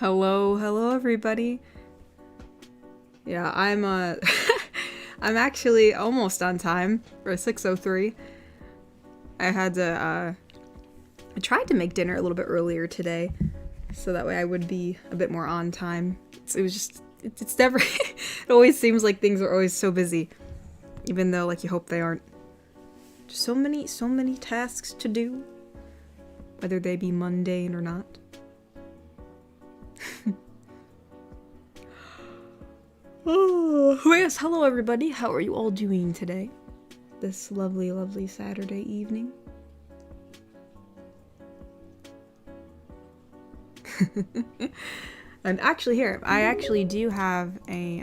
Hello everybody. Yeah, I'm I'm actually almost on time for 6:03. I had to I tried to make dinner a little bit earlier today, so that way I would be a bit more on time. It was just it's never it always seems like things are always so busy, even though like you hope they aren't. Just so many tasks to do, whether they be mundane or not. Oh yes, hello everybody. How are you all doing today? This lovely Saturday evening. And actually here, I actually do have a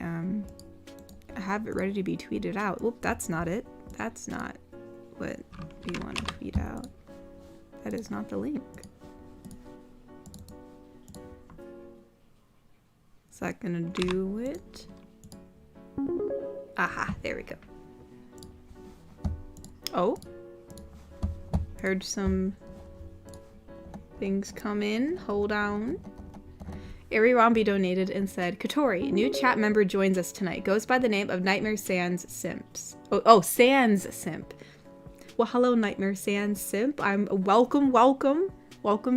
I have it ready to be tweeted out. Oop, that's not it. That's not what we want to tweet out. That is not the link. Is that gonna do it? Aha, there we go. Oh. Heard some things come in. Hold on. Ari Rombi donated and said, Katori, new chat member joins us tonight. Goes by the name of Nightmare Sans Simps. Oh, Sans Simp. Well, hello, Nightmare Sans Simp. Welcome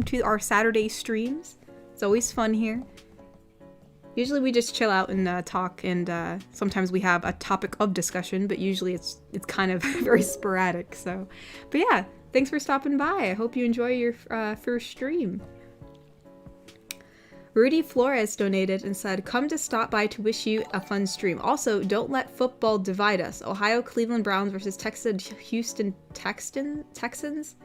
to our Saturday streams. It's always fun here. Usually we just chill out and talk, and sometimes we have a topic of discussion, but usually it's kind of very sporadic. So, but yeah, thanks for stopping by. I hope you enjoy your first stream. Rudy Flores donated and said, come to stop by to wish you a fun stream. Also, don't let football divide us. Ohio Cleveland Browns versus Texas Houston Texans.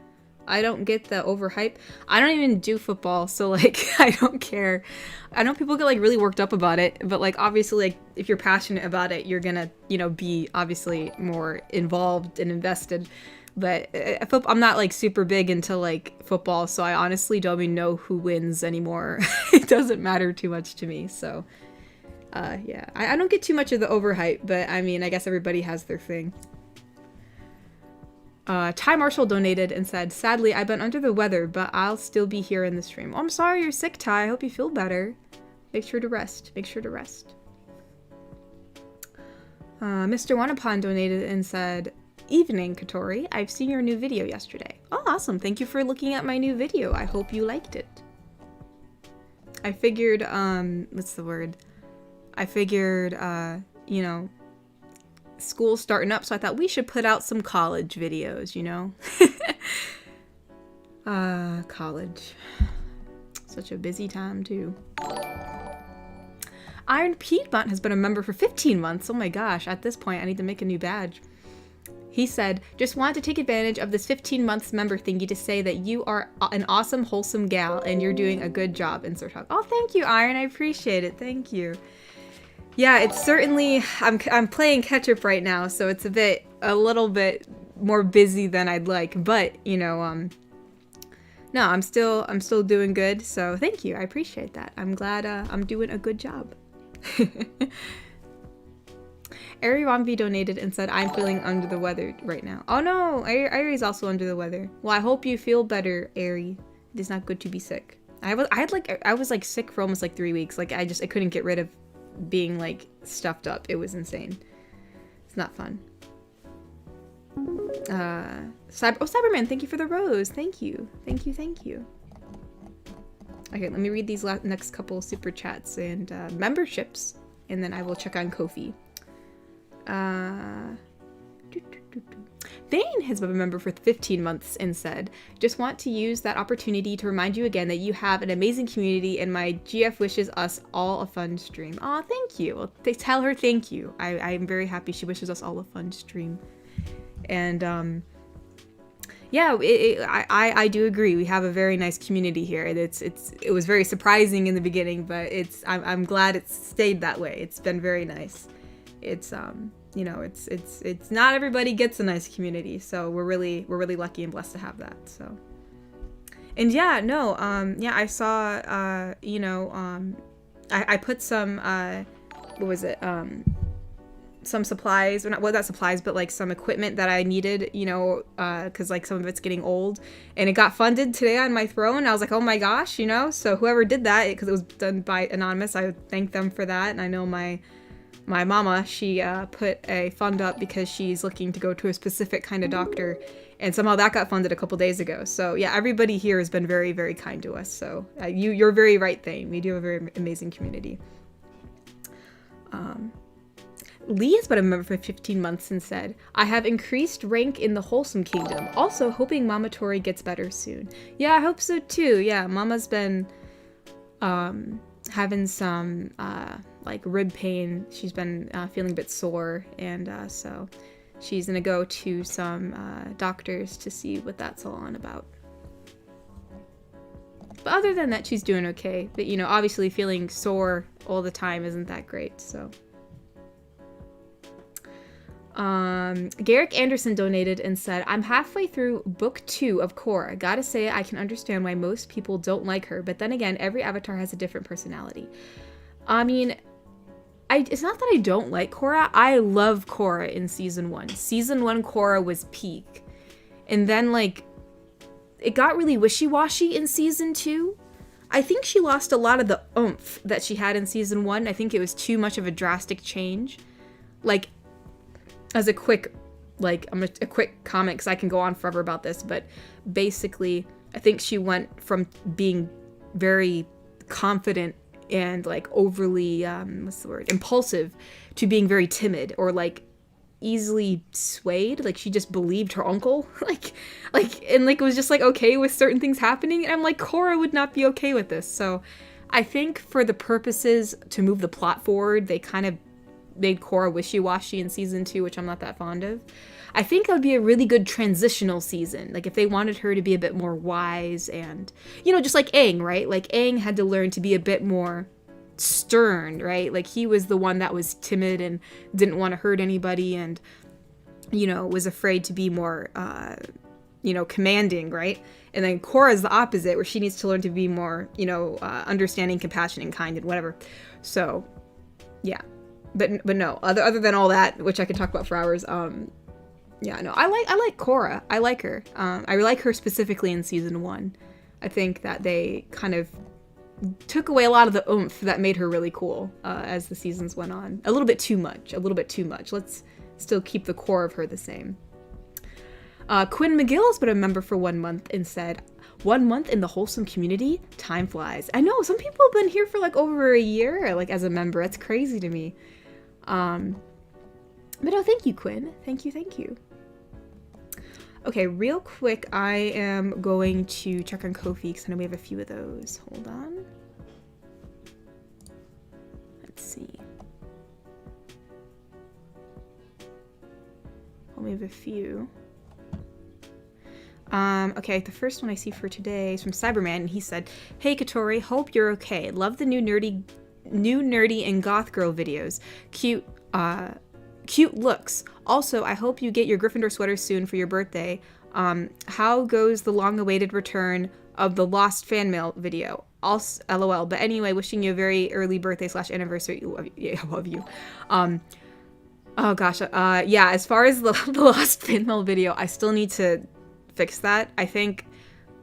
I don't get the overhype. I don't even do football, so like I don't care. I know people get like really worked up about it, but like obviously like if you're passionate about it, you're gonna, you know, be obviously more involved and invested. But I'm not like super big into like football, so I honestly don't even know who wins anymore. It doesn't matter too much to me, so yeah. I don't get too much of the overhype, but I mean, I guess everybody has their thing. Ty Marshall donated and said, sadly, I've been under the weather, but I'll still be here in the stream. Oh, I'm sorry you're sick, Ty. I hope you feel better. Make sure to rest. Mr. Wanapon donated and said, evening, Katori. I've seen your new video yesterday. Oh, awesome. Thank you for looking at my new video. I hope you liked it. I figured, what's the word? I figured, you know, school's starting up, so I thought we should put out some college videos, you know? College. Such a busy time, too. Iron Piedmont has been a member for 15 months. Oh my gosh, at this point, I need to make a new badge. He said, just wanted to take advantage of this 15 months member thingy to say that you are an awesome, wholesome gal, and you're doing a good job, insert hug. Oh, thank you, Iron. I appreciate it. Thank you. Yeah, it's certainly, I'm playing catch up right now, so it's a little bit more busy than I'd like, but you know, no, I'm still doing good, so thank you, I appreciate that. I'm glad I'm doing a good job. Ari Rombi donated and said, I'm feeling under the weather right now. Oh no, Ari's also under the weather. Well, I hope you feel better, Ari. It is not good to be sick. I was like sick for almost like 3 weeks. Like I couldn't get rid of being like stuffed up. It was insane. It's not fun. Cyberman, thank you for the rose. Thank you. Okay, let me read these next couple super chats and memberships, and then I will check on Ko-fi. Vane has been a member for 15 months and said, just want to use that opportunity to remind you again that you have an amazing community and my GF wishes us all a fun stream. Aw, thank you. Well, tell her thank you. I'm very happy she wishes us all a fun stream. And, yeah, I do agree. We have a very nice community here. It was very surprising in the beginning, but I'm glad it's stayed that way. It's been very nice. It's, you know, it's not everybody gets a nice community, so we're really lucky and blessed to have that. So, and yeah, no, yeah, I saw, you know, I put some, what was it, some supplies, or not, well, not supplies, but like some equipment that I needed, you know, because like some of it's getting old, and it got funded today on my throne. I was like, oh my gosh, you know. So whoever did that, because it was done by anonymous, I would thank them for that. And I know my mama, she put a fund up because she's looking to go to a specific kind of doctor, and somehow that got funded a couple days ago. So yeah, everybody here has been very, very kind to us. So you're very right, Thane. We do have a very amazing community. Lee has been a member for 15 months and said, I have increased rank in the Wholesome Kingdom. Also, hoping Mamatori gets better soon. Yeah, I hope so too. Yeah, Mama's been having some like rib pain. She's been feeling a bit sore, and so she's gonna go to some doctors to see what that's all on about. But other than that, she's doing okay. But, you know, obviously feeling sore all the time isn't that great, so. Garrick Anderson donated and said, I'm halfway through book 2 of Korra. Gotta say, I can understand why most people don't like her, but then again, every avatar has a different personality. I mean, it's not that I don't like Korra. I love Korra in season 1. Season 1 Korra was peak. And then, like, it got really wishy-washy in season 2. I think she lost a lot of the oomph that she had in season 1. I think it was too much of a drastic change. Like, as a quick, like, a quick comment, because I can go on forever about this, but basically, I think she went from being very confident and, like, overly, what's the word, impulsive, to being very timid, or, like, easily swayed. Like, she just believed her uncle, and, like, was just, like, okay with certain things happening, and I'm like, Korra would not be okay with this. So I think for the purposes to move the plot forward, they kind of made Korra wishy-washy in season 2, which I'm not that fond of. I think that would be a really good transitional season. Like, if they wanted her to be a bit more wise and, you know, just like Aang, right? Like, Aang had to learn to be a bit more stern, right? Like, he was the one that was timid and didn't want to hurt anybody and, you know, was afraid to be more, you know, commanding, right? And then Korra is the opposite, where she needs to learn to be more, you know, understanding, compassionate, and kind, and whatever. So, yeah. But no, other than all that, which I could talk about for hours, yeah, no, I like Korra. I like her. I like her specifically in season 1. I think that they kind of took away a lot of the oomph that made her really cool as the seasons went on. A little bit too much. Let's still keep the core of her the same. Quinn McGill's been a member for 1 month and said, 1 month in the Wholesome community? Time flies. I know, some people have been here for like over a year, like as a member. That's crazy to me. But no, thank you, Quinn. Thank you. Okay, real quick, I am going to check on Ko-fi because I know we have a few of those. Hold on. Let's see. We have a few. Okay, the first one I see for today is from Cyberman, and he said, "Hey Katori, hope you're okay. Love the new nerdy and goth girl videos. Cute looks. Also, I hope you get your Gryffindor sweater soon for your birthday. How goes the long-awaited return of the Lost fan mail video? Also, LOL. But anyway, wishing you a very early birthday / anniversary. I love you. Oh gosh, yeah, as far as the Lost fan mail video, I still need to fix that. I think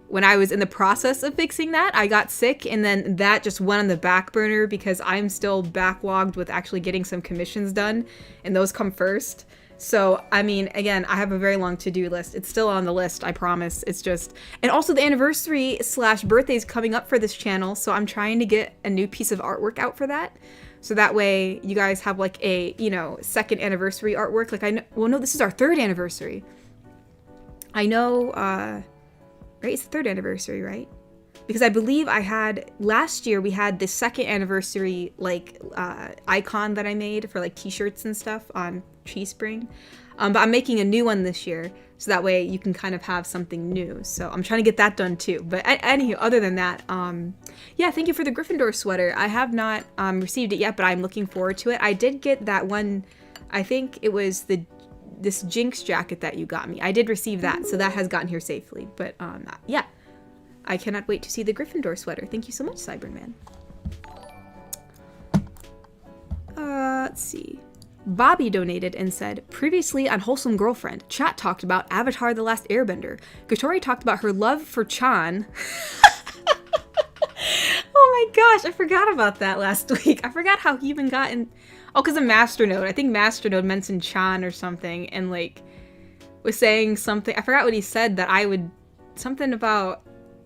when I was in the process of fixing that, I got sick, and then that just went on the back burner because I'm still backlogged with actually getting some commissions done, and those come first. So, I mean, again, I have a very long to-do list. It's still on the list, I promise. It's just... And also the anniversary / birthday is coming up for this channel, so I'm trying to get a new piece of artwork out for that. So that way you guys have like a, you know, second anniversary artwork. Like I know... Well, no, this is our 3rd anniversary. I know, right? It's the 3rd anniversary, right? Because I believe I had... Last year, we had the 2nd anniversary, like, icon that I made for, like, t-shirts and stuff on Teespring. But I'm making a new one this year, so that way you can kind of have something new. So I'm trying to get that done, too. But anywho, other than that, yeah, thank you for the Gryffindor sweater. I have not received it yet, but I'm looking forward to it. I did get that one... I think it was this Jinx jacket that you got me. I did receive that, so that has gotten here safely. But, yeah. I cannot wait to see the Gryffindor sweater. Thank you so much, Cyberman. Let's see. Bobby donated and said, previously on Wholesome Girlfriend, chat talked about Avatar The Last Airbender. Gotori talked about her love for Chan. Oh my gosh, I forgot about that last week. I forgot how he even got in. Oh, because of Masternode. I think Masternode mentioned Chan or something and like was saying something. I forgot what he said that I would, something about,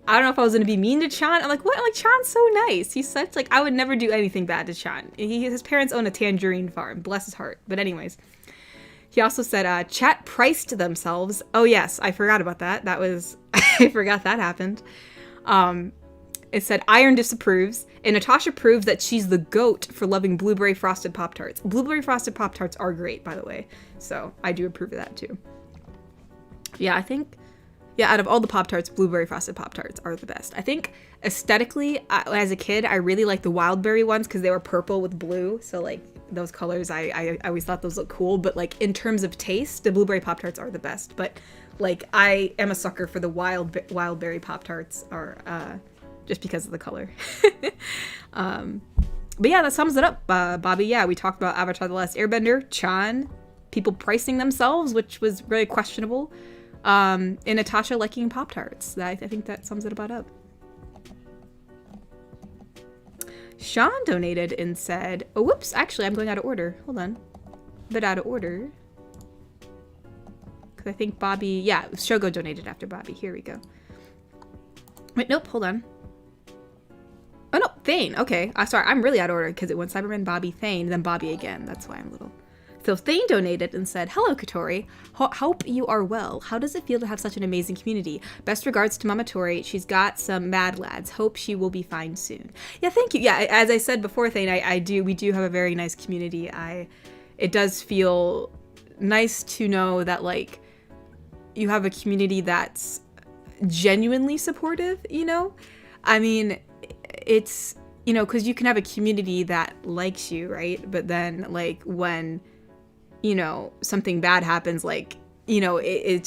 I don't know if I was going to be mean to Chan. I'm like, what? I'm like, Chan's so nice. He's such, like, I would never do anything bad to Chan. His parents own a tangerine farm. Bless his heart. But anyways, he also said, chat priced themselves. Oh yes, I forgot about that. That was, I forgot that happened. It said, Iron disapproves, and Natasha proves that she's the GOAT for loving blueberry frosted Pop-Tarts. Blueberry frosted Pop-Tarts are great, by the way. So I do approve of that too. Yeah, I think, yeah, out of all the Pop-Tarts, blueberry frosted Pop-Tarts are the best. I think aesthetically, as a kid, I really liked the wild berry ones because they were purple with blue. So like those colors, I always thought those looked cool. But like in terms of taste, the blueberry Pop-Tarts are the best. But like I am a sucker for the wild berry Pop-Tarts, are just because of the color. But yeah, that sums it up, Bobby. Yeah, we talked about Avatar The Last Airbender, Chan, people pricing themselves, which was very questionable. And Natasha liking Pop-Tarts. I think that sums it about up. Sean donated and said, oh, whoops, actually, I'm going out of order. Hold on. A bit out of order. Because I think Bobby, yeah, Shogo donated after Bobby. Here we go. Wait, nope, hold on. Oh, no, Thane. Okay. Sorry, I'm really out of order because it went Cyberman, Bobby, Thane, then Bobby again. That's why I'm a little... So Thane donated and said, hello, Kotori. Hope you are well. How does it feel to have such an amazing community? Best regards to Mamatori. She's got some mad lads. Hope she will be fine soon. Yeah, thank you. Yeah, as I said before, Thane, we do have a very nice community. It does feel nice to know that, like, you have a community that's genuinely supportive, you know? I mean, it's, you know, because you can have a community that likes you, right? But then, like, when, you know, something bad happens, like, you know, you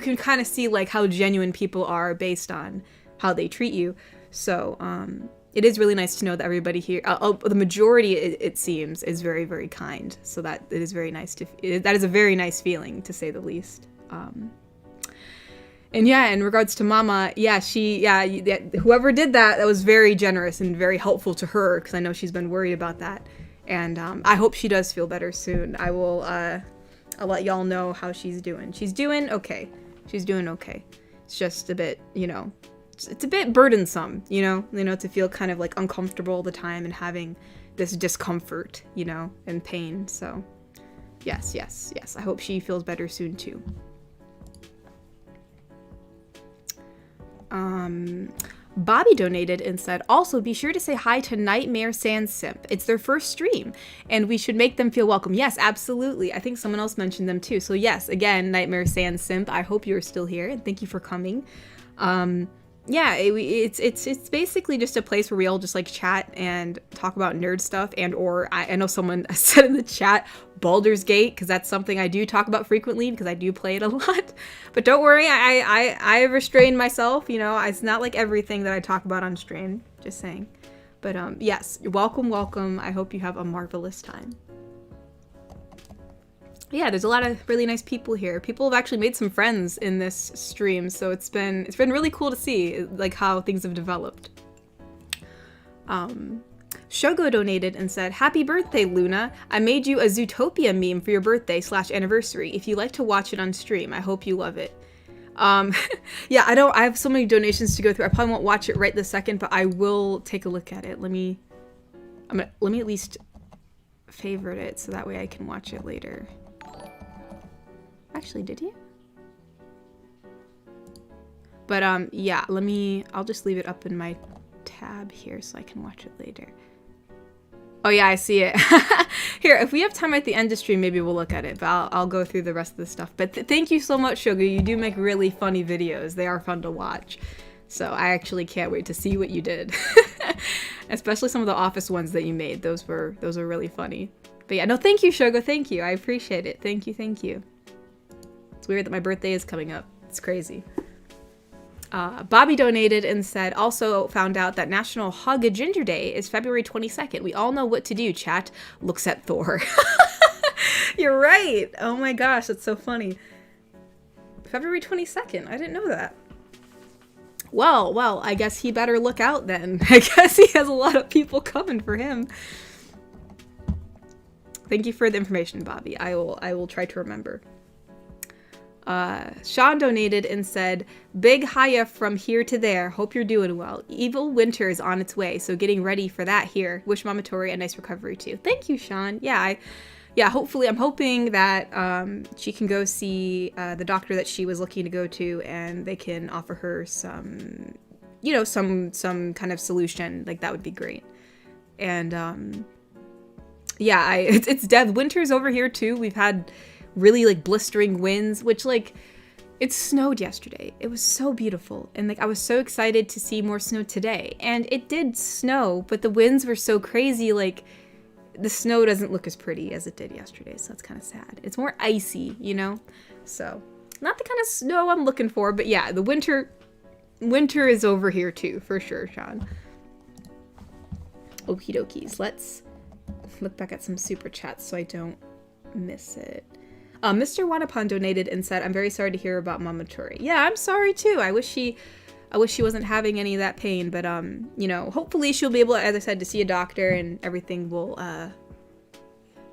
can kind of see, like, how genuine people are based on how they treat you. So, it is really nice to know that everybody here, the majority, it seems, is very, very kind. So that it is very nice that is a very nice feeling, to say the least. And yeah, in regards to Mama, yeah, whoever did that, that was very generous and very helpful to her, because I know she's been worried about that. And I hope she does feel better soon. I'll let y'all know how she's doing. She's doing okay. She's doing okay. It's just a bit, you know, it's a bit burdensome, you know, to feel kind of like uncomfortable all the time and having this discomfort, you know, and pain. So yes. I hope she feels better soon too. Bobby donated and said, also be sure to say hi to Nightmare Sand Simp. It's their first stream and we should make them feel welcome. Yes, absolutely. I think someone else mentioned them too. So yes, again, Nightmare Sand Simp, I hope you're still here and thank you for coming. Yeah, it's basically just a place where we all just like chat and talk about nerd stuff, and or I know someone said in the chat Baldur's Gate, because that's something I do talk about frequently because I do play it a lot. But don't worry, I restrained myself, you know, it's not like everything that I talk about on stream, just saying. But yes, welcome. I hope you have a marvelous time. Yeah, there's a lot of really nice people here. People have actually made some friends in this stream, so it's been really cool to see like how things have developed. Shogo donated and said, happy birthday, Luna. I made you a Zootopia meme for your birthday / anniversary. If you like to watch it on stream, I hope you love it. Yeah, I have so many donations to go through. I probably won't watch it right this second, but I will take a look at it. Let me at least favorite it so that way I can watch it later. Actually, did you? But yeah, I'll just leave it up in my tab here so I can watch it later. Oh yeah, I see it. Here, if we have time at the end of stream, maybe we'll look at it, but I'll go through the rest of the stuff. But thank you so much, Shogu. You do make really funny videos. They are fun to watch. So I actually can't wait to see what you did. Especially some of the office ones that you made. Those were really funny. But yeah, no, thank you, Shogu. Thank you. I appreciate it. Thank you. It's weird that my birthday is coming up. It's crazy. Bobby donated and said, also found out that National Hug a Ginger Day is February 22nd. We all know what to do, chat. Looks at Thor. You're right. Oh my gosh, that's so funny. February 22nd. I didn't know that. Well, I guess he better look out then. I guess he has a lot of people coming for him. Thank you for the information, Bobby. I will try to remember. Sean donated and said, big hiya from here to there. Hope you're doing well. Evil winter is on its way, so getting ready for that here. Wish Mamatori a nice recovery too. Thank you, Sean. Yeah, hopefully, I'm hoping that she can go see the doctor that she was looking to go to, and they can offer her some, you know, some kind of solution. Like, that would be great. And yeah, it's dead. Winter's over here too. We've had really like blistering winds, which like it snowed yesterday. It was so beautiful, and like I was so excited to see more snow today. And it did snow, but the winds were so crazy, like the snow doesn't look as pretty as it did yesterday, so it's kind of sad. It's more icy, you know? So, not the kind of snow I'm looking for, but yeah, the winter is over here too, for sure, Sean. Okie dokies. Let's look back at some super chats so I don't miss it. Mr. Wanapan donated and said, I'm very sorry to hear about Mamatori. Yeah, I'm sorry too. I wish she wasn't having any of that pain, but you know, hopefully she'll be able, as I said, to see a doctor and everything will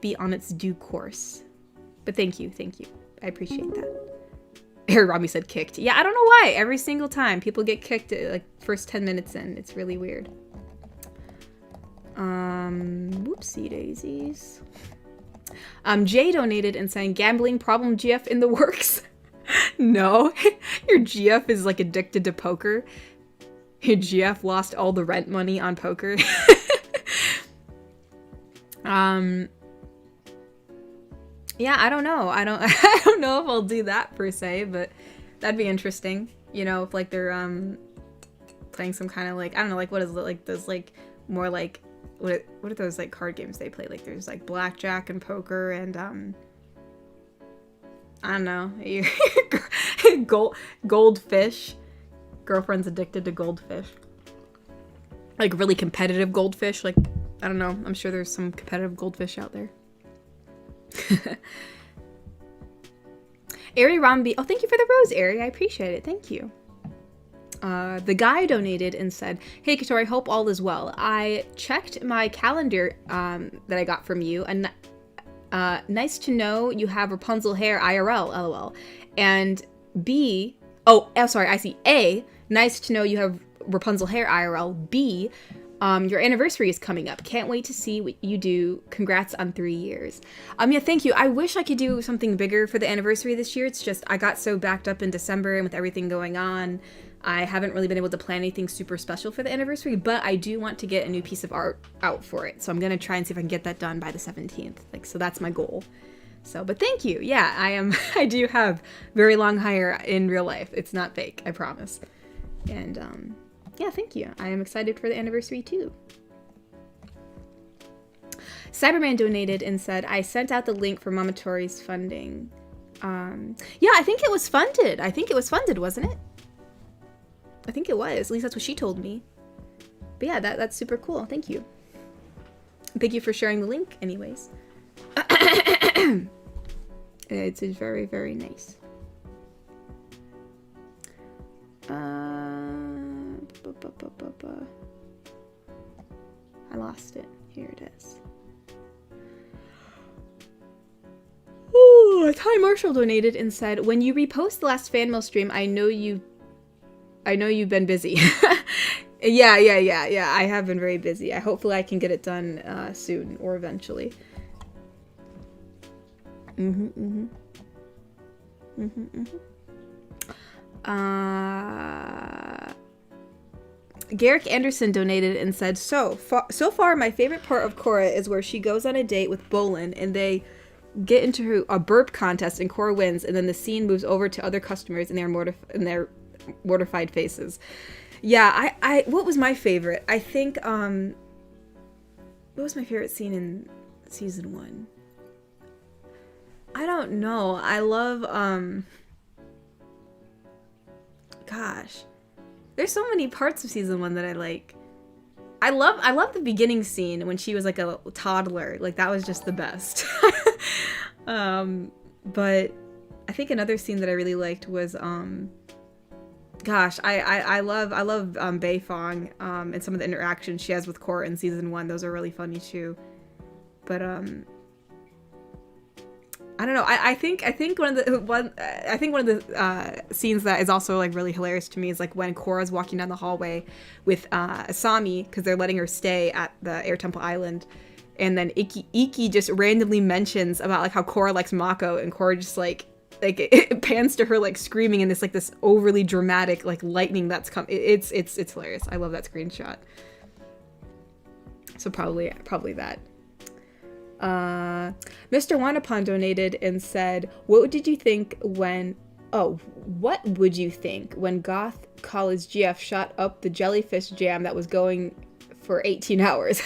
be on its due course. But thank you. I appreciate that. Rami said kicked. Yeah, I don't know why. Every single time people get kicked at like first 10 minutes in. It's really weird. Whoopsie daisies. Jay donated and saying, gambling problem GF in the works. No, your GF is like addicted to poker. Your GF lost all the rent money on poker. Yeah, I don't know. I don't know if I'll do that per se, but that'd be interesting. You know, if like they're playing some kind of like, I don't know, like what is it, like those like more like what are those like card games they play? Like there's like blackjack and poker and I don't know. Goldfish. Girlfriend's addicted to goldfish. Like really competitive goldfish. Like, I don't know. I'm sure there's some competitive goldfish out there. Ari Rambi. Oh, thank you for the rose, Ari. I appreciate it. Thank you. The guy donated and said, hey, Katori, hope all is well. I checked my calendar that I got from you, and nice to know you have Rapunzel hair IRL, lol. And B, sorry, I see A, nice to know you have Rapunzel hair IRL. B, your anniversary is coming up. Can't wait to see what you do. Congrats on 3 years. Yeah, thank you. I wish I could do something bigger for the anniversary this year. It's just, I got so backed up in December and with everything going on, I haven't really been able to plan anything super special for the anniversary, but I do want to get a new piece of art out for it. So I'm going to try and see if I can get that done by the 17th. Like, so that's my goal. So, but thank you. Yeah, I do have very long hair in real life. It's not fake, I promise. And, yeah, thank you. I am excited for the anniversary too. Cyberman donated and said, I sent out the link for Mamatori's funding. Yeah, I think it was funded. Wasn't it? I think it was. At least that's what she told me. But yeah, that's super cool. Thank you. Thank you for sharing the link anyways. It's very, very nice. I lost it. Here it is. Ooh, Ty Marshall donated and said, when you repost the last fan mail stream, I know you've been busy. Yeah. I have been very busy. Hopefully I can get it done soon or eventually. Garrick Anderson donated and said, so far my favorite part of Korra is where she goes on a date with Bolin and they get into a burp contest and Korra wins, and then the scene moves over to other customers and their mortified faces. Yeah, I what was my favorite? I think what was my favorite scene in season 1? I don't know. I love gosh. There's so many parts of season 1 that I like. I love the beginning scene when she was like a toddler. Like that was just the best. But I think another scene that I really liked was gosh, I love Beifong and some of the interactions she has with Korra in season 1. Those are really funny too. But I don't know. I think one of the scenes that is also like really hilarious to me is like when Korra's walking down the hallway with Asami because they're letting her stay at the Air Temple Island, and then Iki just randomly mentions about like how Korra likes Mako, and Korra just like it pans to her like screaming in this overly dramatic like lightning that's come. It's hilarious. I love that screenshot. So probably that. Mr. Wanapon donated and said, what would you think when Goth College GF shot up the jellyfish jam that was going for 18 hours?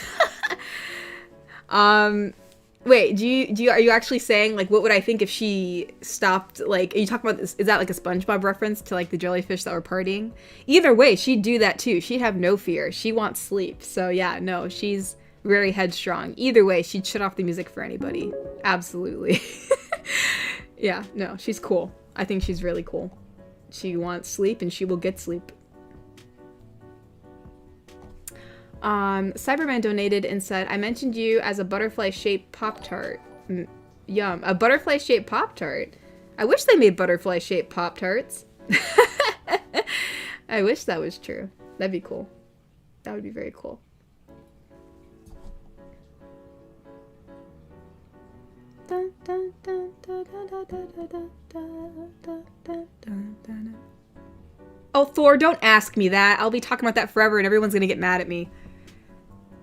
Wait, are you actually saying like what would I think if she stopped? Like, are you talking about this? Is that like a SpongeBob reference to like the jellyfish that were partying? Either way, she'd do that too. She'd have no fear. She wants sleep. So yeah, no, she's very headstrong. Either way, she'd shut off the music for anybody. Absolutely. Yeah, no, she's cool. I think she's really cool. She wants sleep and she will get sleep. Cyberman donated and said, I mentioned you as a butterfly-shaped Pop-Tart. Yum. A butterfly-shaped Pop-Tart? I wish they made butterfly-shaped Pop-Tarts. I wish that was true. That'd be cool. That would be very cool. Oh, Thor, don't ask me that. I'll be talking about that forever and everyone's gonna get mad at me.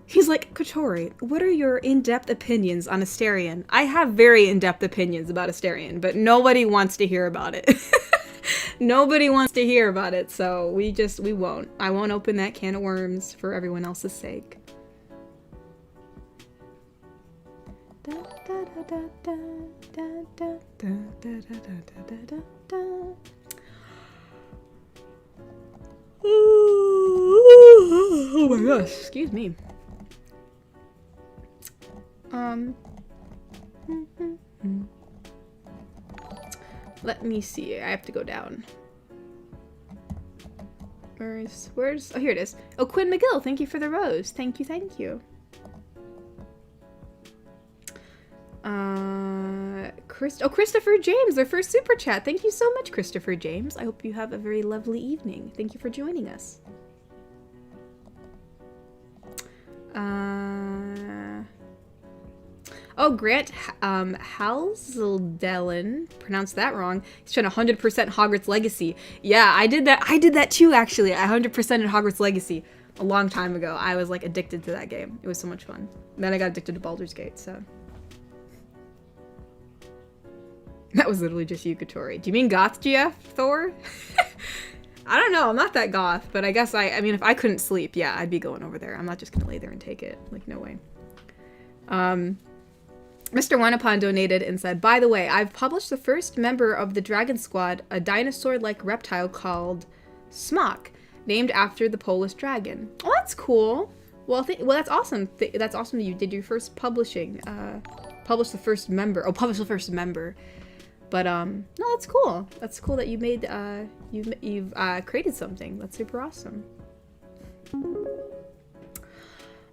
He's like, Kotori, what are your in-depth opinions on Asterion? I have very in-depth opinions about Asterion, but nobody wants to hear about it. Nobody wants to hear about it, so we won't. I won't open that can of worms for everyone else's sake. Oh my gosh, excuse me. Let me see. I have to go down. Where's oh, here it is. Oh, Quinn McGill, thank you for the rose. Thank you. Christopher James, their first super chat. Thank you so much, Christopher James. I hope you have a very lovely evening. Thank you for joining us. Oh, Grant Halsdellen, pronounced that wrong. He's trying to 100% Hogwarts Legacy. Yeah, I did that too, actually. I 100%ed Hogwarts Legacy a long time ago. I was like addicted to that game. It was so much fun. And then I got addicted to Baldur's Gate, so. That was literally just you, Kotori. Do you mean Goth GF, Thor? I don't know, I'm not that goth, but I guess I mean, if I couldn't sleep, yeah, I'd be going over there. I'm not just gonna lay there and take it. Like, no way. Mr. Wanapon donated and said, by the way, I've published the first member of the Dragon Squad, a dinosaur-like reptile called Smock, named after the Polish dragon. Oh, that's cool. Well, that's awesome. That's awesome that you did your first publishing. Publish the first member. Oh, publish the first member. But, no, that's cool. That's cool that you made, you've created something. That's super awesome.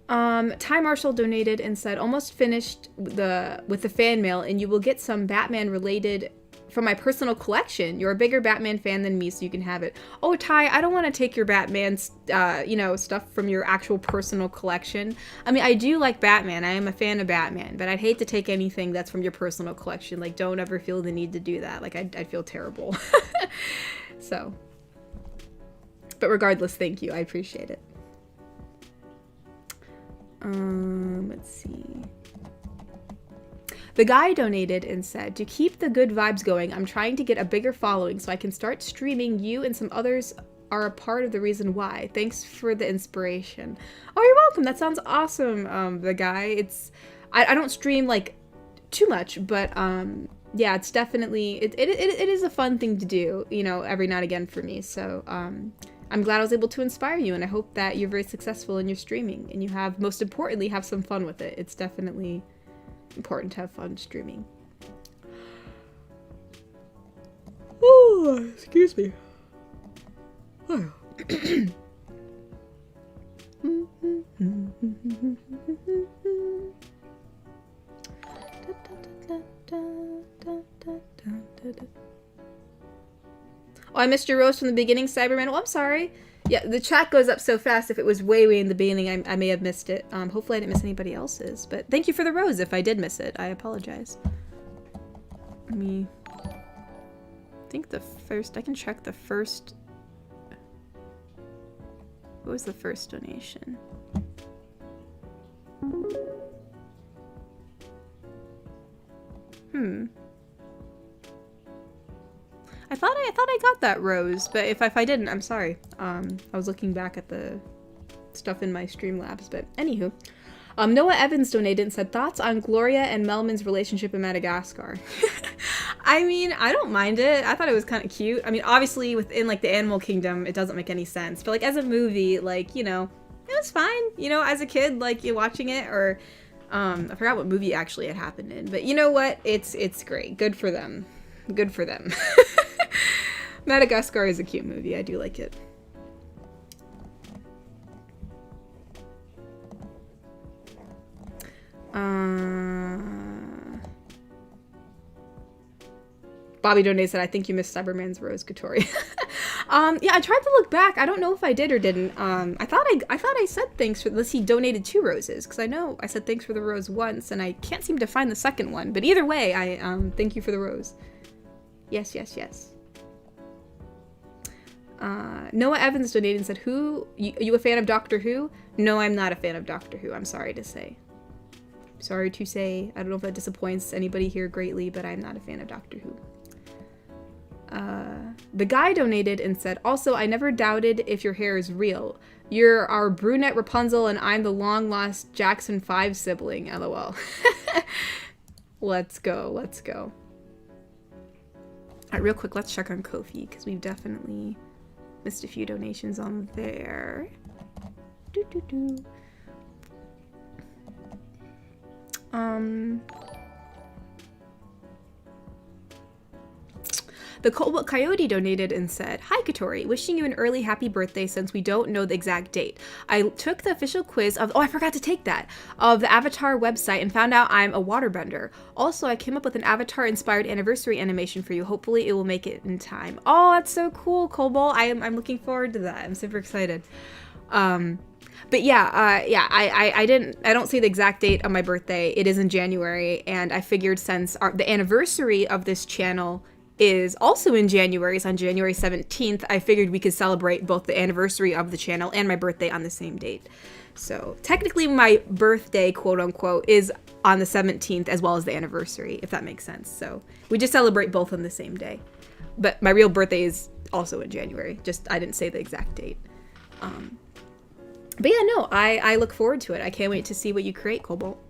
Ty Marshall donated and said, almost finished with the fan mail, and you will get some Batman related from my personal collection. You're a bigger Batman fan than me, so you can have it. Oh, Ty, I don't want to take your Batman, stuff from your actual personal collection. I mean, I do like Batman. I am a fan of Batman, but I'd hate to take anything that's from your personal collection. Like, don't ever feel the need to do that. Like, I'd feel terrible. So. But regardless, thank you. I appreciate it. Let's see. The guy donated and said, to keep the good vibes going, I'm trying to get a bigger following so I can start streaming. You and some others are a part of the reason why. Thanks for the inspiration. Oh, you're welcome. That sounds awesome. The guy, I don't stream like too much, but yeah, it's definitely, it is a fun thing to do, every now and again for me. So I'm glad I was able to inspire you, and I hope that you're very successful in your streaming, and you have, most importantly, have some fun with it. It's definitely important to have fun streaming. Oh, excuse me. Oh. Oh, I missed your rose from the beginning, Cyberman. Oh, I'm sorry. Yeah, the chat goes up so fast. If it was way in the beginning, I may have missed it. Hopefully I didn't miss anybody else's. But thank you for the rose. If I did miss it, I apologize. Let me think the first. I can check the first. What was the first donation? I thought I got that rose, but if I didn't, I'm sorry. I was looking back at the stuff in my Streamlabs, but anywho. Noah Evans donated and said, thoughts on Gloria and Melman's relationship in Madagascar? I mean, I don't mind it. I thought it was kind of cute. I mean, obviously within like the animal kingdom, it doesn't make any sense. But like as a movie, like, you know, it was fine. You know, as a kid, like you're watching it, or I forgot what movie actually it happened in. But you know what? It's great. Good for them. Good for them. Madagascar is a cute movie. I do like it. Bobby donated said, I think you missed Cyberman's Rose Katori. Yeah, I tried to look back. I don't know if I did or didn't. I thought I said thanks for this. He donated 2 roses, because I know I said thanks for the rose once, and I can't seem to find the second one. But either way, I thank you for the rose. Yes, yes, yes. Noah Evans donated and said, you a fan of Doctor Who? No, I'm not a fan of Doctor Who. I'm sorry to say. Sorry to say. I don't know if that disappoints anybody here greatly, but I'm not a fan of Doctor Who. The guy donated and said, also, I never doubted if your hair is real. You're our brunette Rapunzel and I'm the long-lost Jackson 5 sibling, lol. Let's go, let's go. Alright, real quick, let's check on Ko-fi, because we've definitely missed a few donations on there. The Cobalt Coyote donated and said, hi Katori, wishing you an early happy birthday since we don't know the exact date. I took the official quiz of, oh, I forgot to take that, of the Avatar website and found out I'm a waterbender. Also, I came up with an Avatar-inspired anniversary animation for you. Hopefully it will make it in time. Oh, that's so cool, Cobalt. I'm looking forward to that. I'm super excited. But yeah, I don't see the exact date of my birthday. It is in January, and I figured since the anniversary of this channel is also in January, so on January 17th, I figured we could celebrate both the anniversary of the channel and my birthday on the same date. So technically my birthday, quote unquote, is on the 17th as well as the anniversary, if that makes sense. So we just celebrate both on the same day. But my real birthday is also in January, just I didn't say the exact date. But yeah, no, I look forward to it. I can't wait to see what you create, Cobalt.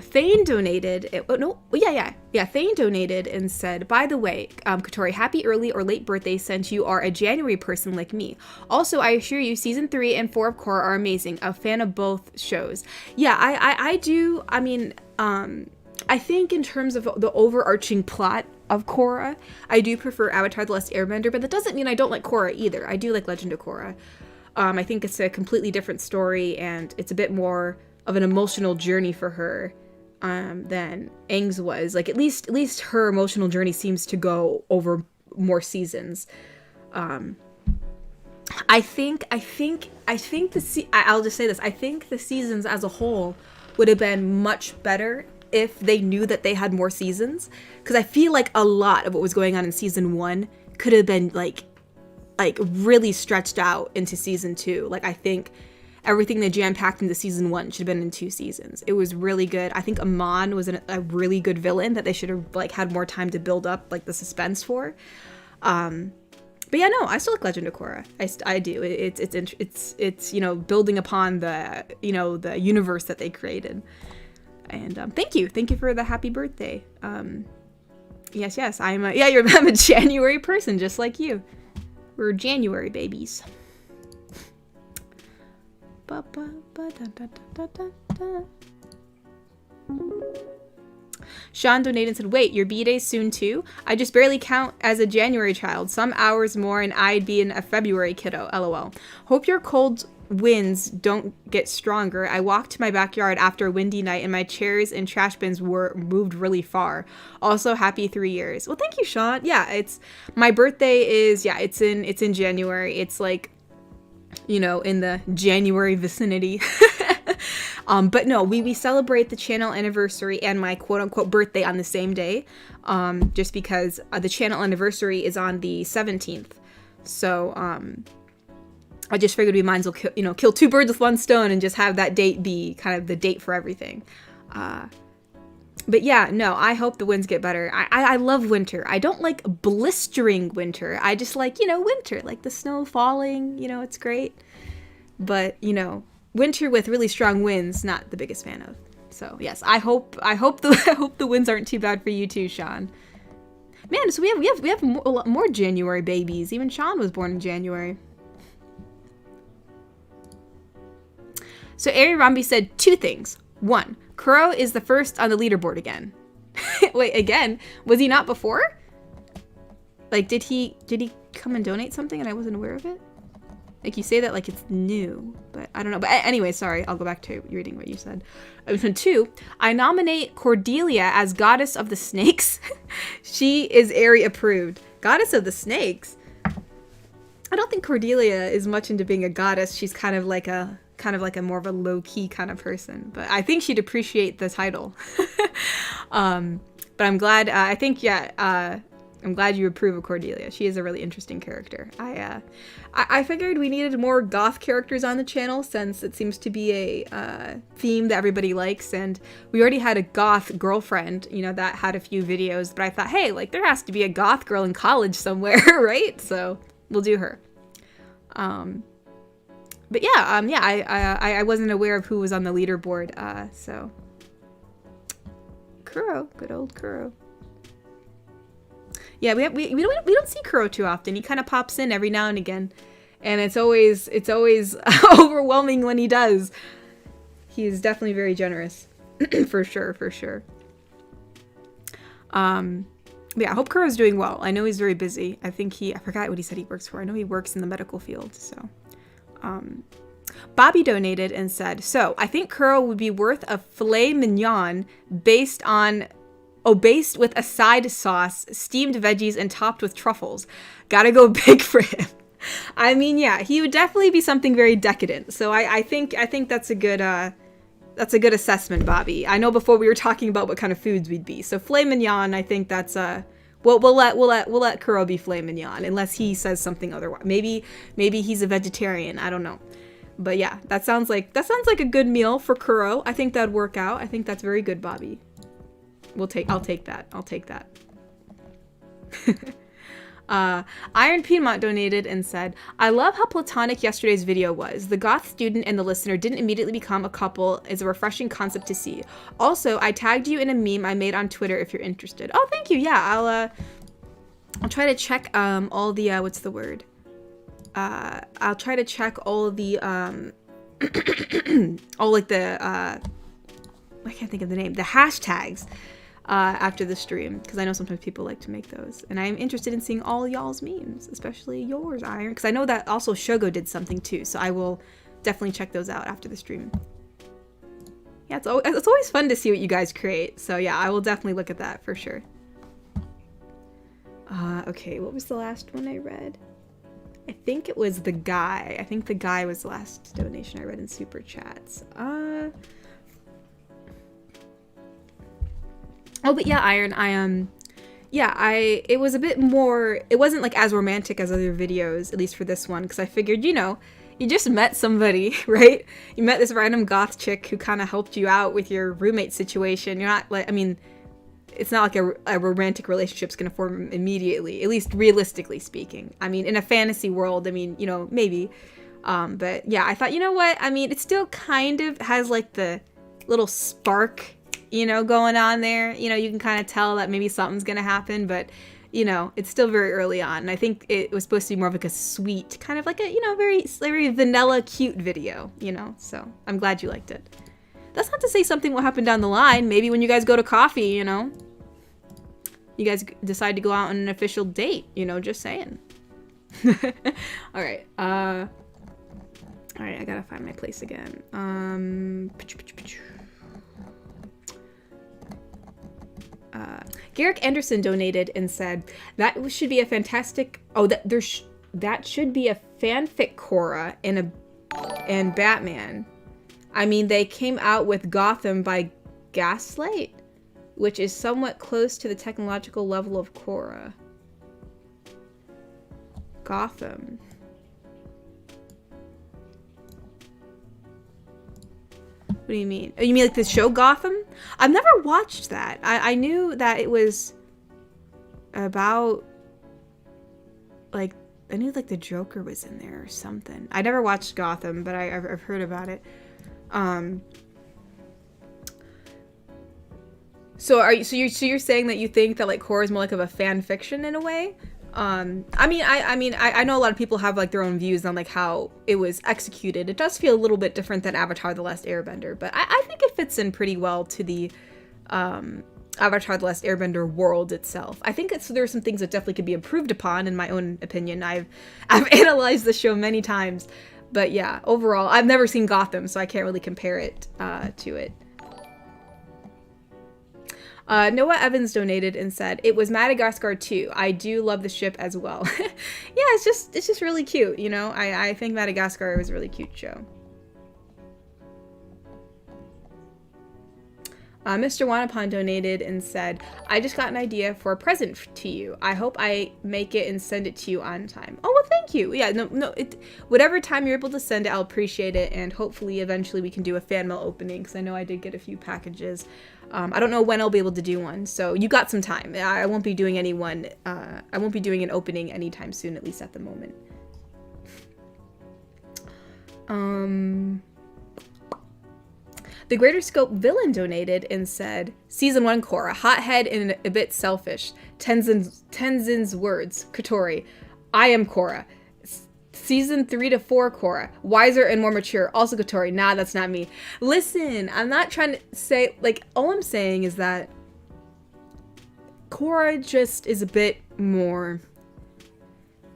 Thane donated, Thane donated and said, by the way, Katori, happy early or late birthday since you are a January person like me. Also, I assure you, season 3 and 4 of Korra are amazing. A fan of both shows. Yeah, I do, I mean, I think in terms of the overarching plot of Korra, I do prefer Avatar: The Last Airbender, but that doesn't mean I don't like Korra either. I do like Legend of Korra. I think it's a completely different story, and it's a bit more of an emotional journey for her than Aang's was. Like at least her emotional journey seems to go over more seasons. I'll just say this. I think the seasons as a whole would have been much better if they knew that they had more seasons, because I feel like a lot of what was going on in season 1 could have been like really stretched out into season 2. Like I think everything they jam-packed into season 1 should have been in 2 seasons. It was really good. I think Aaand was a really good villain that they should have like had more time to build up like the suspense for. But yeah, no, I still like Legend of Korra. I do. It's you know, building upon the, you know, the universe that they created. And thank you for the happy birthday. Yes, I'm a, yeah, I'm a January person, just like you. We're January babies. Sean donated and said, wait, your B-Day's soon too? I just barely count as a January child. Some hours more and I'd be in a February kiddo. LOL. Hope your cold winds don't get stronger. I walked to my backyard after a windy night and my chairs and trash bins were moved really far. Also, happy 3 years. Well, thank you, Sean. Yeah, it's my birthday is, yeah, it's in January. It's like, you know, in the January vicinity. But no, we celebrate the channel anniversary and my quote-unquote birthday on the same day, just because the channel anniversary is on the 17th. So I just figured we might as well kill two birds with one stone and just have that date be kind of the date for everything. But yeah, no, I hope the winds get better. I love winter. I don't like blistering winter. I just like, winter, like the snow falling, it's great. But, winter with really strong winds, not the biggest fan of. So yes, I hope the winds aren't too bad for you too, Sean. Man, so we have a lot more January babies. Even Sean was born in January. So Ari Rambi said 2 things. 1, Kuro is the first on the leaderboard again. Wait, again? Was he not before? Like, did he come and donate something and I wasn't aware of it? Like, you say that like it's new, but I don't know. But anyway, sorry, I'll go back to reading what you said. 2, I nominate Cordelia as Goddess of the Snakes. She is Ari approved. Goddess of the Snakes? I don't think Cordelia is much into being a goddess. She's kind of like a more of a low-key kind of person. But I think she'd appreciate the title. But I'm glad, I'm glad you approve of Cordelia. She is a really interesting character. I figured we needed more goth characters on the channel since it seems to be a theme that everybody likes, and we already had a goth girlfriend, that had a few videos, but I thought, hey, like there has to be a goth girl in college somewhere, right? So we'll do her. But yeah, I wasn't aware of who was on the leaderboard, so Kuro, good old Kuro. Yeah, we don't see Kuro too often. He kind of pops in every now and again, and it's always overwhelming when he does. He is definitely very generous, for sure. Yeah, I hope Kuro's doing well. I know he's very busy. I forgot what he said he works for. I know he works in the medical field. So, Bobby donated and said, so I think Kuro would be worth a filet mignon based with a side sauce, steamed veggies, and topped with truffles. Gotta go big for him. I mean, yeah, he would definitely be something very decadent. So I think that's a good assessment, Bobby. I know before we were talking about what kind of foods we'd be. So filet mignon, I think that's we'll let Kuro be filet mignon unless he says something otherwise. Maybe he's a vegetarian. I don't know. But yeah, that sounds like a good meal for Kuro. I think that'd work out. I think that's very good, Bobby. I'll take that. Iron Piedmont donated and said, I love how platonic yesterday's video was. The goth student and the listener didn't immediately become a couple is a refreshing concept to see. Also, I tagged you in a meme I made on Twitter if you're interested. Oh, thank you. Yeah, I'll try to check all the what's the word? I'll try to check all the all like the I can't think of the name. The hashtags. After the stream, because I know sometimes people like to make those, and I'm interested in seeing all y'all's memes, especially yours, Iron, because I know that also Shogo did something too, so I will definitely check those out after the stream. Yeah, it's always fun to see what you guys create, so yeah, I will definitely look at that for sure. Okay, what was the last one I read? I think it was the guy. I think the guy was the last donation I read in Super Chats. Oh, but yeah, Iron, it was a bit more, it wasn't like as romantic as other videos, at least for this one, because I figured, you just met somebody, right? You met this random goth chick who kind of helped you out with your roommate situation. You're not like, I mean, it's not like a romantic relationship's gonna form immediately, at least realistically speaking. I mean, in a fantasy world, I mean, maybe. But yeah, I thought, you know what? I mean, it still kind of has like the little spark you know, going on there. You know, you can kind of tell that maybe something's gonna happen, but you know, it's still very early on. And I think it was supposed to be more of like a sweet, kind of like a, you know, very vanilla, cute video, you know? So I'm glad you liked it. That's not to say something will happen down the line. Maybe when you guys go to coffee, you know, you guys decide to go out on an official date, you know, just saying. All right. All right, I gotta find my place again. Garrick Anderson donated and said that should be a fantastic. Oh, that should be a fanfic Korra and Batman. I mean, they came out with Gotham by Gaslight, which is somewhat close to the technological level of Korra. Gotham. What do you mean? Oh, you mean like the show Gotham? I've never watched that. I knew that it was about, like, I knew like the Joker was in there or something. I never watched Gotham, but I've heard about it. So you're saying that you think that like Korra is more like of a fan fiction in a way? I mean, I know a lot of people have like their own views on like how it was executed. It does feel a little bit different than Avatar: The Last Airbender, but I think it fits in pretty well to the Avatar: The Last Airbender world itself. I think there are some things that definitely could be improved upon, in my own opinion. I've analyzed the show many times, but yeah, overall, I've never seen Gotham, so I can't really compare it to it. Noah Evans donated and said, it was Madagascar too. I do love the ship as well. Yeah, it's just really cute, you know? I think Madagascar was a really cute show. Mr. Wanapon donated and said, I just got an idea for a present to you. I hope I make it and send it to you on time. Oh, well, thank you. Yeah, no, whatever time you're able to send it, I'll appreciate it. And hopefully eventually we can do a fan mail opening, because I know I did get a few packages. I don't know when I'll be able to do one, so you got some time. I won't be doing I won't be doing an opening anytime soon, at least at the moment. The Greater Scope Villain donated and said, Season 1 Korra, hothead and a bit selfish. Tenzin's words, Kotori, I am Korra. Season 3 to 4 Korra, wiser and more mature, also Kotori, nah, that's not me. Listen, I'm not trying to say, like, all I'm saying is that Korra just is a bit more,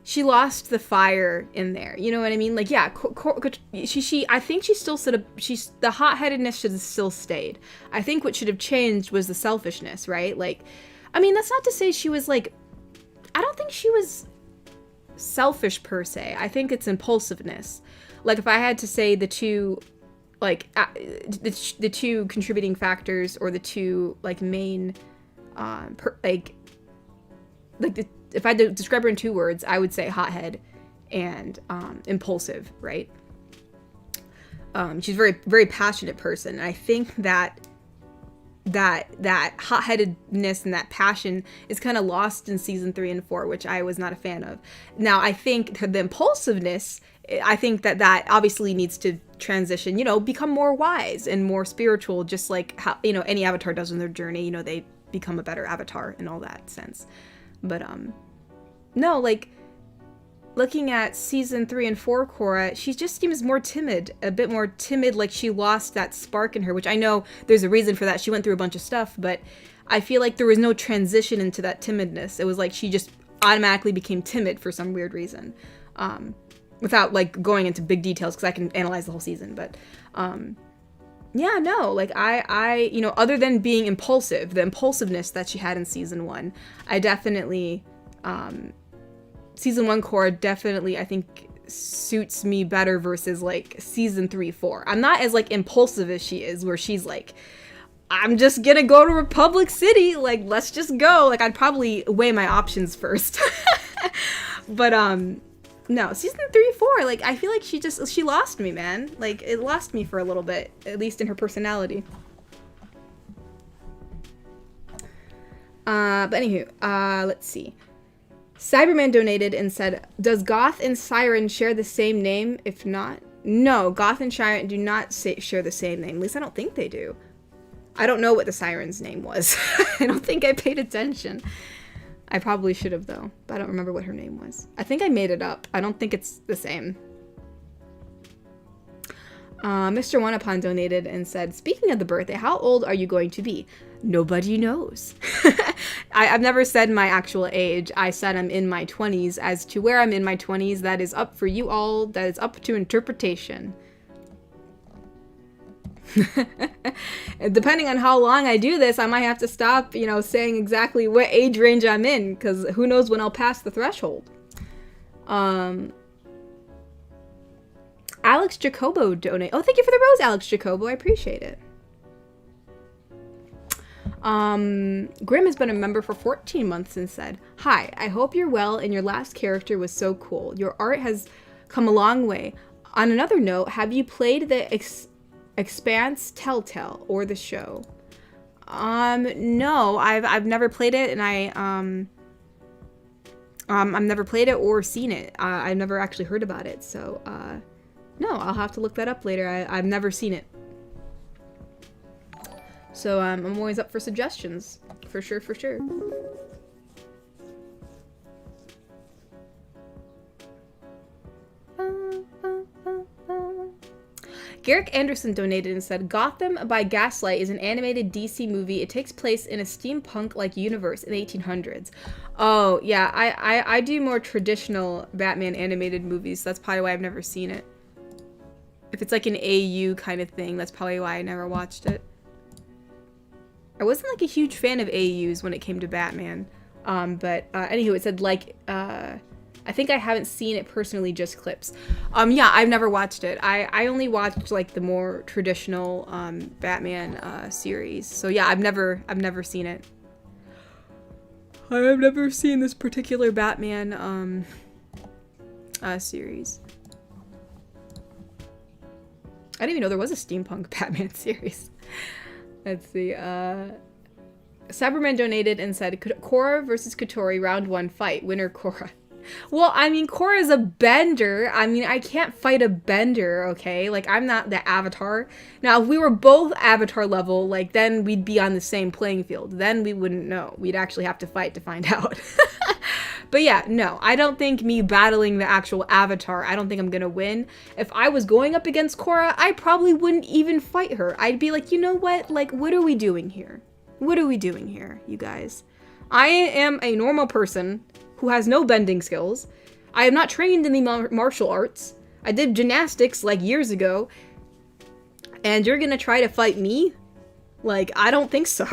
she lost the fire in there, you know what I mean? Like, yeah, I think she still the hot-headedness should have still stayed. I think what should have changed was the selfishness, right? Like, I mean, that's not to say she was, like, I don't think she was selfish per se. I think it's impulsiveness. Like, if I had to say the two, like, the two contributing factors, or the two, like, main, if I had to describe her in 2 words, I would say hothead and impulsive, right? She's a very, very passionate person. And I think that hot-headedness and that passion is kind of lost in season 3 and 4, which I was not a fan of. Now, I think the impulsiveness, I think that obviously needs to transition, you know, become more wise and more spiritual, just like how, you know, any avatar does in their journey. You know, they become a better avatar in all that sense. But, no, like, looking at season 3 and 4 Korra, she just seems more timid, a bit more timid, like she lost that spark in her, which I know there's a reason for that. She went through a bunch of stuff, but I feel like there was no transition into that timidness. It was like she just automatically became timid for some weird reason, without, like, going into big details, because I can analyze the whole season, but, yeah, no, like, I, you know, other than being impulsive, the impulsiveness that she had in season 1, I definitely, season 1 Korra definitely, I think, suits me better versus, like, season 3, 4. I'm not as, like, impulsive as she is, where she's like, I'm just gonna go to Republic City, like, let's just go. Like, I'd probably weigh my options first. But, no, season 3, 4, like, I feel like she lost me, man. Like, it lost me for a little bit, at least in her personality. But anywho, let's see. Cyberman donated and said, does Goth and Siren share the same name? If not, no, Goth and Siren do not share the same name. At least I don't think they do. I don't know what the siren's name was. I don't think I paid attention. I probably should have, though, but I don't remember what her name was. I think I made it up. I don't think it's the same. Mr. Wanapon donated and said, speaking of the birthday, how old are you going to be? Nobody knows. I've never said my actual age. I said I'm in my 20s. As to where I'm in my 20s, that is up for you all. That is up to interpretation. Depending on how long I do this, I might have to stop, you know, saying exactly what age range I'm in, because who knows when I'll pass the threshold. Alex Jacobo donate. Oh, thank you for the rose, Alex Jacobo. I appreciate it. Grim has been a member for 14 months and said, hi, I hope you're well and your last character was so cool. Your art has come a long way. On another note, have you played the Expanse Telltale or the show? No, I've never played it, and I've never played it or seen it. I've never actually heard about it, so, no, I'll have to look that up later. I've never seen it. So, I'm always up for suggestions. For sure, for sure. Garrick Anderson donated and said, Gotham by Gaslight is an animated DC movie. It takes place in a steampunk-like universe in the 1800s. Oh, yeah, I do more traditional Batman animated movies. That's probably why I've never seen it. If it's like an AU kind of thing, that's probably why I never watched it. I wasn't like a huge fan of AUs when it came to Batman. But anywho, it said like, I think I haven't seen it personally, just clips. Yeah, I've never watched it. I only watched like the more traditional Batman series. So yeah, I've never seen it. I have never seen this particular Batman series. I didn't even know there was a steampunk Batman series. Let's see. Cyberman donated and said, Korra versus Kotori, round 1 fight. Winner Korra. Well, I mean, Korra's a bender. I mean, I can't fight a bender, okay? Like, I'm not the Avatar. Now, if we were both Avatar level, like, then we'd be on the same playing field. Then we wouldn't know. We'd actually have to fight to find out. But yeah, no, I don't think me battling the actual Avatar, I don't think I'm gonna win. If I was going up against Korra, I probably wouldn't even fight her. I'd be like, you know what? Like, what are we doing here? What are we doing here, you guys? I am a normal person who has no bending skills. I am not trained in the martial arts. I did gymnastics like years ago. And you're gonna try to fight me? Like, I don't think so.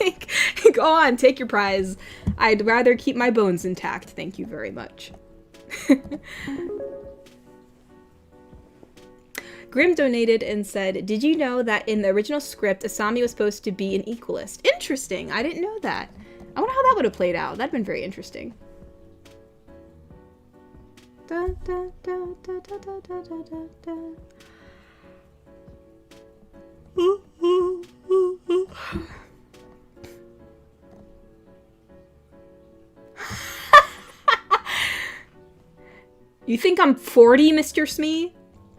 Like, go on, take your prize. I'd rather keep my bones intact. Thank you very much. Grim donated and said, did you know that in the original script, Asami was supposed to be an equalist? Interesting. I didn't know that. I wonder how that would have played out. That'd been very interesting. Da, da, da, da, da, da, da, da, da. You think I'm 40, Mr. Smee?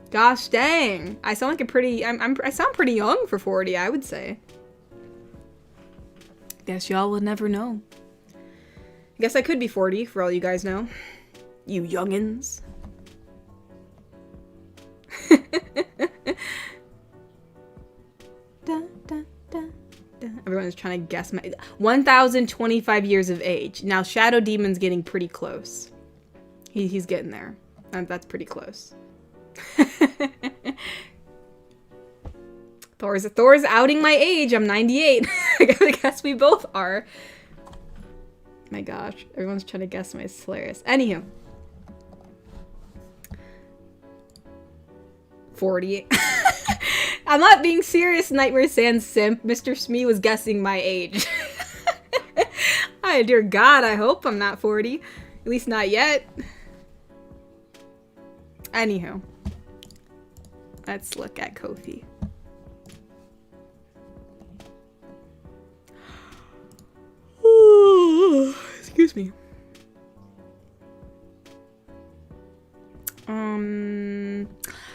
Gosh dang. I sound like a pretty, I sound pretty young for 40, I would say. Guess y'all will never know. I guess I could be 40 for all you guys know. You youngins. Da, da, da, da. Everyone's trying to guess my 1,025 years of age. Now Shadow Demon's getting pretty close. He's getting there. That's pretty close. Thor's outing my age. I'm 98. I guess we both are. My gosh, everyone's trying to guess my hilarious. Anywho. 40. I'm not being serious, Nightmare Sans Simp. Mr. Smee was guessing my age. Oh, dear God, I hope I'm not 40. At least not yet. Anywho. Let's look at Kofi. Excuse me.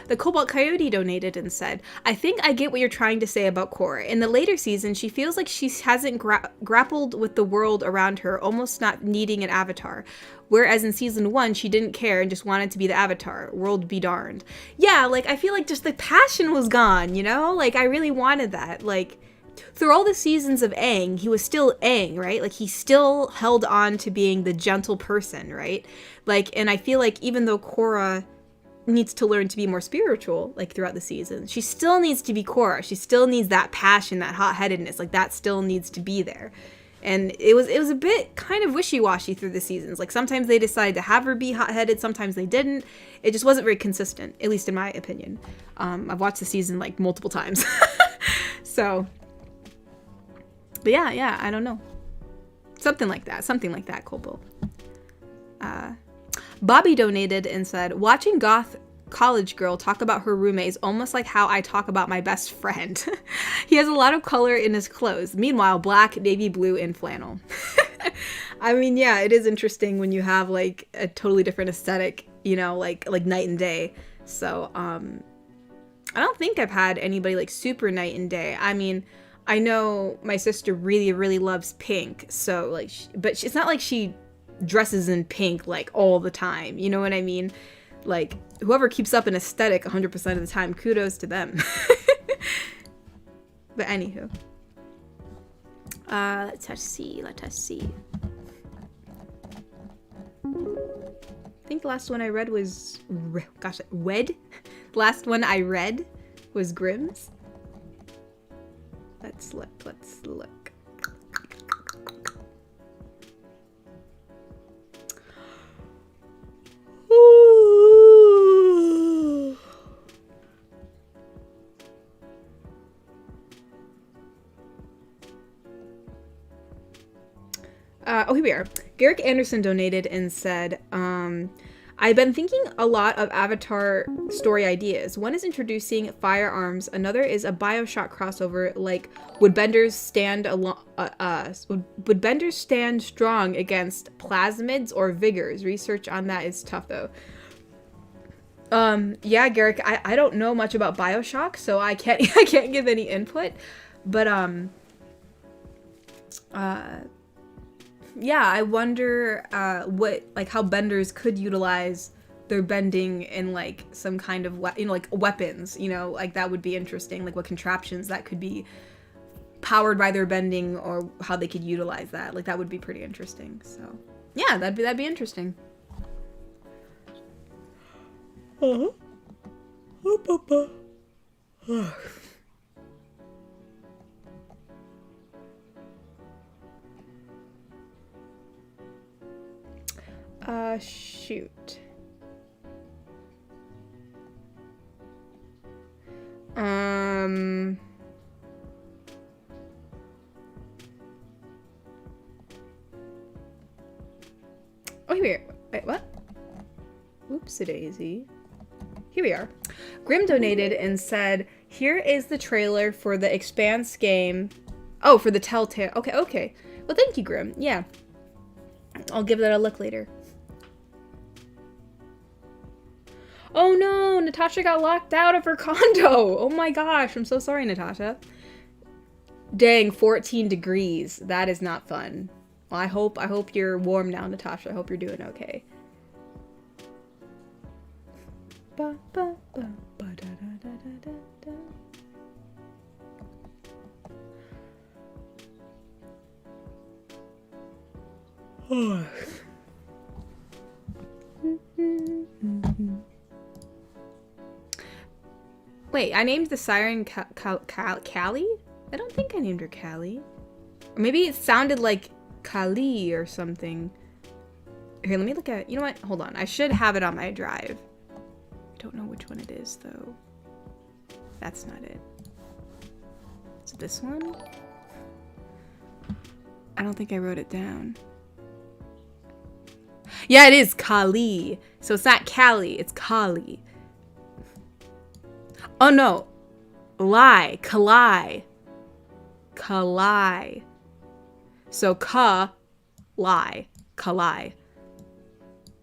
The Cobalt Coyote donated and said, I think I get what you're trying to say about Korra. In the later seasons, she feels like she hasn't grappled with the world around her, almost not needing an avatar. Whereas in season 1, she didn't care and just wanted to be the avatar. World be darned. Yeah, like, I feel like just the passion was gone, you know? Like, I really wanted that. Like, through all the seasons of Aang, he was still Aang, right? Like, he still held on to being the gentle person, right? Like, and I feel like even though Korra needs to learn to be more spiritual, like, throughout the season, she still needs to be Korra. She still needs that passion, that hot-headedness. Like, that still needs to be there. And it was a bit kind of wishy-washy through the seasons. Like, sometimes they decided to have her be hot-headed, sometimes they didn't. It just wasn't very consistent, at least in my opinion. I've watched the season, like, multiple times. So, but yeah, I don't know. Something like that, Colbo. Bobby donated and said, watching Goth college girl talk about her roommate is almost like how I talk about my best friend. He has a lot of color in his clothes. Meanwhile, black, navy blue, and flannel. I mean, yeah, it is interesting when you have like a totally different aesthetic, you know, like night and day. So, I don't think I've had anybody like super night and day. I mean, I know my sister really, really loves pink. So like, but it's not like she dresses in pink like all the time. You know what I mean? Like, whoever keeps up an aesthetic 100% of the time, kudos to them. But anywho. Let us see. I think the last one I read was... Gosh, Wed? The last one I read was Grimm's. Let's look. Oh, here we are. Garrick Anderson donated and said, I've been thinking a lot of Avatar story ideas. One is introducing firearms. Another is a Bioshock crossover. Like, would Benders stand strong against plasmids or vigors? Research on that is tough though. Yeah, Garrick, I don't know much about Bioshock, so I can't give any input. But yeah, I wonder how benders could utilize their bending in like some kind of like weapons, you know, like that would be interesting, like what contraptions that could be powered by their bending or how they could utilize that. Like that would be pretty interesting. So yeah, that'd be interesting. Shoot. Oh, here we are. Wait, what? Oopsie-daisy. Here we are. Grim donated and said, here is the trailer for the Expanse game. Oh, for the Telltale. Okay. Well, thank you, Grim. Yeah. I'll give that a look later. Oh no, Natasha got locked out of her condo. Oh my gosh, I'm so sorry, Natasha. Dang, 14 degrees. That is not fun. Well, I hope you're warm now, Natasha. I hope you're doing okay. Wait, I named the siren Callie? I don't think I named her Callie. Or maybe it sounded like Kali or something. Here, let me look at it. You know what? Hold on. I should have it on my drive. I don't know which one it is, though. That's not it. Is it this one? I don't think I wrote it down. Yeah, it is Kali. So it's not Callie, it's Kali. Oh no. Lie. Kalai. Kalai. So lie. Kalai.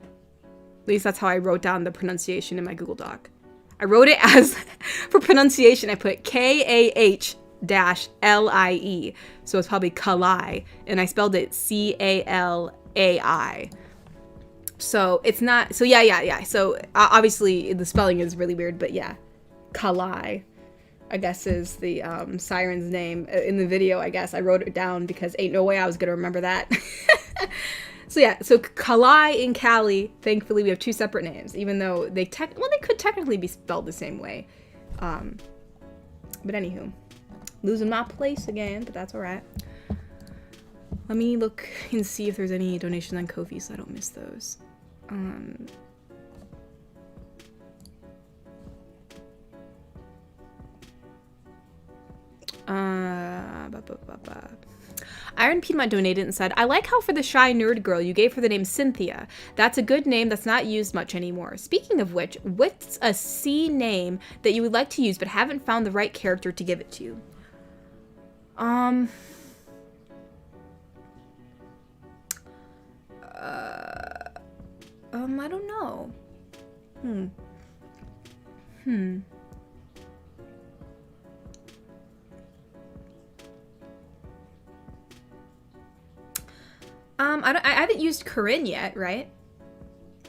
At least that's how I wrote down the pronunciation in my Google Doc. I wrote it as, for pronunciation, I put K-A-H-Lie. So it's probably Kalai. And I spelled it C-A-L-A-I. So it's not, so yeah. So obviously the spelling is really weird, but yeah. Kalai, I guess, is the siren's name. In the video, I guess, I wrote it down because ain't no way I was going to remember that. So yeah, so Kalai and Callie, thankfully we have two separate names, even though they could technically be spelled the same way. But anywho, losing my place again, but that's alright. Let me look and see if there's any donations on Ko-fi so I don't miss those. Iron Piedmont donated and said, I like how for the shy nerd girl you gave her the name Cynthia. That's a good name that's not used much anymore. Speaking of which, what's a C name that you would like to use but haven't found the right character to give it to? I don't know. I haven't used Corinne yet, right?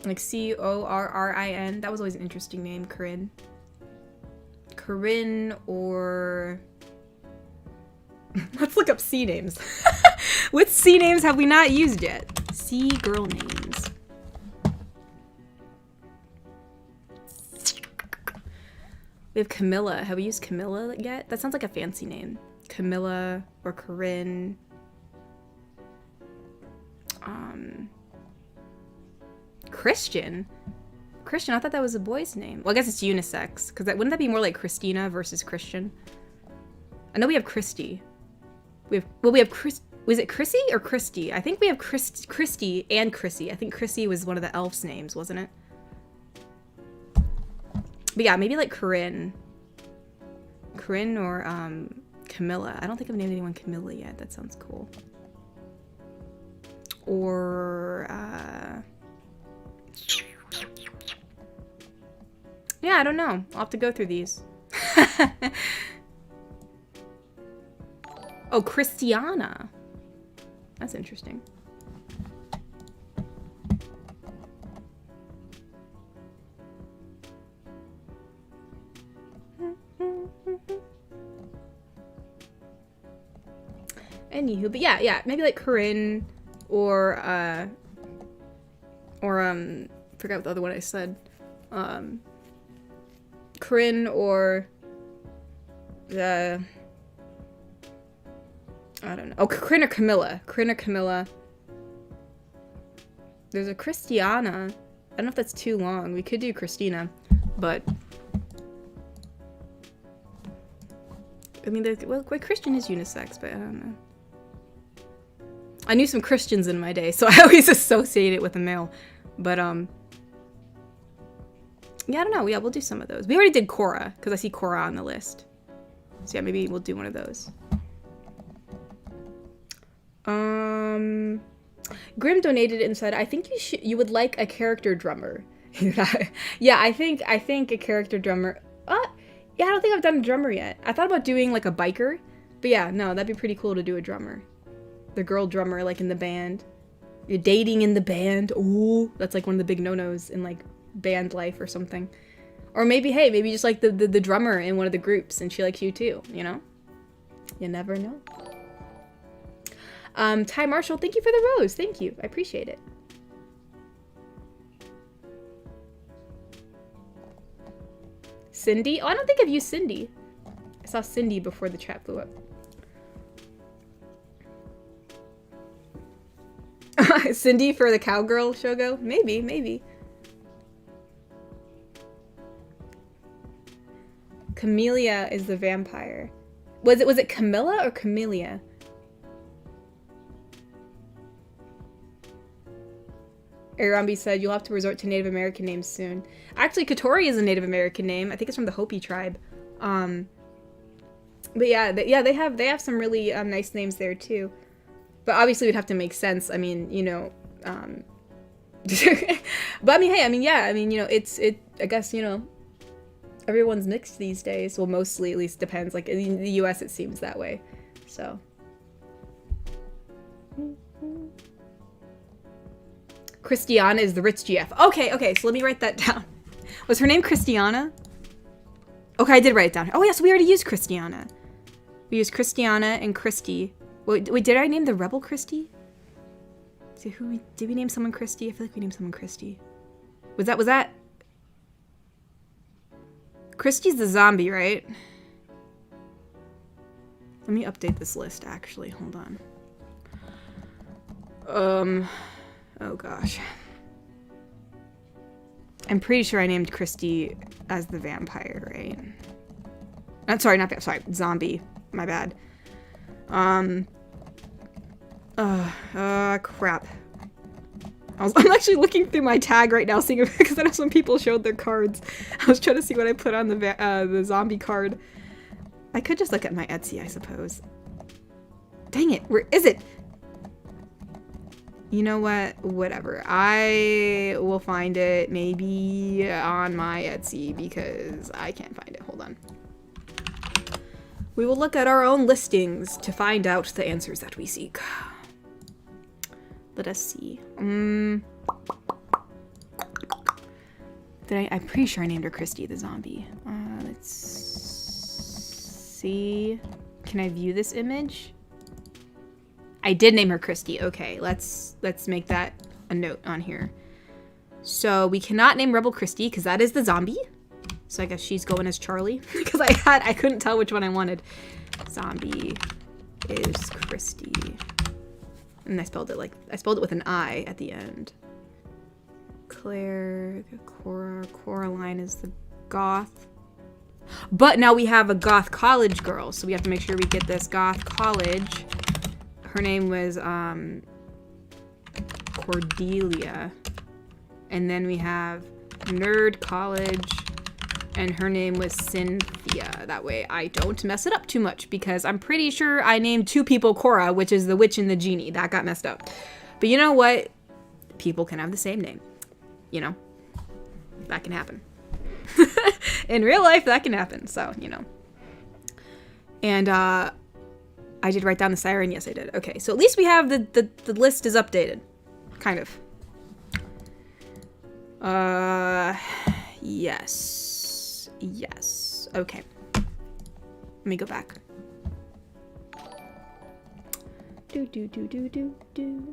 Like Corrin. That was always an interesting name, Corinne. Corinne or... Let's look up C names. What C names have we not used yet? C girl names. We have Camilla. Have we used Camilla yet? That sounds like a fancy name. Camilla or Corinne. Christian? Christian, I thought that was a boy's name. Well, I guess it's unisex, because wouldn't that be more like Christina versus Christian? I know we have Christy. We have Chris. Was it Chrissy or Christy? I think we have Christy and Chrissy. I think Chrissy was one of the elf's names, wasn't it? But yeah, maybe like Corinne. Corinne or Camilla. I don't think I've named anyone Camilla yet. That sounds cool. Or yeah, I don't know. I'll have to go through these. Oh, Christiana. That's interesting. Anywho, but yeah, maybe like Corinne or forgot what the other one I said. Corinne or the I don't know. Oh, Corinne or Camilla. Corinne or Camilla. There's a Christiana. I don't know if that's too long. We could do Christina, but I mean, well, Christian is unisex, but I don't know. I knew some Christians in my day, so I always associate it with a male. But, yeah, I don't know. Yeah, we'll do some of those. We already did Korra, because I see Korra on the list. So yeah, maybe we'll do one of those. Grim donated and said, I think you would like a character drummer. Yeah, I think a character drummer. Yeah, I don't think I've done a drummer yet. I thought about doing like a biker, but yeah, no, that'd be pretty cool to do a drummer. The girl drummer, like in the band. You're dating in the band. Ooh, that's like one of the big no-nos in like band life or something. Or maybe, hey, maybe just like the drummer in one of the groups and she likes you too, you know? You never know. Ty Marshall, thank you for the rose. Thank you. I appreciate it. Cindy? Oh, I don't think I've used Cindy. I saw Cindy before the chat blew up. Cindy for the cowgirl shogo? Maybe, maybe. Camellia is the vampire. Was it Camilla or Camellia? Arambi said, you'll have to resort to Native American names soon. Actually, Katori is a Native American name. I think it's from the Hopi tribe. But yeah, they have some really nice names there too. But obviously, it would have to make sense. I mean, you know, but I mean, hey, I mean, yeah, I mean, you know, I guess, you know, Everyone's mixed these days. Well, mostly, at least, depends. Like, in the US, it seems that way. So. Christiana is the rich GF. Okay, so let me write that down. Was her name Christiana? Okay, I did write it down. Oh, yes, we already used Christiana. We used Christiana and Christy. Wait, did I name the rebel Christy? See, did we name someone Christy? I feel like we named someone Christy. Was that? Christy's the zombie, right? Let me update this list, actually. Hold on. Oh gosh. I'm pretty sure I named Christy as the vampire, right? Sorry, not vampire. Sorry, zombie. My bad. Crap. I'm actually looking through my tag right now, seeing if, because I know some people showed their cards. I was trying to see what I put on the zombie card. I could just look at my Etsy, I suppose. Dang it, where is it? You know what? Whatever. I will find it maybe on my Etsy because I can't find it. Hold on. We will look at our own listings to find out the answers that we seek. Let us see. I'm pretty sure I named her Christy the zombie. Let's see. Can I view this image? I did name her Christy. Okay, let's make that a note on here. So we cannot name Rebel Christy because that is the zombie. So I guess she's going as Charlie because I couldn't tell which one I wanted. Zombie is Christy. And I spelled it with an I at the end. Claire, Korra, Coraline is the Goth. But now we have a Goth college girl, so we have to make sure we get this Goth college. Her name was Cordelia. And then we have Nerd College, and her name was Cynthia. That way I don't mess it up too much, because I'm pretty sure I named two people Korra, which is the witch and the genie. That got messed up. But you know what? People can have the same name. You know? That can happen. In real life, that can happen. So, you know. And, I did write down the siren. Yes, I did. Okay, so at least we have the list is updated. Kind of. Yes. Yes. Okay. Let me go back. Do.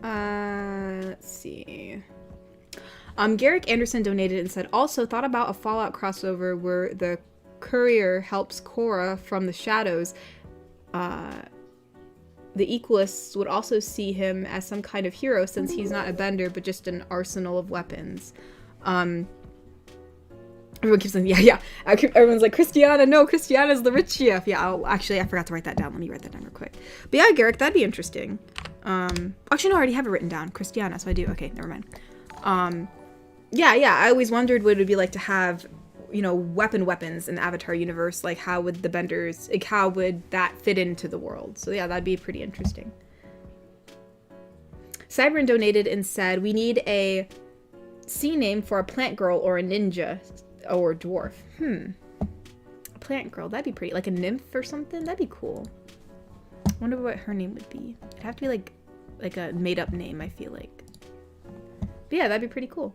Let's see. Garrick Anderson donated and said, also thought about a Fallout crossover where the courier helps Korra from the shadows. The Equalists would also see him as some kind of hero since he's not a bender, but just an arsenal of weapons. Everyone keeps saying, yeah. Everyone's like, Christiana, no, Christiana's the rich GF. Yeah, actually, I forgot to write that down. Let me write that down real quick. But yeah, Garrick, that'd be interesting. Actually, no, I already have it written down. Christiana, so I do. Okay, never mind. Yeah, I always wondered what it would be like to have, you know, weapons in the Avatar universe. Like, how would the benders, like, how would that fit into the world? So yeah, that'd be pretty interesting. Cybern donated and said, we need a sea name for a plant girl or a ninja or dwarf. A plant girl, that'd be pretty, like a nymph or something. That'd be cool. I wonder what her name would be. It'd have to be like a made-up name, I feel like. But yeah, that'd be pretty cool.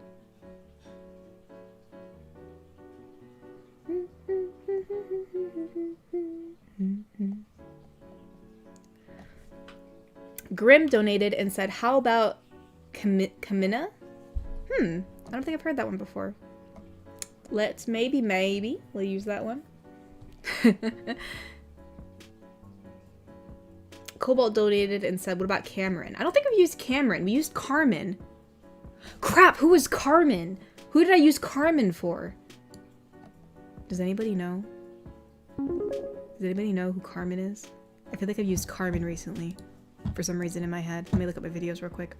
Grim donated and said, how about Kamina? I don't think I've heard that one before. Let's maybe we'll use that one. Cobalt donated and said, what about Cameron? I don't think we've used Cameron. We used Carmen. Crap, who was Carmen? Who did I use Carmen for? Does anybody know? Does anybody know who Carmen is? I feel like I've used Carmen recently. For some reason in my head. Let me look up my videos real quick.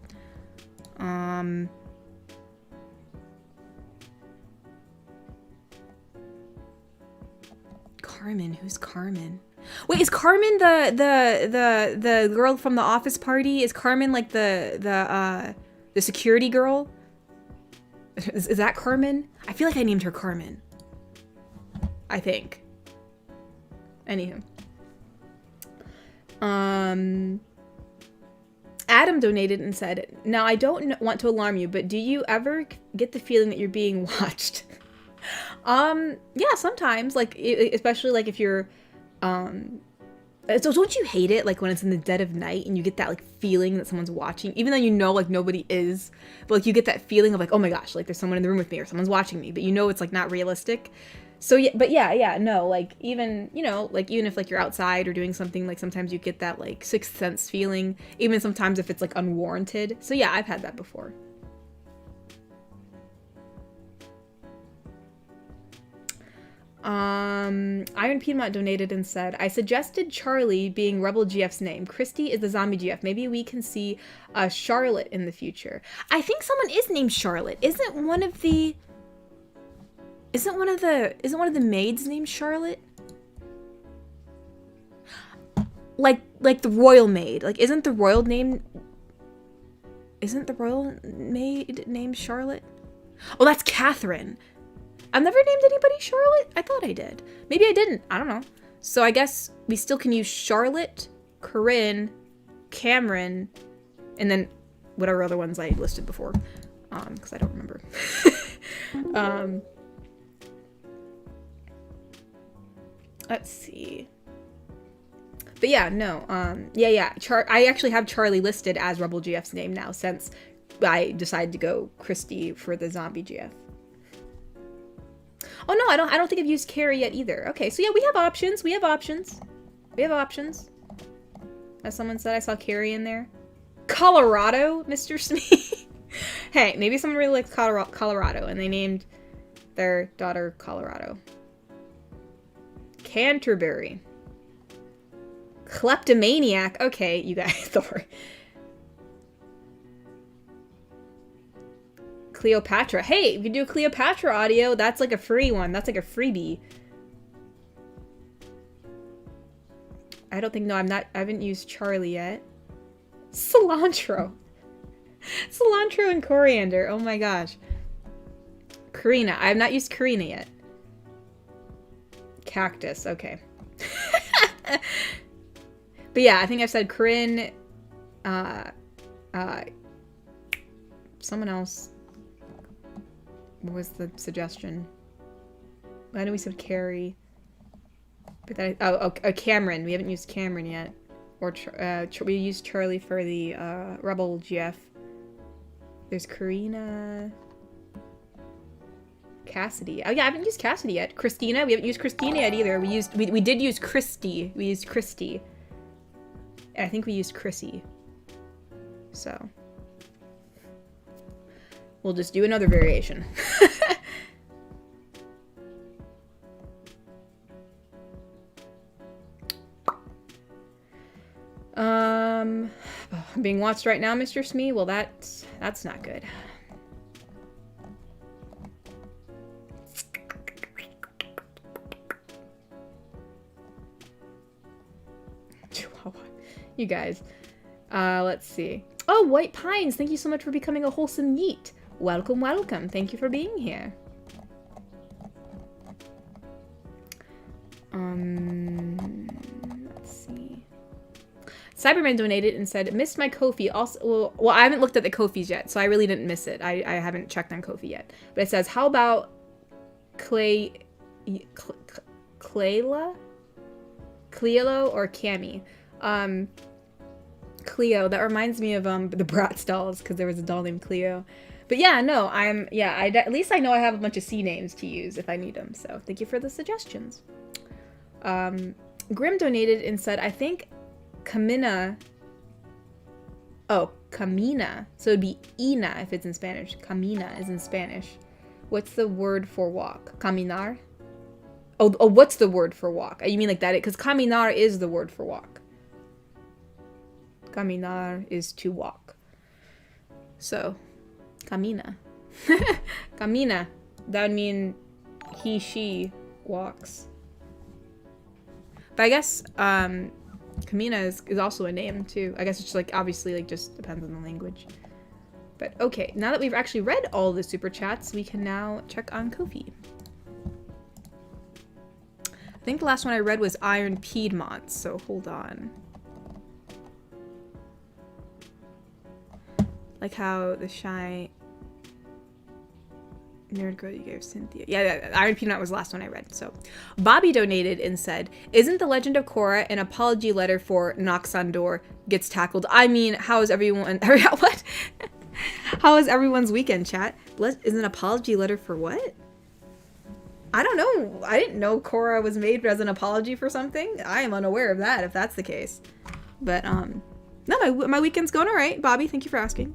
Carmen, who's Carmen? Wait, is Carmen the girl from the office party? Is Carmen like the security girl? Is that Carmen? I feel like I named her Carmen. I think. Anywho. Adam donated and said, now I don't want to alarm you, but do you ever get the feeling that you're being watched? Yeah, sometimes, like, especially like if you're, so don't you hate it, like when it's in the dead of night and you get that like feeling that someone's watching, even though you know like nobody is, but like you get that feeling of like, oh my gosh, like there's someone in the room with me or someone's watching me, but you know it's like not realistic. So yeah, but yeah, no, like even, you know, like even if like you're outside or doing something, like sometimes you get that like sixth sense feeling, even sometimes if it's like unwarranted. So yeah, I've had that before. Iron Piedmont donated and said, I suggested Charlie being Rebel GF's name. Christy is the zombie GF. Maybe we can see Charlotte in the future. I think someone is named Charlotte. Isn't one of the maids named Charlotte? Like the royal maid. Like isn't the royal maid named Charlotte? Oh, that's Catherine. I've never named anybody Charlotte? I thought I did. Maybe I didn't. I don't know. So I guess we still can use Charlotte, Corinne, Cameron, and then whatever other ones I listed before. Because I don't remember. Let's see. But yeah, no. Yeah. I actually have Charlie listed as Rebel GF's name now since I decided to go Christy for the zombie GF. Oh no, I don't think I've used Carrie yet either. Okay, so yeah, we have options. As someone said, I saw Carrie in there. Colorado, Mr. Smee. Hey, maybe someone really likes Colorado and they named their daughter Colorado. Canterbury. Kleptomaniac. Okay, you guys, Thor. Cleopatra. Hey, if you do a Cleopatra audio, that's like a free one. That's like a freebie. I don't think, no, I haven't used Charlie yet. Cilantro. Cilantro and coriander. Oh my gosh. Karina. I have not used Karina yet. Cactus. Okay. But yeah, I think I've said Corinne. Someone else. What was the suggestion? I know we said Carrie. But that, Cameron. We haven't used Cameron yet. Or we used Charlie for the Rebel GF. There's Karina. Cassidy. Oh yeah, I haven't used Cassidy yet. Christina. We haven't used Christina yet either. We did use Christy. We used Christy. And I think we used Chrissy. So we'll just do another variation. I'm being watched right now, Mr. Smee. Well, that's not good. You guys. Let's see. Oh, White Pines, thank you so much for becoming a wholesome yeet. Welcome, welcome. Thank you for being here. Let's see. Cyberman donated and said, missed my Ko-fi. Also, well, I haven't looked at the Ko-fis yet, so I really didn't miss it. I haven't checked on Ko-fi yet. But it says, how about Cleo or Cammy? Cleo, that reminds me of the Bratz dolls, because there was a doll named Cleo. But yeah, no, at least I know I have a bunch of C names to use if I need them, so thank you for the suggestions. Grim donated and said, I think Camina, so it'd be Ina if it's in Spanish. Camina is in Spanish. What's the word for walk? Caminar? Oh, what's the word for walk? You mean like that? Because caminar is the word for walk. Caminar is to walk. So, camina. Camina. That would mean he, she walks. But I guess Kamina is also a name too. I guess it's just like obviously like just depends on the language. But okay, now that we've actually read all the super chats, we can now check on Ko-fi. I think the last one I read was Iron Piedmont, so hold on. Like how the shy nerd girl you gave Cynthia. Yeah, Iron Piedmont was the last one I read. So Bobby donated and said, "Isn't the Legend of Korra an apology letter for knocks on door, gets tackled? I mean, how is everyone what? How is everyone's weekend, chat? Is an apology letter for what? I don't know. I didn't know Korra was made as an apology for something. I am unaware of that if that's the case. But no, my weekend's going all right. Bobby, thank you for asking."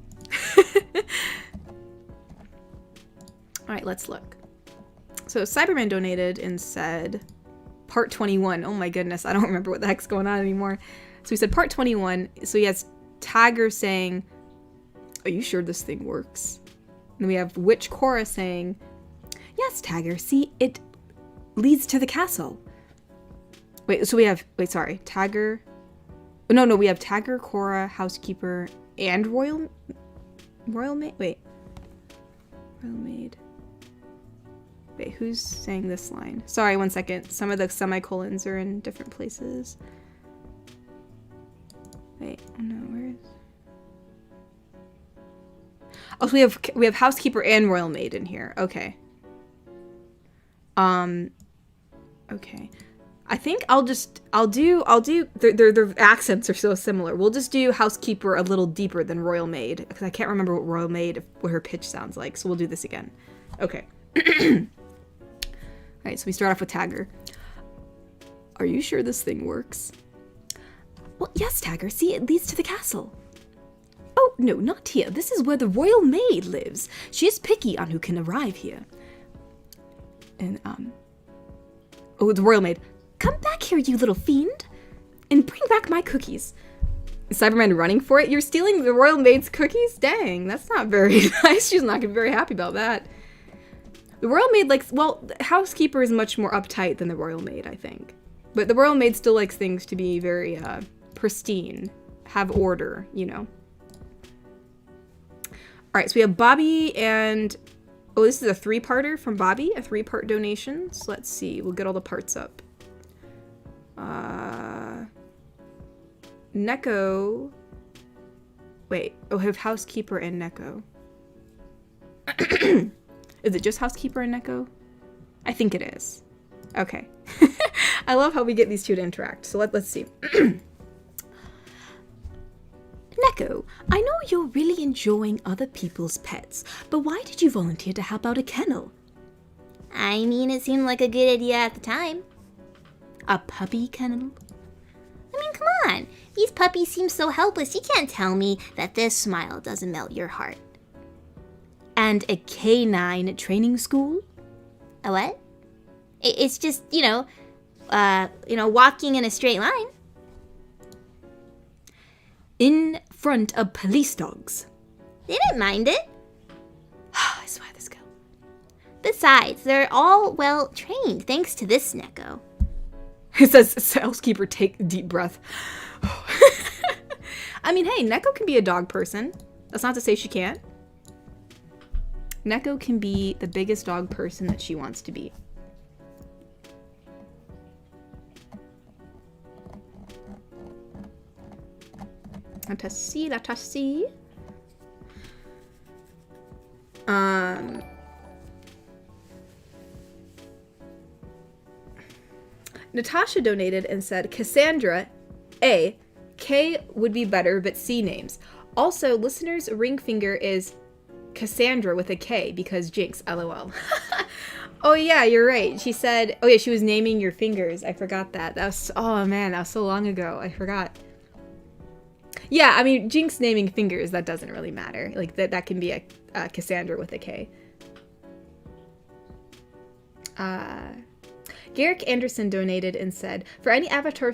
All right, let's look. So Cyberman donated and said, part 21. Oh my goodness, I don't remember what the heck's going on anymore. So he said part 21. So he has Tiger saying, "Are you sure this thing works?" And then we have Witch Korra saying, "Yes, Tiger, see, it leads to the castle." Wait, so we have, sorry, Tiger. No, we have Tiger, Korra, Housekeeper, and Royal Maid. Wait. Royal Maid. Wait, who's saying this line? Sorry, one second. Some of the semicolons are in different places. Wait, no, where is... Oh, so we have Housekeeper and Royal Maid in here. Okay. Okay. I think I'll do their accents are so similar. We'll just do Housekeeper a little deeper than Royal Maid, because I can't remember what Royal Maid, what her pitch sounds like, so we'll do this again. Okay. Alright, so we start off with Tiger. "Are you sure this thing works?" "Well, yes, Tiger. See, it leads to the castle." "Oh, no, not here. This is where the Royal Maid lives. She is picky on who can arrive here." And, oh, the Royal Maid. "Come back here, you little fiend, and bring back my cookies." Is Cyberman running for it? "You're stealing the Royal Maid's cookies? Dang, that's not very nice. She's not gonna be very happy about that." The Royal Maid likes, well, the Housekeeper is much more uptight than the Royal Maid, I think. But the Royal Maid still likes things to be very, pristine, have order, you know. Alright, so we have Bobby and... Oh, this is a 3-parter from Bobby, a 3-part donation. So let's see, we'll get all the parts up. Neko... Wait, oh, I have Housekeeper and Neko. Is it just Housekeeper and Neko? I think it is. Okay. I love how we get these two to interact. So let's see. "Neko, I know you're really enjoying other people's pets, but why did you volunteer to help out a kennel?" I mean, it seemed like a good idea at the time. "A puppy kennel?" I mean, come on. These puppies seem so helpless. You can't tell me that this smile doesn't melt your heart. "And a canine training school?" A what? It's just, walking in a straight line. "In front of police dogs?" They didn't mind it. I swear this girl. Besides, they're all well trained thanks to this Neko. It says, "Housekeeper, take a deep breath." I mean, hey, Neko can be a dog person. That's not to say she can't. Neko can be the biggest dog person that she wants to be. Let us see. Natasha donated and said, "Cassandra, A. K would be better, but C names. Also, listeners' ring finger is Cassandra with a K because Jinx, LOL." Oh yeah, you're right. She said, oh yeah, she was naming your fingers. I forgot that. That was, oh man, that was so long ago. I forgot. Yeah, I mean, Jinx naming fingers, that doesn't really matter. Like, that can be a Cassandra with a K. Garrick Anderson donated and said, for any Avatar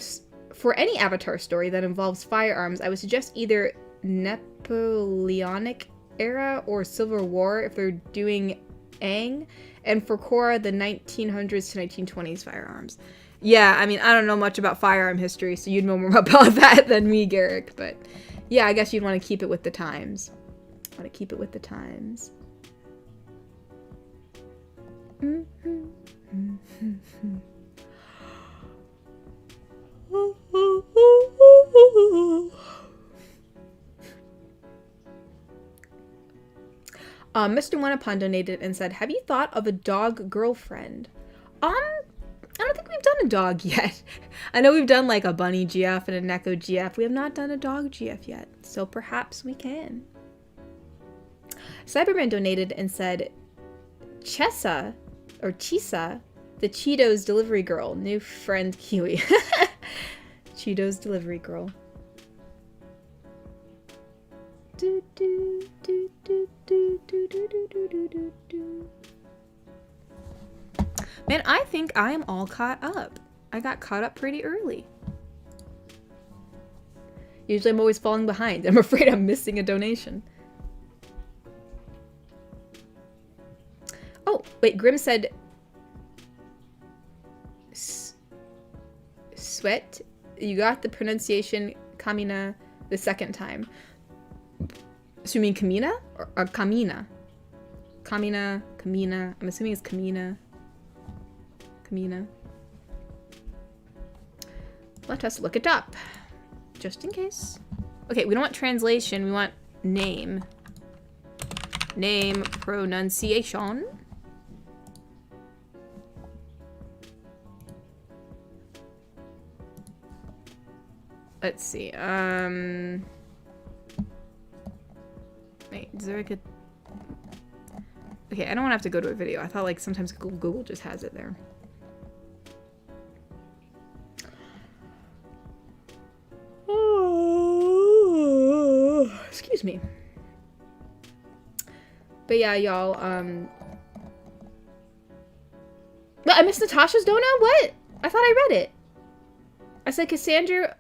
story that involves firearms, I would suggest either Napoleonic era or Civil War if they're doing Aang, and for Korra, the 1900s to 1920s firearms. Yeah, I mean, I don't know much about firearm history, so you'd know more about that than me, Garrick. But yeah, I guess you'd want to keep it with the times. Want to keep it with the times. Mr. Wanapun donated and said, have you thought of a dog girlfriend? I don't think we've done a dog yet. I know we've done like a bunny GF and a Neko GF. We have not done a dog GF yet, so perhaps we can. Cyberman donated and said, Chesa, or Chisa, the Cheetos delivery girl, new friend Kiwi. Cheetos delivery girl. Do, do, do, do, do, do, do, do, do, do. Man, I think I am all caught up. I got caught up pretty early. Usually I'm always falling behind. I'm afraid I'm missing a donation. Oh, wait, Grim said... Sweat? You got the pronunciation Kamina the second time. So you mean Kamina? Or Kamina? Kamina, Kamina. I'm assuming it's Kamina. Kamina. Let us look it up. Just in case. Okay, we don't want translation. We want name. Name pronunciation. Let's see. Wait, is there like a... Okay, I don't want to have to go to a video. I thought like sometimes Google just has it there. Oh, excuse me. But yeah, y'all, But I missed Natasha's donut? What? I thought I read it. I said Cassandra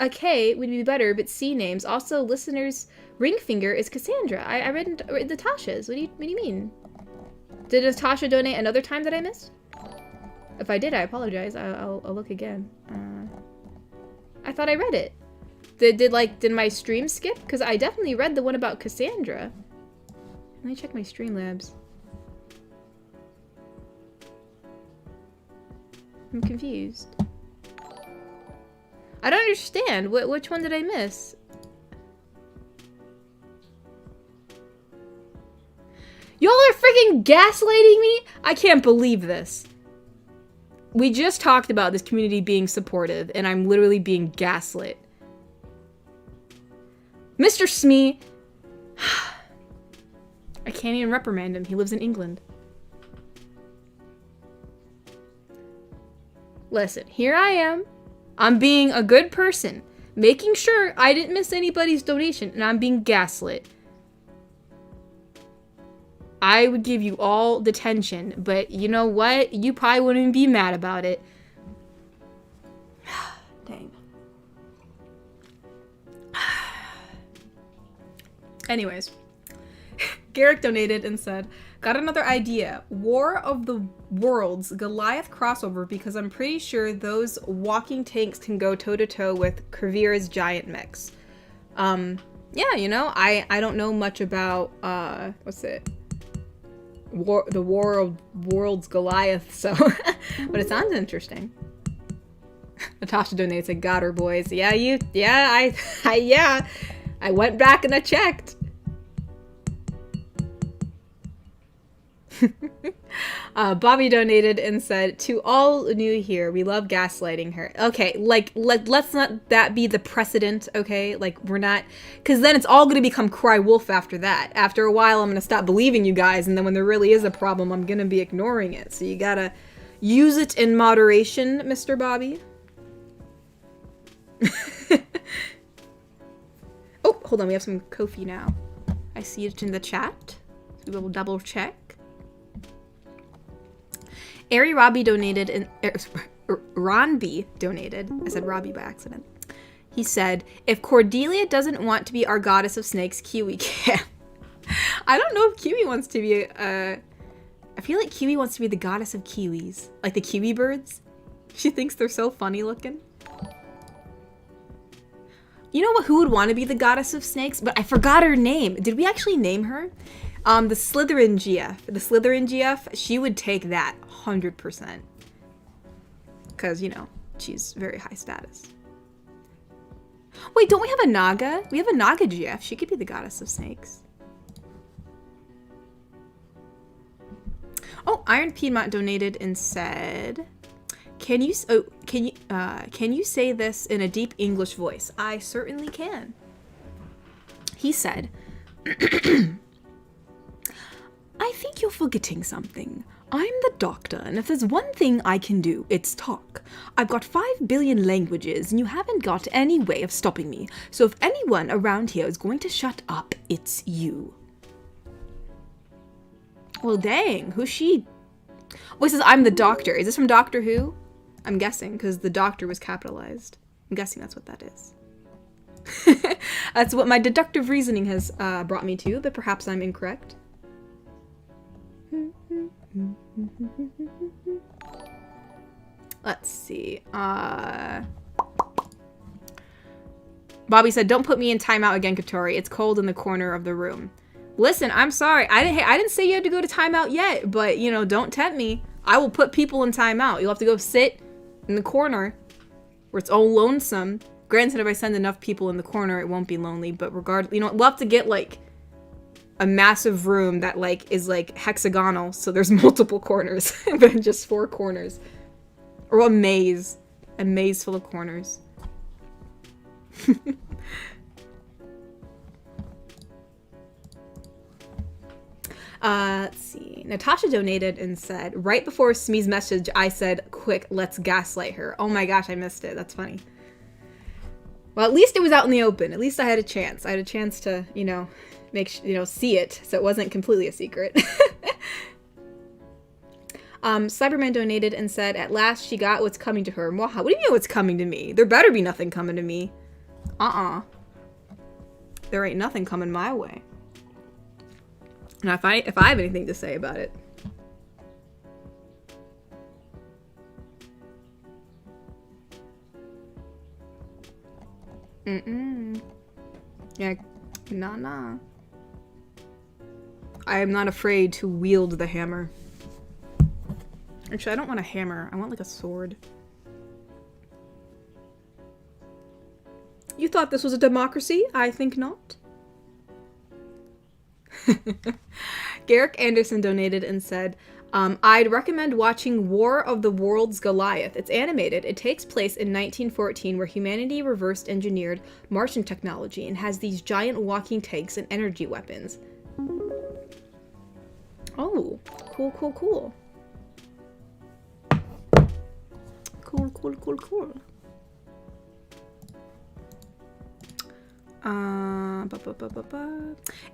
a K would be better, but C names. Also, listeners' ring finger is Cassandra. I read Natasha's. What do you mean? Did Natasha donate another time that I missed? If I did, I apologize. I'll look again. I thought I read it. Did my stream skip? Because I definitely read the one about Cassandra. Let me check my Streamlabs. I'm confused. I don't understand. Which one did I miss? Y'all are freaking gaslighting me? I can't believe this. We just talked about this community being supportive, and I'm literally being gaslit. Mr. Smee. I can't even reprimand him. He lives in England. Listen, here I am. I'm being a good person, making sure I didn't miss anybody's donation, and I'm being gaslit. I would give you all detention, but you know what? You probably wouldn't be mad about it. Dang. Anyways, Garrick donated and said, got another idea. War of the Worlds Goliath crossover, because I'm pretty sure those walking tanks can go toe-to-toe with Kravira's giant mechs. Yeah, you know, I don't know much about, what's it? The War of Worlds Goliath, so, but it sounds interesting. Natasha donates a got her, boys. Yeah, I went back and I checked. Bobby donated and said, to all new here, we love gaslighting her. Okay, let's not that be the precedent, okay? Like, we're not, because then it's all going to become cry wolf after that. After a while, I'm going to stop believing you guys, and then when there really is a problem, I'm going to be ignoring it. So you gotta use it in moderation, Mr. Bobby. Oh, hold on, we have some Ko-fi now. I see it in the chat. So we will double check. Ari Robbie donated, and Ron B donated. I said Robbie by accident. He said, if Cordelia doesn't want to be our goddess of snakes, Kiwi can. I don't know if Kiwi wants to be, I feel like Kiwi wants to be the goddess of kiwis. Like the kiwi birds. She thinks they're so funny looking. You know what? Who would want to be the goddess of snakes? But I forgot her name. Did we actually name her? The Slytherin GF. The Slytherin GF, she would take that 100%. Because, you know, she's very high status. Wait, don't we have a Naga? We have a Naga GF. She could be the goddess of snakes. Oh, Iron Piedmont donated and said, can you say this in a deep English voice? I certainly can. He said, I think you're forgetting something. I'm the doctor, and if there's one thing I can do, it's talk. I've got 5 billion languages, and you haven't got any way of stopping me. So if anyone around here is going to shut up, it's you. Well, dang, who's she? Oh, it says I'm the doctor. Is this from Doctor Who? I'm guessing, because the doctor was capitalized. I'm guessing that's what that is. That's what my deductive reasoning has brought me to, but perhaps I'm incorrect. Let's see. Bobby said, "Don't put me in timeout again, Katori. It's cold in the corner of the room." Listen, I'm sorry. I didn't say you had to go to timeout yet, but you know, don't tempt me. I will put people in timeout. You'll have to go sit in the corner where it's all lonesome. Granted, if I send enough people in the corner, it won't be lonely, but regardless, you know, we'll have to get like a massive room that like is like hexagonal, so there's multiple corners than just 4 corners. Or a maze full of corners. Let's see. Natasha donated and said, right before Smee's message, I said, quick, let's gaslight her. Oh my gosh, I missed it. That's funny. Well, at least it was out in the open. At least I had a chance. I had a chance to, you know, see it, so it wasn't completely a secret. Cyberman donated and said, at last she got what's coming to her. What do you mean what's coming to me? There better be nothing coming to me. There ain't nothing coming my way. Now, if I have anything to say about it. Yeah, nah. I am not afraid to wield the hammer. Actually, I don't want a hammer. I want like a sword. You thought this was a democracy? I think not. Garrick Anderson donated and said, I'd recommend watching War of the Worlds Goliath. It's animated. It takes place in 1914 where humanity reversed engineered Martian technology and has these giant walking tanks and energy weapons. Oh, cool. Cool.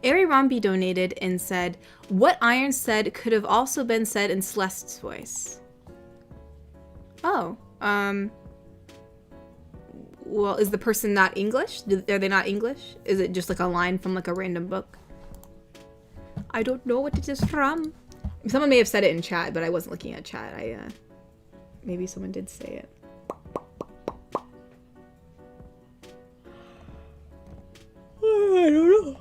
Ari Rombi donated and said, what Iron said could have also been said in Celeste's voice. Oh, well, is the person not English? Are they not English? Is it just like a line from like a random book? I don't know what it is from. Someone may have said it in chat, but I wasn't looking at chat. Maybe someone did say it. I don't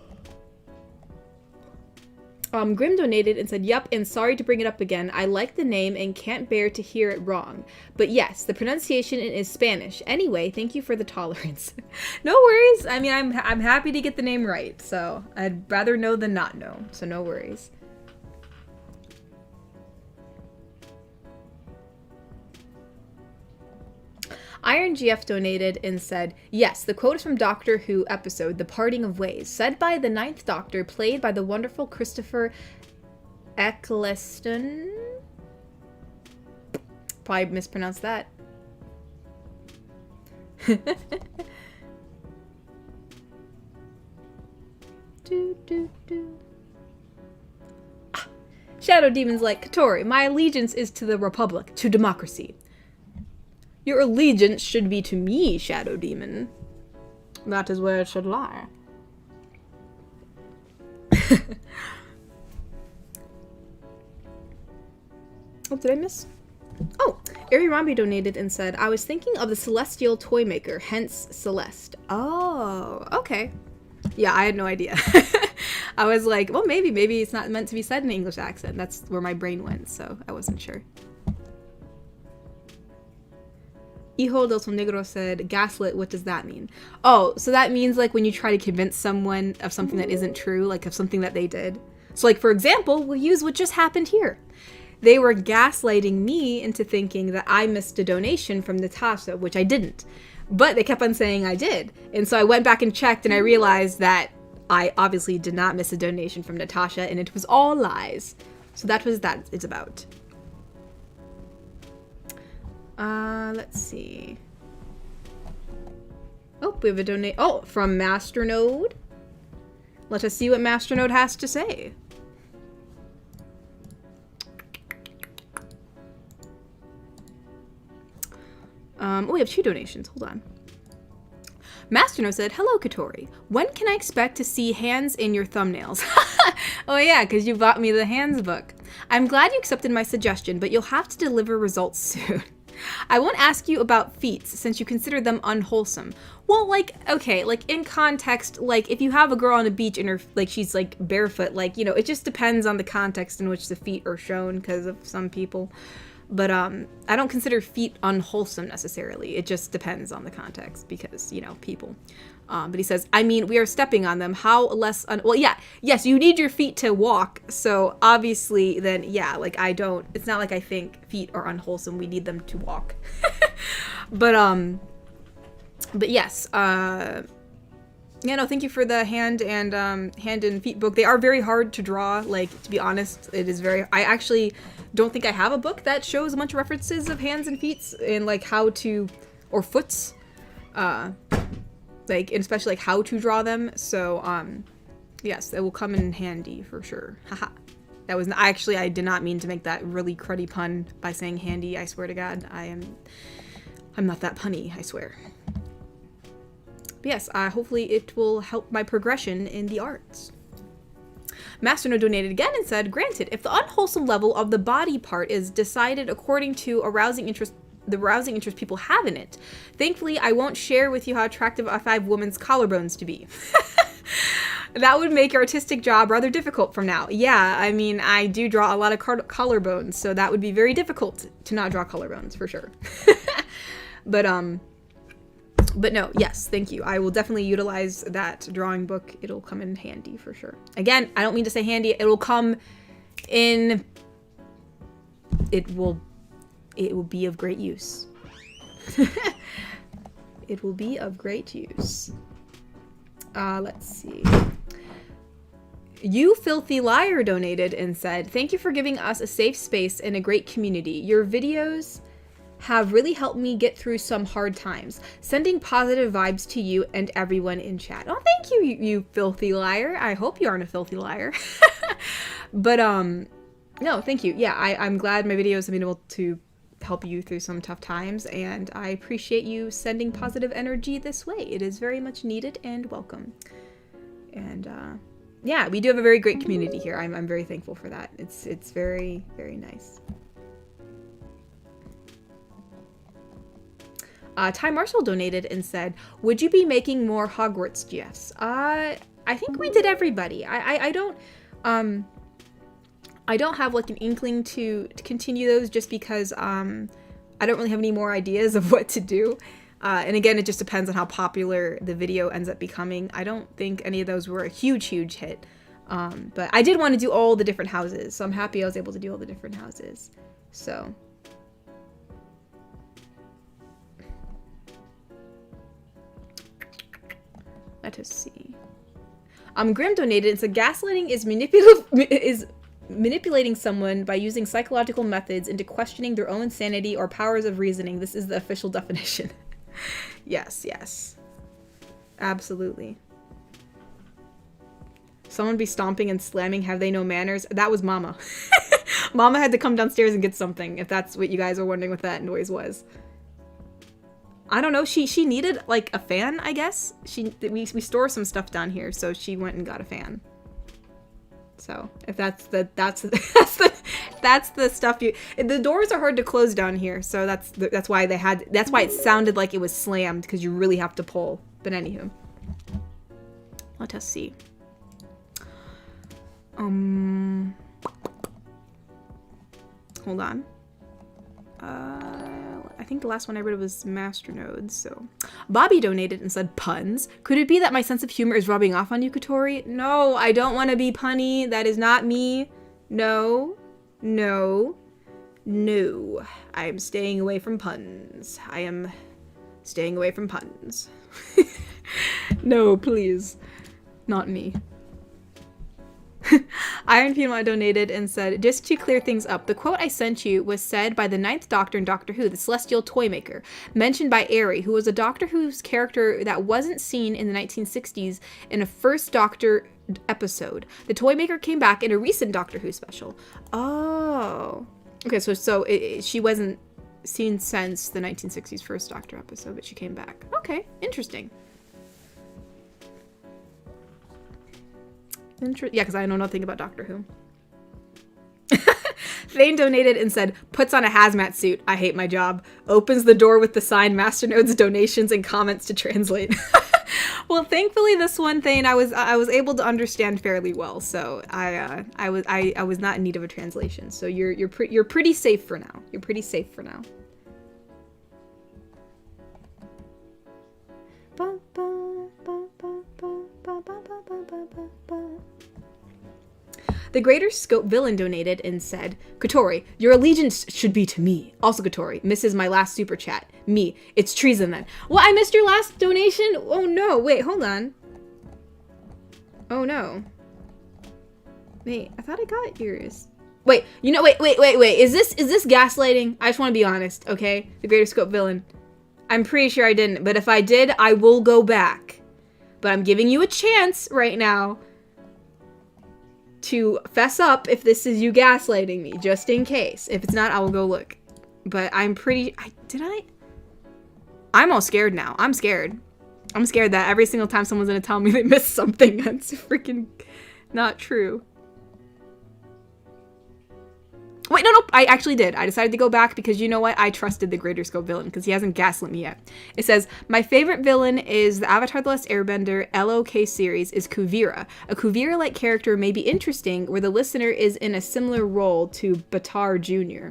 know. Grim donated and said, yup, and sorry to bring it up again. I like the name and can't bear to hear it wrong. But yes, the pronunciation is Spanish. Anyway, thank you for the tolerance. No worries. I mean, I'm happy to get the name right. So I'd rather know than not know. So no worries. Iron GF donated and said, yes, the quote is from Doctor Who episode, The Parting of Ways, said by the 9th Doctor, played by the wonderful Christopher Eccleston. Probably mispronounced that. Shadow Demon's like, Katori, my allegiance is to the Republic, to democracy. Your allegiance should be to me, Shadow Demon. That is where it should lie. Oh, did I miss? Oh, Arirambi donated and said, I was thinking of the celestial toy maker, hence Celeste. Oh, okay. Yeah, I had no idea. I was like, well, maybe it's not meant to be said in an English accent. That's where my brain went, so I wasn't sure. Hijo del Sol Negro said, gaslit, what does that mean? Oh, so that means like when you try to convince someone of something that isn't true, like of something that they did. So like, for example, we'll use what just happened here. They were gaslighting me into thinking that I missed a donation from Natasha, which I didn't. But they kept on saying I did. And so I went back and checked and I realized that I obviously did not miss a donation from Natasha and it was all lies. So that was that it's about. Let's see. Oh, we have a donate. Oh, from Masternode. Let us see what Masternode has to say. Oh, we have 2 donations. Hold on. Masternode said, hello, Katori. When can I expect to see hands in your thumbnails? Oh, yeah, because you bought me the hands book. I'm glad you accepted my suggestion, but you'll have to deliver results soon. I won't ask you about feet since you consider them unwholesome. Well, like, okay, like in context, like if you have a girl on a beach and her, like she's like barefoot, like, you know, it just depends on the context in which the feet are shown because of some people. But I don't consider feet unwholesome necessarily. It just depends on the context because, you know, people. But he says, I mean, we are stepping on them. How less... well, yeah. Yes, you need your feet to walk. So obviously then, yeah, like I don't... It's not like I think feet are unwholesome. We need them to walk. But yes. Yeah, no, thank you for the hand and feet book. They are very hard to draw. Like, to be honest, it is very... I actually don't think I have a book that shows a bunch of references of hands and feet and like how to... or foots. Like, and especially like how to draw them. So, yes, it will come in handy for sure. Haha. That was I did not mean to make that really cruddy pun by saying handy. I swear to God, I'm not that punny. I swear. But yes, hopefully it will help my progression in the arts. Masterno donated again and said, granted, if the unwholesome level of the body part is decided according to the arousing interest people have in it, thankfully I won't share with you how attractive I find women's collarbones to be. That would make your artistic job rather difficult from now. Yeah, I mean, I do draw a lot of collarbones, so that would be very difficult to not draw collarbones for sure. But no, yes, thank you. I will definitely utilize that drawing book. It'll come in handy for sure. Again, I don't mean to say handy. It will come in... It will be of great use. It will be of great use. Let's see. You Filthy Liar donated and said, thank you for giving us a safe space and a great community. Your videos have really helped me get through some hard times. Sending positive vibes to you and everyone in chat. Oh, thank you, you filthy liar. I hope you aren't a filthy liar. But, no, thank you. Yeah, I'm glad my videos have been able to help you through some tough times, and I appreciate you sending positive energy this way. It is very much needed and welcome. And, yeah, we do have a very great community here. I'm very thankful for that. It's very, very nice. Ty Marshall donated and said, would you be making more Hogwarts GFs? I think we did everybody. I don't have like an inkling to continue those just because I don't really have any more ideas of what to do. And again, it just depends on how popular the video ends up becoming. I don't think any of those were a huge hit. But I did want to do all the different houses, so I'm happy I was able to do all the different houses. So... let us see. Grim donated and said, gaslighting is manipulating someone by using psychological methods into questioning their own sanity or powers of reasoning. This is the official definition. Yes, yes. Absolutely. Someone be stomping and slamming, have they no manners? That was Mama. Mama had to come downstairs and get something, if that's what you guys are wondering what that noise was. I don't know, she needed, like, a fan, I guess? We store some stuff down here, so she went and got a fan. So, if that's the That's the stuff you. The doors are hard to close down here, so that's why they had. That's why it sounded like it was slammed, because you really have to pull. But anywho, let us see. Hold on. I think the last one I read was Masternodes, so. Bobby donated and said, puns. Could it be that my sense of humor is rubbing off on you, Kotori? No, I don't want to be punny. That is not me. No. No. No. I am staying away from puns. I am staying away from puns. No, please. Not me. Iron Puma donated and said, just to clear things up, the quote I sent you was said by the 9th Doctor in Doctor Who, the Celestial Toymaker, mentioned by Aerie, who was a Doctor Who's character that wasn't seen in the 1960s in a first Doctor episode. The Toymaker came back in a recent Doctor Who special. Oh. Okay, so she wasn't seen since the 1960s first Doctor episode, but she came back. Okay, interesting. Yeah, because I know nothing about Doctor Who. Thane donated and said, puts on a hazmat suit. I hate my job. Opens the door with the sign Masternodes donations and comments to translate. Well, thankfully this one, Thane, I was able to understand fairly well, so I was not in need of a translation. So you're pretty safe for now. You're pretty safe for now. The Greater Scope villain donated and said, Kotori, your allegiance should be to me. Also, Kotori, misses my last super chat. Me. It's treason then. What? I missed your last donation? Oh no. Wait, hold on. Oh no. Wait, I thought I got yours. Wait, you know, wait. Is this gaslighting? I just want to be honest, okay? The Greater Scope villain. I'm pretty sure I didn't, but if I did, I will go back. But I'm giving you a chance right now to fess up if this is you gaslighting me, just in case. If it's not, I will go look. But I'm pretty... I'm all scared now. I'm scared. I'm scared that every single time someone's gonna tell me they missed something, that's freaking not true. Wait, no, I actually did. I decided to go back because you know what? I trusted the Greater Scope villain because he hasn't gaslit me yet. It says, my favorite villain is the Avatar The Last Airbender LOK series is Kuvira. A Kuvira-like character may be interesting where the listener is in a similar role to Baatar Jr.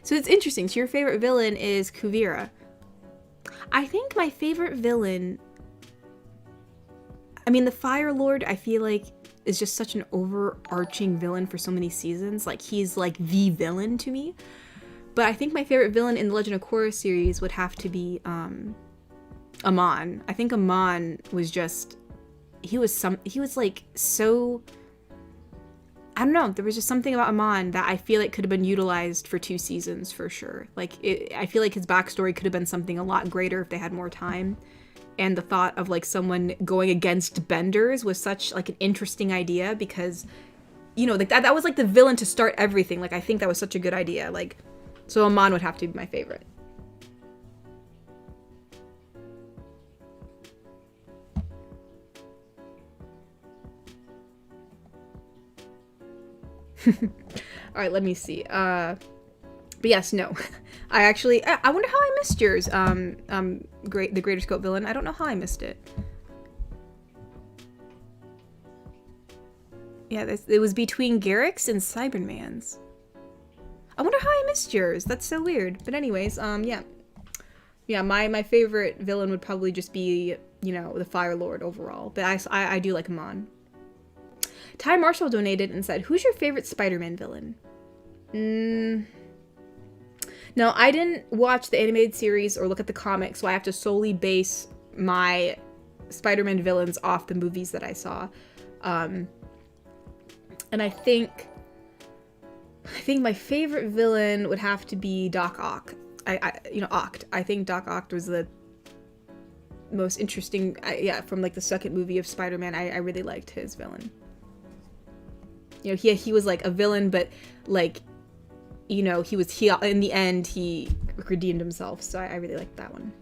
So it's interesting. So your favorite villain is Kuvira. I think my favorite villain... I mean, the Fire Lord, I feel like is just such an overarching villain for so many seasons. Like, he's like the villain to me. But I think my favorite villain in the Legend of Korra series would have to be Aaand. I think Aaand was just, he was like so, I don't know, there was just something about Aaand that I feel like could have been utilized for 2 seasons for sure. Like, I feel like his backstory could have been something a lot greater if they had more time. And the thought of like someone going against benders was such like an interesting idea because, you know, like that was like the villain to start everything. Like, I think that was such a good idea. Like, so Aaand would have to be my favorite. All right, let me see. But yes, no. I actually, I wonder how I missed yours, the Greater Scope villain. I don't know how I missed it. Yeah, it was between Garrick's and Cyberman's. I wonder how I missed yours. That's so weird. But anyways, yeah. Yeah, my favorite villain would probably just be, you know, the Fire Lord overall. But I do like Aaand. Ty Marshall donated and said, who's your favorite Spider-Man villain? No, I didn't watch the animated series or look at the comics, so I have to solely base my Spider-Man villains off the movies that I saw. And I think my favorite villain would have to be Doc Ock. Oct. I think Doc Ock was the most interesting, from like the second movie of Spider-Man. I really liked his villain. You know, he was like a villain, but like, you know, he in the end he redeemed himself, so I really liked that one.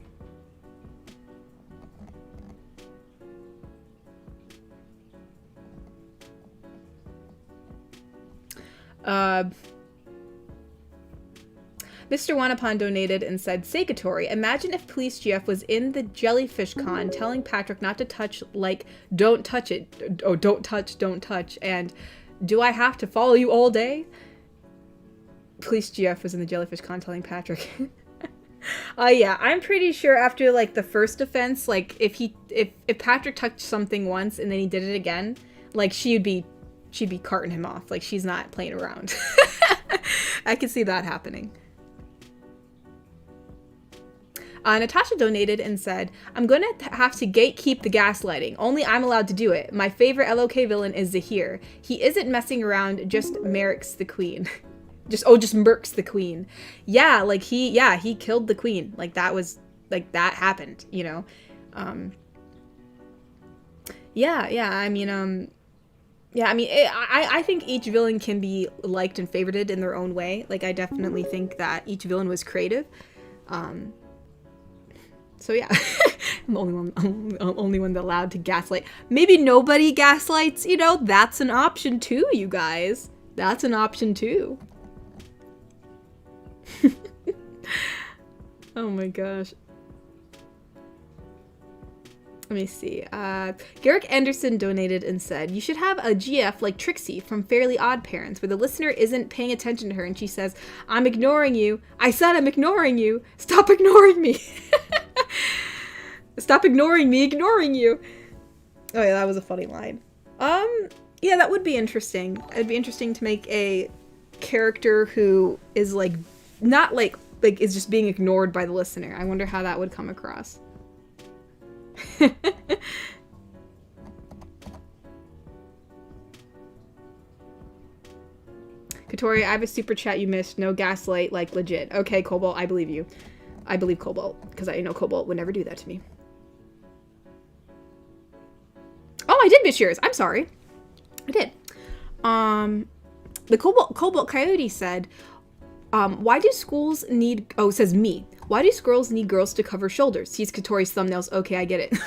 Mr. Wanapon donated and said, Seikatori, imagine if Police GF was in the jellyfish con telling Patrick not to touch, like, don't touch it. Oh, don't touch. And do I have to follow you all day? Police GF was in the jellyfish con telling Patrick. Yeah, I'm pretty sure after, like, the first offense, like, if Patrick touched something once and then he did it again, like, she'd be carting him off. Like, she's not playing around. I could see that happening. Natasha donated and said, I'm going to have to gatekeep the gaslighting. Only I'm allowed to do it. My favorite LOK villain is Zahir. He isn't messing around, just mercs the queen. just murks the queen. Yeah, like he killed the queen. Like that happened, you know? I think each villain can be liked and favorited in their own way. Like, I definitely think that each villain was creative. So yeah, I'm the only one allowed to gaslight. Maybe nobody gaslights, you know, that's an option too, you guys. That's an option too. Oh my gosh. Let me see. Garrick Anderson donated and said, you should have a GF like Trixie from Fairly Odd Parents, where the listener isn't paying attention to her and she says, I'm ignoring you. I said I'm ignoring you. Stop ignoring me. Stop ignoring me, ignoring you. Oh yeah, that was a funny line. Yeah, that would be interesting. It'd be interesting to make a character who is like, not like is just being ignored by the listener. I wonder how that would come across. Katori, I have a super chat you missed. No gaslight, like legit. Okay, Cobalt, I believe you. I believe Cobalt, because I know Cobalt would never do that to me. Oh, I did miss yours. I'm sorry. I did. The Cobalt Coyote said, why do schools need... Oh, it says me. Why do schools need girls to cover shoulders? Sees Katori's thumbnails. Okay, I get it.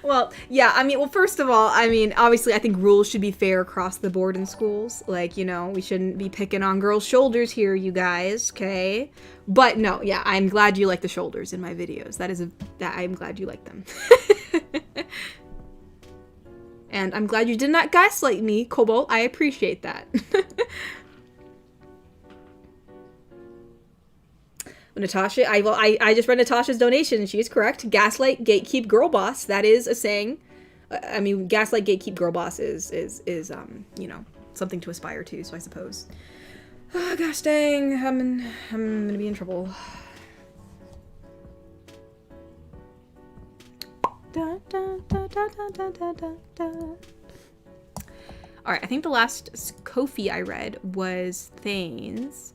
Well, yeah, I mean, well, first of all, I mean, obviously, I think rules should be fair across the board in schools. Like, you know, we shouldn't be picking on girls' shoulders here, you guys, okay? But no, yeah, I'm glad you like the shoulders in my videos. I'm glad you like them. And I'm glad you did not gaslight me, Cobalt. I appreciate that. Natasha, I just read Natasha's donation and she is correct. Gaslight, gatekeep, girl boss. That is a saying. I mean, gaslight, gatekeep, girl boss is you know, something to aspire to, so I suppose. Oh, gosh dang, I'm gonna be in trouble. Da, da, da, da, da, da, da, da. Alright, I think the last Kofi I read was Thane's.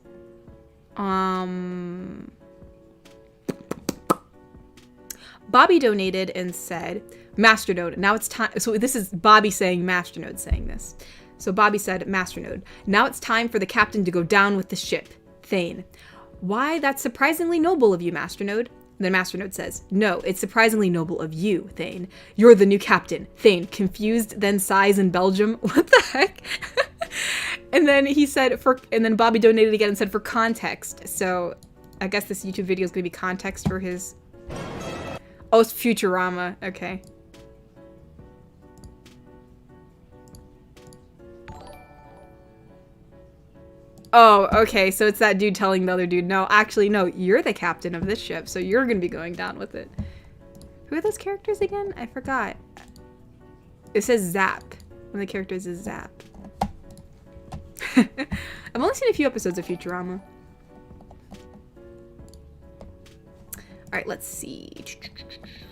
Bobby donated and said, Masternode, now it's time. So this is Bobby saying Masternode saying this. So Bobby said, Masternode, now it's time for the captain to go down with the ship. Thane, why, that's surprisingly noble of you, Masternode. Then Masternode says, no, it's surprisingly noble of you, Thane. You're the new captain. Thane, confused, then sighs in Belgium. What the heck? And then he said, and then Bobby donated again and said, for context. So I guess this YouTube video is going to be context for his... Oh, it's Futurama. Okay. Oh, okay, so it's that dude telling the other dude, no, actually, no, you're the captain of this ship, so you're gonna be going down with it. Who are those characters again? I forgot. It says Zap. One of the characters is Zap. I've only seen a few episodes of Futurama. Alright, let's see.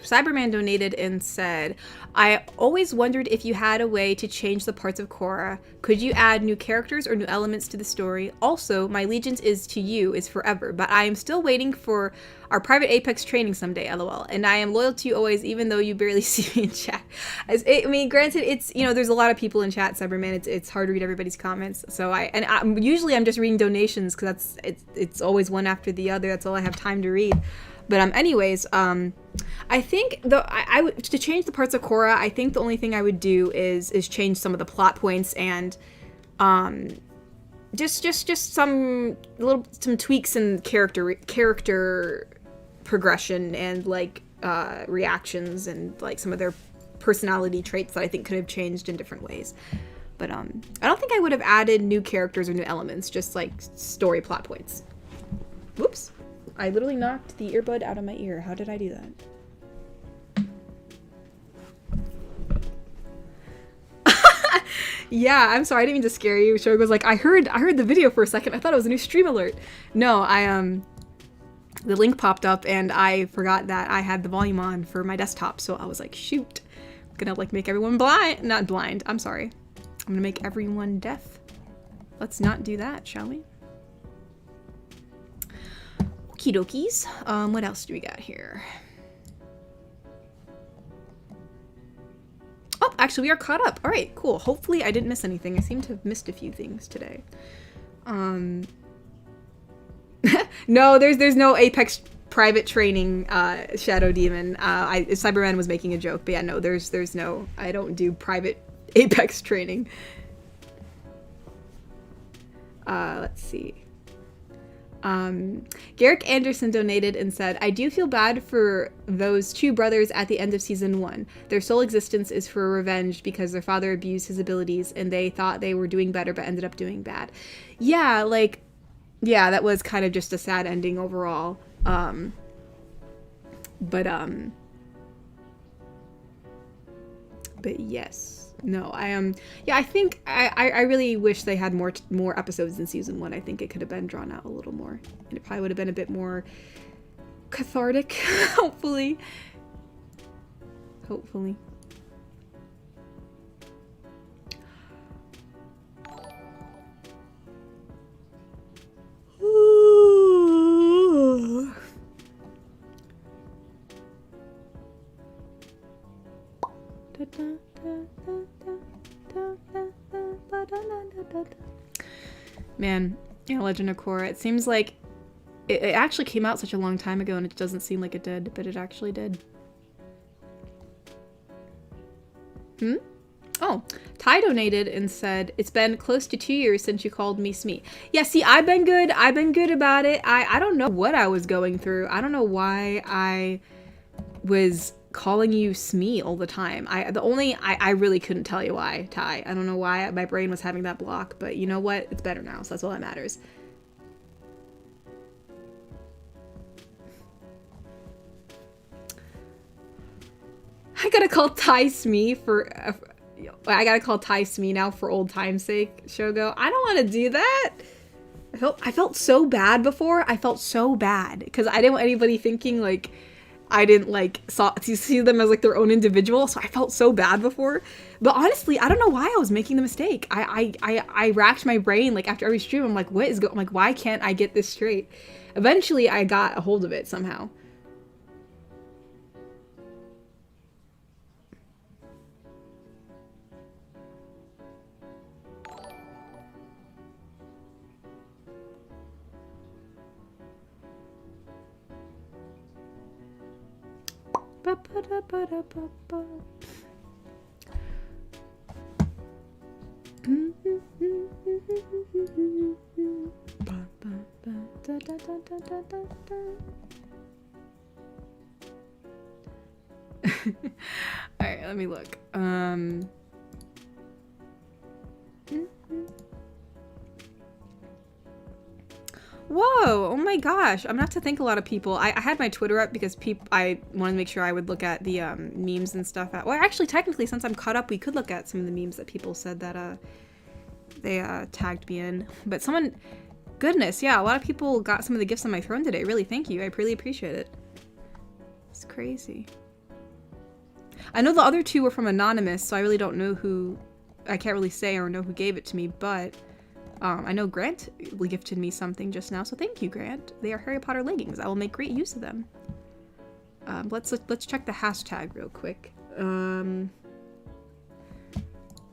Cyberman donated and said, I always wondered if you had a way to change the parts of Korra. Could you add new characters or new elements to the story? Also, my allegiance is to you is forever, but I am still waiting for our private Apex training someday, lol. And I am loyal to you always, even though you barely see me in chat. I mean, granted, it's, you know, there's a lot of people in chat, Cyberman. It's hard to read everybody's comments. So usually I'm just reading donations because it's always one after the other. That's all I have time to read. But anyways, I think I would, to change the parts of Korra, I think the only thing I would do is change some of the plot points and just some tweaks in character progression and like reactions and like some of their personality traits that I think could have changed in different ways. But I don't think I would have added new characters or new elements, just like story plot points. Whoops. I literally knocked the earbud out of my ear. How did I do that? Yeah, I'm sorry, I didn't mean to scare you. Shogo was like, I heard the video for a second. I thought it was a new stream alert. No, the link popped up and I forgot that I had the volume on for my desktop, so I was like, shoot. I'm gonna like make everyone not blind, I'm sorry. I'm gonna make everyone deaf. Let's not do that, shall we? Okie dokies. What else do we got here? Oh, actually, we are caught up. All right, cool. Hopefully, I didn't miss anything. I seem to have missed a few things today. No, there's no Apex private training, Shadow Demon. Cyberman was making a joke, but yeah, no, there's no. I don't do private Apex training. Let's see. Garrick Anderson donated and said, I do feel bad for those two brothers at the end of season 1. Their sole existence is for revenge because their father abused his abilities and they thought they were doing better but ended up doing bad. Yeah, like, yeah, that was kind of just a sad ending overall. But yes. No, yeah, I think I really wish they had more episodes in season 1. I think it could have been drawn out a little more. And it probably would have been a bit more cathartic, hopefully. Hopefully. Man, yeah, Legend of Korra. It seems like it actually came out such a long time ago and it doesn't seem like it did, but it actually did. Oh, Ty donated and said, it's been close to 2 years since you called me Smee. Yeah, see, I've been good about it. I don't know what I was going through. I don't know why I was calling you Smee all the time. I really couldn't tell you why, Ty. I don't know why my brain was having that block, but you know what? It's better now, so that's all that matters. I gotta call Ty Smee I gotta call Ty Smee now for old time's sake, Shogo. I don't want to do that. I felt so bad before. I felt so bad because I didn't want anybody thinking like I didn't like see them as like their own individual, so I felt so bad before. But honestly, I don't know why I was making the mistake. I racked my brain like after every stream. I'm like, what is going? I'm like, why can't I get this straight? Eventually, I got a hold of it somehow. Alright, let me look. Whoa! Oh my gosh! I'm gonna have to thank a lot of people. I had my Twitter up because I wanted to make sure I would look at the memes and stuff. Well, actually, technically, since I'm caught up, we could look at some of the memes that people said that they tagged me in. But someone, goodness, yeah, a lot of people got some of the gifts on my throne today. Really, thank you. I really appreciate it. It's crazy. I know the other two were from Anonymous, so I really don't know who. I can't really say or know who gave it to me, but. I know Grant gifted me something just now, so thank you, Grant. They are Harry Potter leggings. I will make great use of them. Let's check the hashtag real quick.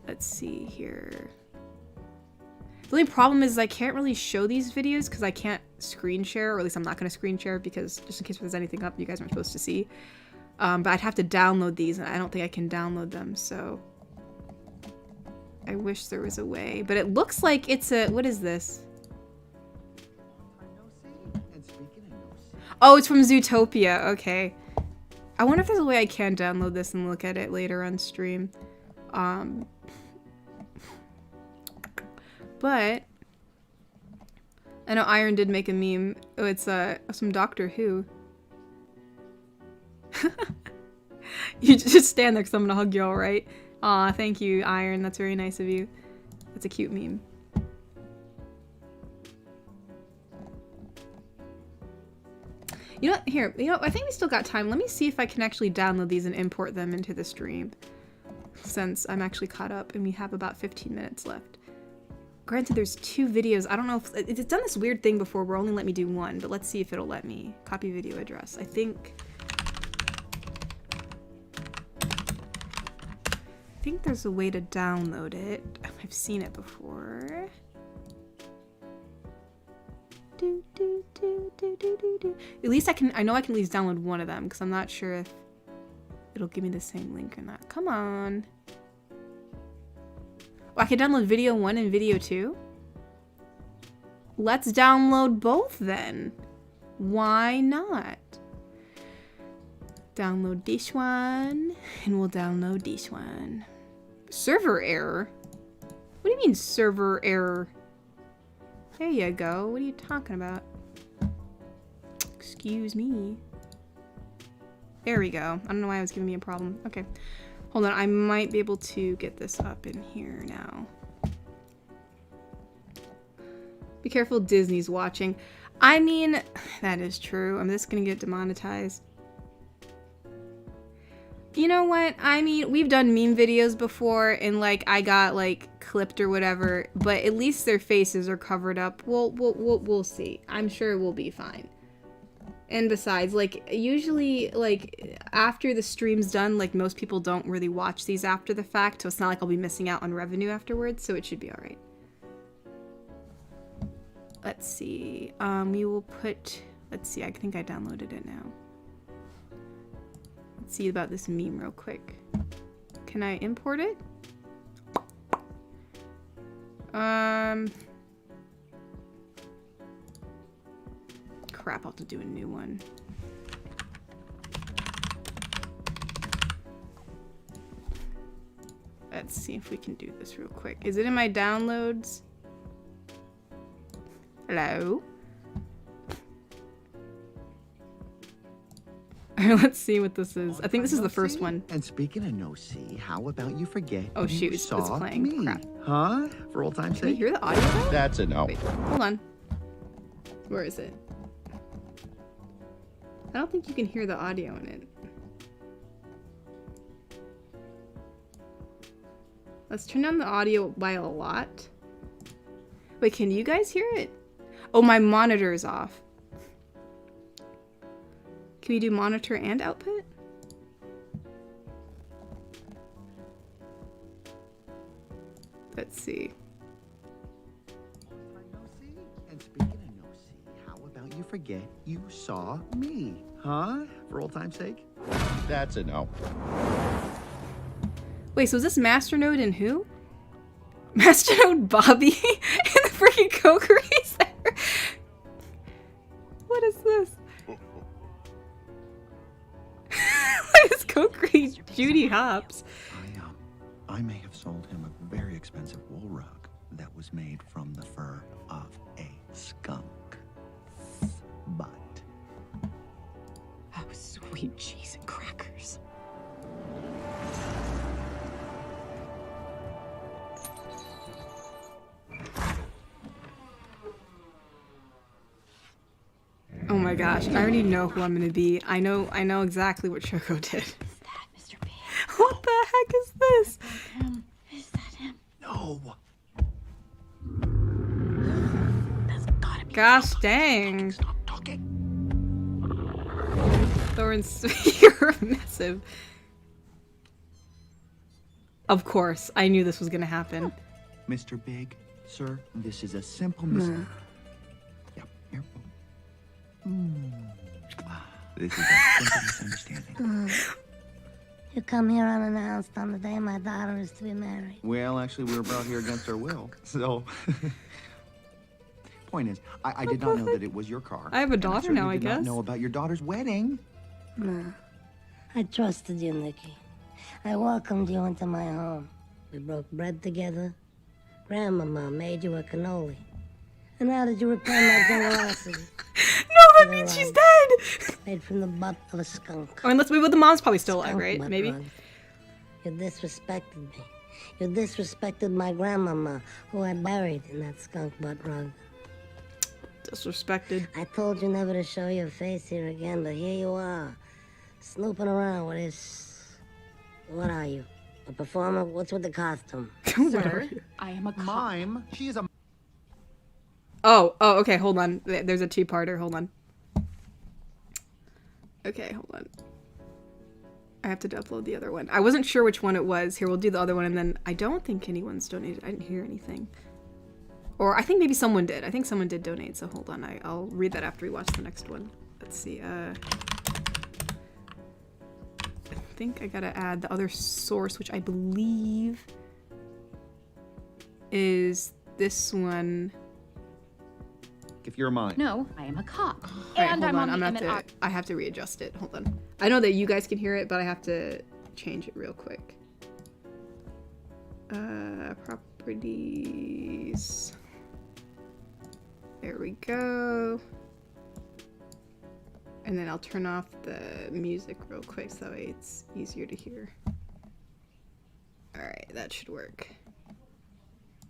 Let's see here. The only problem is I can't really show these videos because I can't screen share, or at least I'm not going to screen share because just in case there's anything up you guys aren't supposed to see. But I'd have to download these, and I don't think I can download them, so. I wish there was a way, but it looks like it's a, what is this? Oh, it's from Zootopia. Okay. I wonder if there's a way I can download this and look at it later on stream. But I know Iron did make a meme. Oh, it's some Doctor Who. You just stand there because I'm gonna hug you, all right? Aw, thank you, Iron. That's very nice of you. That's a cute meme. You know what? Here, I think we still got time. Let me see if I can actually download these and import them into the stream. Since I'm actually caught up and we have about 15 minutes left. Granted, there's 2 videos. I don't know if it's done this weird thing before where only let me do 1, but let's see if it'll let me. Copy video address. I think there's a way to download it. I've seen it before. At least I know I can at least download one of them because I'm not sure if it'll give me the same link or not. Come on. Oh, I can download video 1 and video 2? Let's download both then. Why not? Download this one and we'll download this one. Server error? What do you mean server error? There you go. What are you talking about? Excuse me. There we go. I don't know why it was giving me a problem. Okay. Hold on. I might be able to get this up in here now. Be careful, Disney's watching. I mean, that is true. I'm just gonna get demonetized. You know what? I mean, we've done meme videos before and like I got like clipped or whatever, but at least their faces are covered up. We'll see. I'm sure we'll be fine. And besides, like usually like after the stream's done, like most people don't really watch these after the fact, so it's not like I'll be missing out on revenue afterwards, so it should be all right. Let's see. We will put, let's see. I think I downloaded it now. Let's see about this meme real quick. Can I import it? Crap, I'll have to do a new one. Let's see if we can do this real quick. Is it in my downloads? Hello? Let's see what this is. I think this is the first one. And speaking of no see, how about you forget? Oh shoot, it's playing. Me. Crap. Huh? For old time's sake? Can you hear the audio though? That's a no. Wait, hold on. Where is it? I don't think you can hear the audio in it. Let's turn down the audio by a lot. Wait, can you guys hear it? Oh, my monitor is off. Can we do monitor and output? Let's see. And speaking of no see, how about you forget you saw me? Huh? For old time's sake? That's a no. Wait, so is this Masternode and who? Masternode Bobby and the freaking Coke Racer? What is this? What is Coke Racer? Judy Hops. I may have sold him a very expensive wool rug that was made from the fur of a skunk. But oh, sweet cheese and crackers. Oh my gosh, I already know who I'm gonna be. I know exactly what Choco did. Is that Mr. Pig? What the heck is this? Him? Is that him? no. That's gotta be. Gosh dang. Stop talking. Thorns, you're massive. Of course, I knew this was gonna happen. Mr. Big, sir, this is a simple mistake. Yep, here. This is a simple misunderstanding. You come here unannounced on the day my daughter is to be married. Well, actually, we were brought here against our will. So, point is, I did not know that it was your car. I have a and daughter certainly now, I did not guess. know about your daughter's wedding. No, I trusted you, Nikki. I welcomed you into my home. We broke bread together. Grandmama made you a cannoli. And how did you repair my generosity? No, that means she's dead! Made from the butt of a skunk. Or unless maybe the mom's probably still alive, Skunk right? butt Maybe. rug. You disrespected me. You disrespected my grandmama, who I buried in that skunk butt rug. Disrespected. I told you never to show your face here again, but here you are, snooping around with this. What are you? A performer? What's with the costume? Sir, I am a cop. Mime, she is a... Oh, okay, hold on. There's a two-parter, hold on. Okay, hold on. I have to upload the other one. I wasn't sure which one it was. Here, we'll do the other one, and then I don't think anyone's donated. I didn't hear anything. Or I think maybe someone did. I think someone did donate, so hold on. I'll read that after we watch the next one. Let's see, I think I gotta add the other source, which I believe is this one. If you're mine. No, I am a cop. Alright, And hold I'm on the gonna have to, I have to readjust it. Hold on. I know that you guys can hear it, but I have to change it real quick. Properties. There we go. And then I'll turn off the music real quick so that way it's easier to hear. Alright, that should work.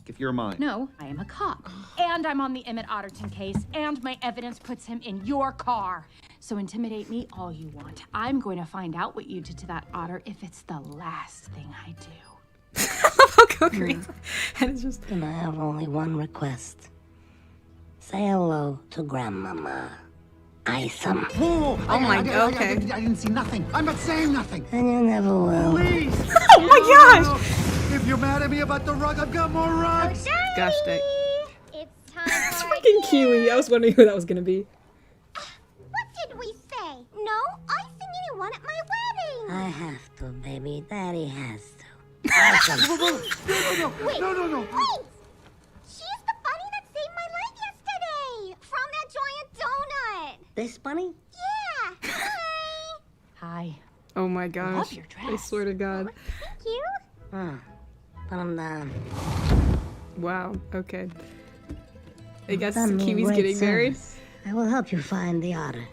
If you're mine. No, I am a cop. And I'm on the Emmett Otterton case, and my evidence puts him in your car. So intimidate me all you want. I'm going to find out what you did to that otter if it's the last thing I do. I'll go crazy. And it's just... And I have only one request. Say hello to Grandmama. Isom. Oh my God, okay. I didn't see nothing. I'm not saying nothing. And you never will. Please. Oh my gosh! If you're mad at me about the rug, I've got more rugs. Gosh dang. It's time It's for freaking Kiwi. I was wondering who that was gonna be. What did we say? No icing anyone at my wedding. I have to, baby. Daddy has to. No. Wait! She's the bunny that saved my life yesterday! From that giant donut! This bunny? Yeah! Hi! Hi. Oh my gosh. Love your I dress. swear to God. Thank you! Put him down. Wow. Okay. I guess Done me a Kiwi's great getting married. service. I will help you find the otter.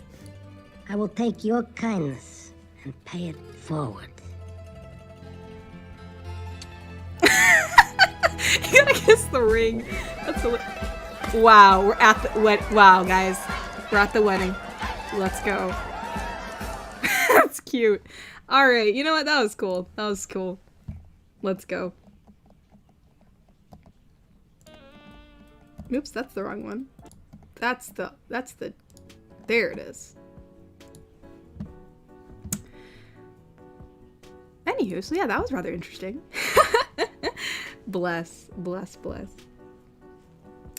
I will take your kindness and pay it forward. You gotta kiss the ring. That's a wow. We're at the wow, guys. We're at the wedding. Let's go. That's cute. All right. You know what? That was cool. That was cool. Let's go. Oops, that's the wrong one. That's the there it is. Anywho, so yeah, that was rather interesting. Bless.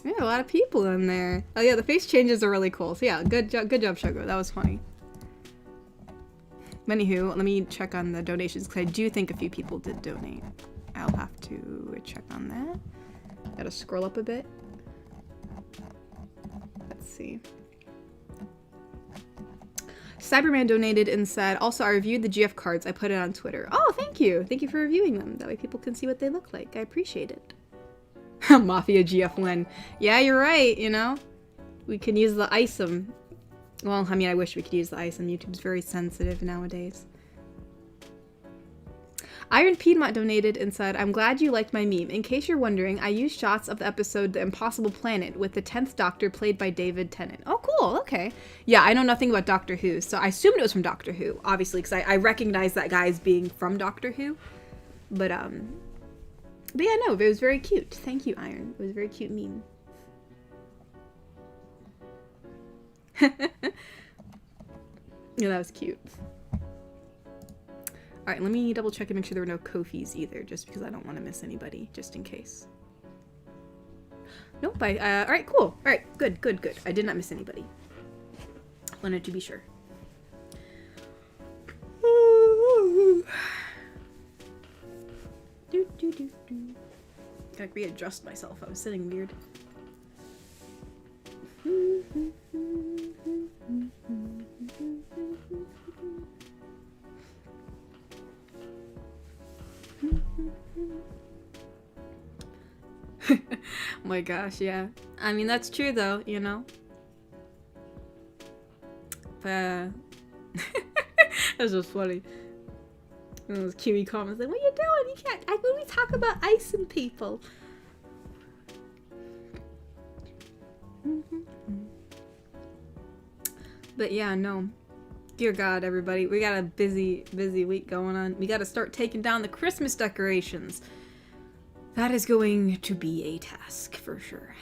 Yeah, a lot of people in there. Oh yeah, the face changes are really cool. So yeah, good job, Sugar. That was funny. Anywho, let me check on the donations because I do think a few people did donate. I'll have to check on that. Gotta scroll up a bit. Let's see. Cyberman donated and said, also, I reviewed the GF cards. I put it on Twitter. Oh, thank you. Thank you for reviewing them. That way people can see what they look like. I appreciate it. Mafia GF win. Yeah, you're right, you know? We can use the ISOM. Well, I mean, I wish we could use the ISOM. YouTube's very sensitive nowadays. Iron Piedmont donated and said, I'm glad you liked my meme. In case you're wondering, I used shots of the episode The Impossible Planet with the 10th Doctor played by David Tennant. Oh, cool. Okay. Yeah, I know nothing about Doctor Who, so I assumed it was from Doctor Who, obviously, because I recognize that guy as being from Doctor Who. But yeah, no, it was very cute. Thank you, Iron. It was a very cute meme. Yeah, that was cute. Alright, let me double check and make sure there were no Ko-fis either, just because I don't want to miss anybody, just in case. Nope, alright, cool. Alright, good. I did not miss anybody. Wanted to be sure. gonna readjust myself. I was sitting weird. Oh my gosh, yeah. I mean, that's true though, you know? That was just funny. And those Kiwi comments like, what are you doing? You can't, when we talk about icing people. But yeah, no. Dear God, everybody, we got a busy week going on. We gotta start taking down the Christmas decorations. That is going to be a task, for sure.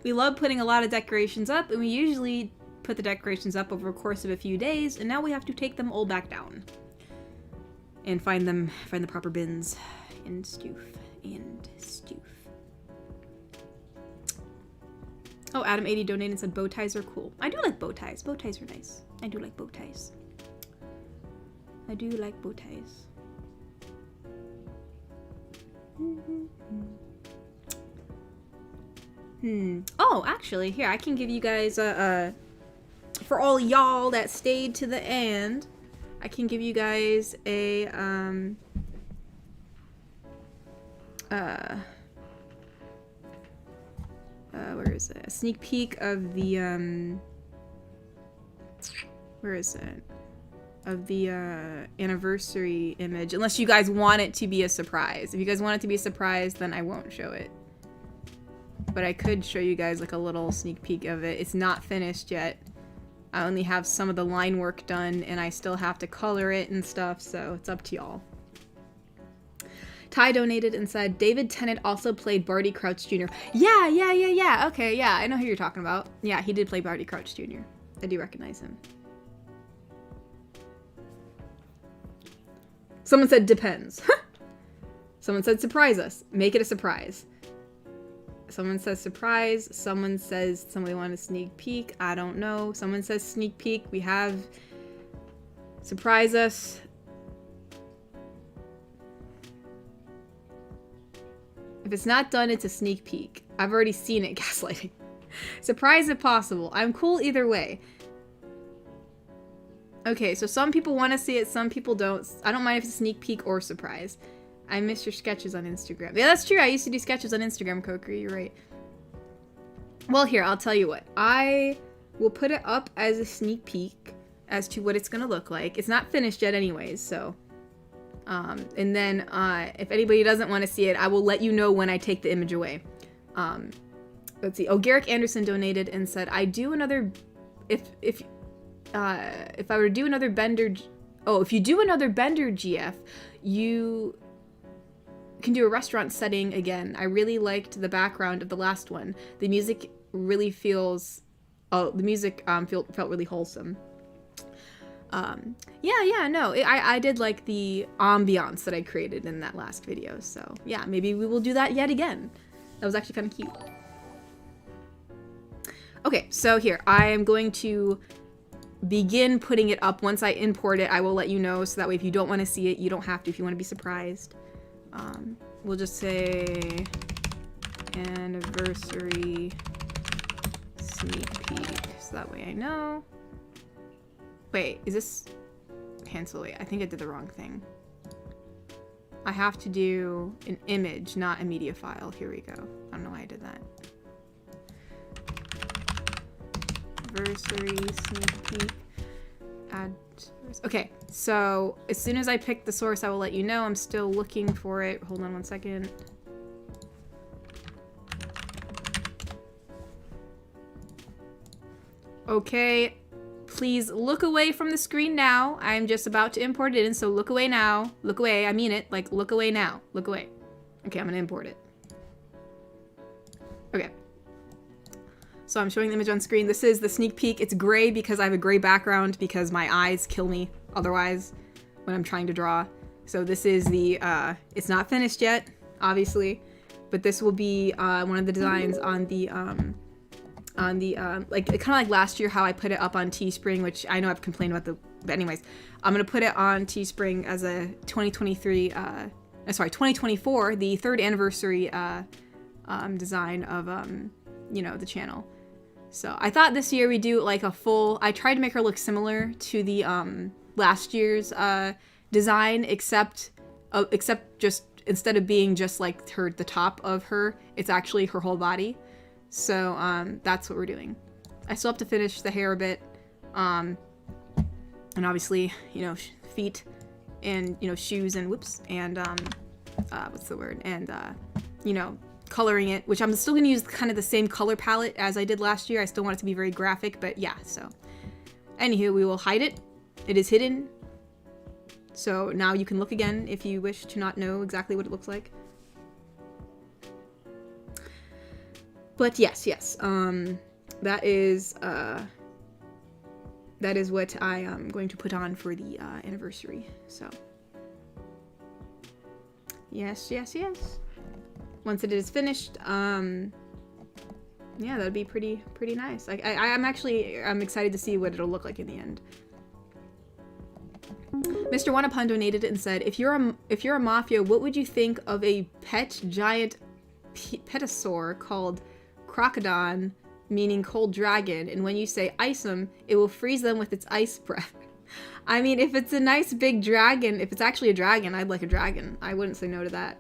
We love putting a lot of decorations up, and we usually put the decorations up over a course of a few days, and now we have to take them all back down. And find the proper bins, and stoof. Oh, Adam80 donated and said bow ties are cool. I do like bow ties. Bow ties are nice. I do like bow ties. I do like bow ties. Oh, actually, here, I can give you guys for all y'all that stayed to the end, I can give you guys a where is it? A sneak peek of the where is it? Of the anniversary image, unless you guys want it to be a surprise. If you guys want it to be a surprise, then I won't show it. But I could show you guys like a little sneak peek of it. It's not finished yet. I only have some of the line work done, and I still have to color it and stuff, so it's up to y'all. Ty donated and said, David Tennant also played Barty Crouch Jr. Yeah. Okay, yeah, I know who you're talking about. Yeah, he did play Barty Crouch Jr. I do recognize him. Someone said, depends. Someone said, surprise us. Make it a surprise. Someone says surprise. Someone says somebody want a sneak peek. I don't know. Someone says sneak peek. We have surprise us. If it's not done, it's a sneak peek. I've already seen it, gaslighting. Surprise if possible. I'm cool either way. Okay, so some people want to see it, some people don't. I don't mind if it's a sneak peek or surprise. I miss your sketches on Instagram. Yeah, that's true. I used to do sketches on Instagram, Kokiri. You're right. Well, here, I'll tell you what. I will put it up as a sneak peek as to what it's going to look like. It's not finished yet anyways, so... and then, if anybody doesn't want to see it, I will let you know when I take the image away. Let's see. Oh, Garrick Anderson donated and said, I do another... If I were to do another Bender... Oh, if you do another Bender GF, you... can do a restaurant setting again. I really liked the background of the last one. The music really feels... Oh, the music felt really wholesome. No, I did like the ambiance that I created in that last video, so yeah, maybe we will do that yet again. That was actually kind of cute. Okay, so here, I am going to begin putting it up. Once I import it, I will let you know, so that way if you don't want to see it, you don't have to if you want to be surprised. We'll just say anniversary sneak peek, so that way I know. Wait, is this... Cancel it. I think I did the wrong thing. I have to do an image, not a media file. Here we go. I don't know why I did that. Anniversary sneak peek. Add... Okay, so as soon as I pick the source, I will let you know. I'm still looking for it. Hold on one second. Okay. Please look away from the screen now. I'm just about to import it in, so look away now. Look away. I mean it. Like, look away now. Look away. Okay, I'm gonna import it. Okay. So I'm showing the image on screen. This is the sneak peek. It's gray because I have a gray background because my eyes kill me otherwise when I'm trying to draw. So this is the, it's not finished yet, obviously, but this will be one of the designs on the, like, kind of like last year how I put it up on Teespring, which I know I've complained about but anyways, I'm going to put it on Teespring as a 2023, sorry, 2024, the 3rd anniversary design of, you know, the channel. So I thought this year we'd do like a full, I tried to make her look similar to the last year's design, except just instead of being just like the top of her, it's actually her whole body. So that's what we're doing. I still have to finish the hair a bit, and obviously, you know, feet and, you know, shoes and whoops, and what's the word, and you know, coloring it, which I'm still gonna use kind of the same color palette as I did last year. I still want it to be very graphic, but yeah. So anywho, we will hide it. It is hidden, so now you can look again if you wish to not know exactly what it looks like. But yes, that is what I am going to put on for the anniversary. So yes. Once it is finished, yeah, that'd be pretty nice. Like I'm excited to see what it'll look like in the end. Mr. Wanapun donated and said, if you're a mafia, what would you think of a pet giant petasaur called Crocodon, meaning cold dragon, and when you say ice them, it will freeze them with its ice breath? I mean, if it's a nice big dragon, if it's actually a dragon, I'd like a dragon. I wouldn't say no to that.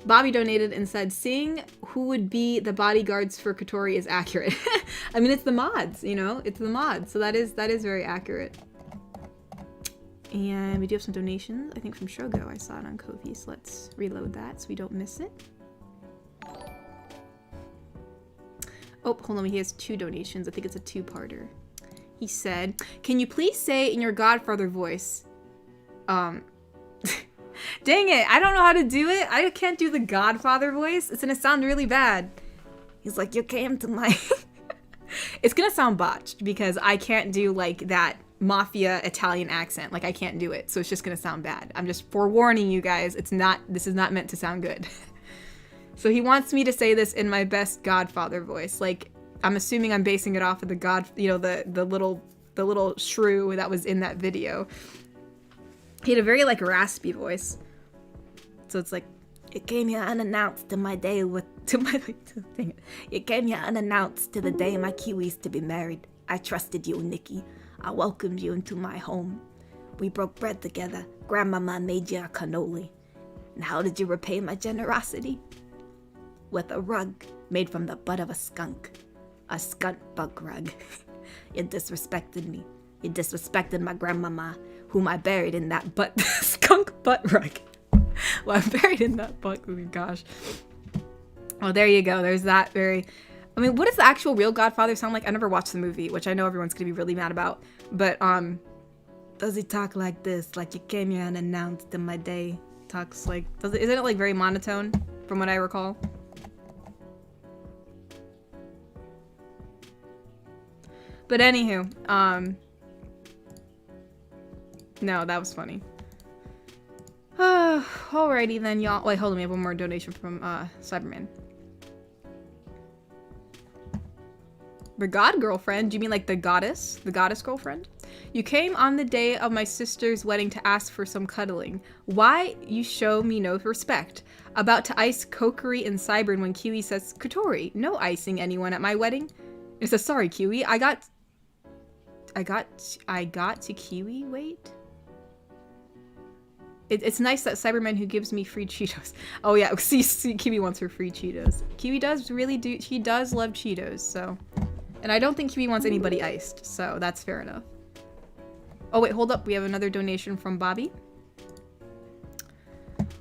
Bobby donated and said, seeing who would be the bodyguards for Kotori is accurate. I mean, it's the mods, you know? It's the mods, so that is very accurate. And we do have some donations, I think from Shogo. I saw it on Ko-fi, so let's reload that so we don't miss it. Oh, hold on, he has 2 donations. I think it's a 2-parter. He said, can you please say in your Godfather voice, dang it, I don't know how to do it. I can't do the Godfather voice. It's gonna sound really bad. He's like, you came to my... It's gonna sound botched because I can't do like that mafia Italian accent. Like I can't do it. So it's just gonna sound bad. I'm just forewarning you guys. This is not meant to sound good. So he wants me to say this in my best Godfather voice. Like I'm assuming I'm basing it off of the the little shrew that was in that video. He had a very like raspy voice. So it's like, you came here unannounced to my day You came here unannounced to the day my Kiwi's to be married. I trusted you, Nikki. I welcomed you into my home. We broke bread together. Grandmama made you a cannoli. And how did you repay my generosity? With a rug made from the butt of a skunk. A skunk bug rug. You disrespected me. You disrespected my grandmama, whom I buried in that skunk butt rug. Well, I'm buried in that butt. Oh my gosh. Oh, there you go. There's that very... I mean, what does the actual real Godfather sound like? I never watched the movie, which I know everyone's gonna be really mad about. But, does he talk like this? Like, you came here unannounced in my day? Talks like... Isn't it, like, very monotone, from what I recall? But anywho, no, that was funny. Alrighty then, y'all. Wait, hold on, we have one more donation from, Cyberman. The god girlfriend? Do you mean like the goddess? The goddess girlfriend? You came on the day of my sister's wedding to ask for some cuddling. Why you show me no respect? About to ice Kokiri and Cybern when Kiwi says, Kotori, no icing anyone at my wedding. It says, sorry, Kiwi, I got to Kiwi, wait? It's nice that Cyberman who gives me free Cheetos. Oh yeah, see, Kiwi wants her free Cheetos. Kiwi does he does love Cheetos, so. And I don't think Kiwi wants anybody iced, so that's fair enough. Oh wait, hold up, we have another donation from Bobby.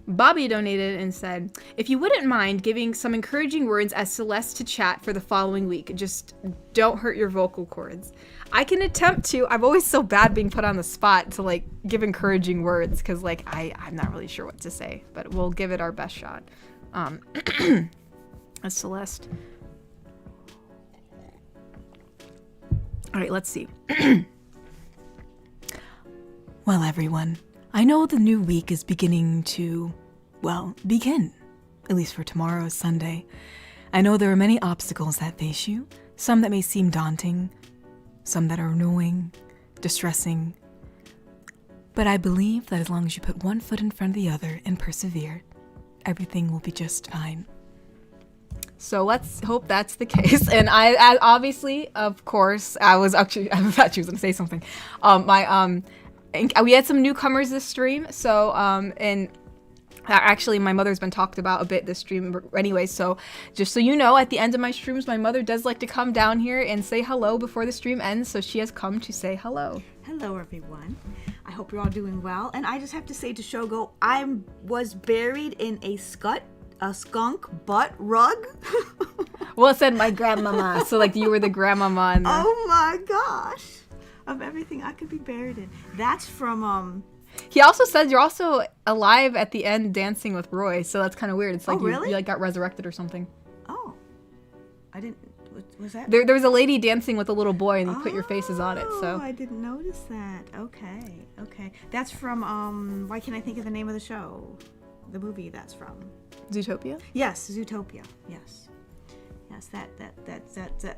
Bobby donated and said, if you wouldn't mind giving some encouraging words as Celeste to chat for the following week, just don't hurt your vocal cords. I can attempt to. I'm always so bad being put on the spot to like give encouraging words because like I'm not really sure what to say, but we'll give it our best shot. As Celeste. All right, let's see. Well, everyone, I know the new week is beginning to, well, begin. At least for tomorrow, Sunday. I know there are many obstacles that face you, some that may seem daunting, some that are annoying, distressing. But I believe that as long as you put one foot in front of the other and persevere, everything will be just fine. So let's hope that's the case. And I obviously, of course, I thought she was gonna say something. We had some newcomers this stream. So and actually my mother's been talked about a bit this stream anyway. So just so you know, at the end of my streams, my mother does like to come down here and say hello before the stream ends. So she has come to say hello. Hello, everyone. I hope you're all doing well. And I just have to say to Shogo, I was buried in a skunk butt rug. Well, it said my grandmama, so like you were the grandmama. And oh my gosh! Of everything I could be buried in. That's from He also said you're also alive at the end dancing with Roy, so that's kind of weird. It's like really? you like got resurrected or something. Oh, I didn't. Was that? There was a lady dancing with a little boy, and you put your faces on it. So I didn't notice that. Okay. That's from why can't I think of the name of the show? The movie that's from. Zootopia? Yes, Zootopia. Yes, that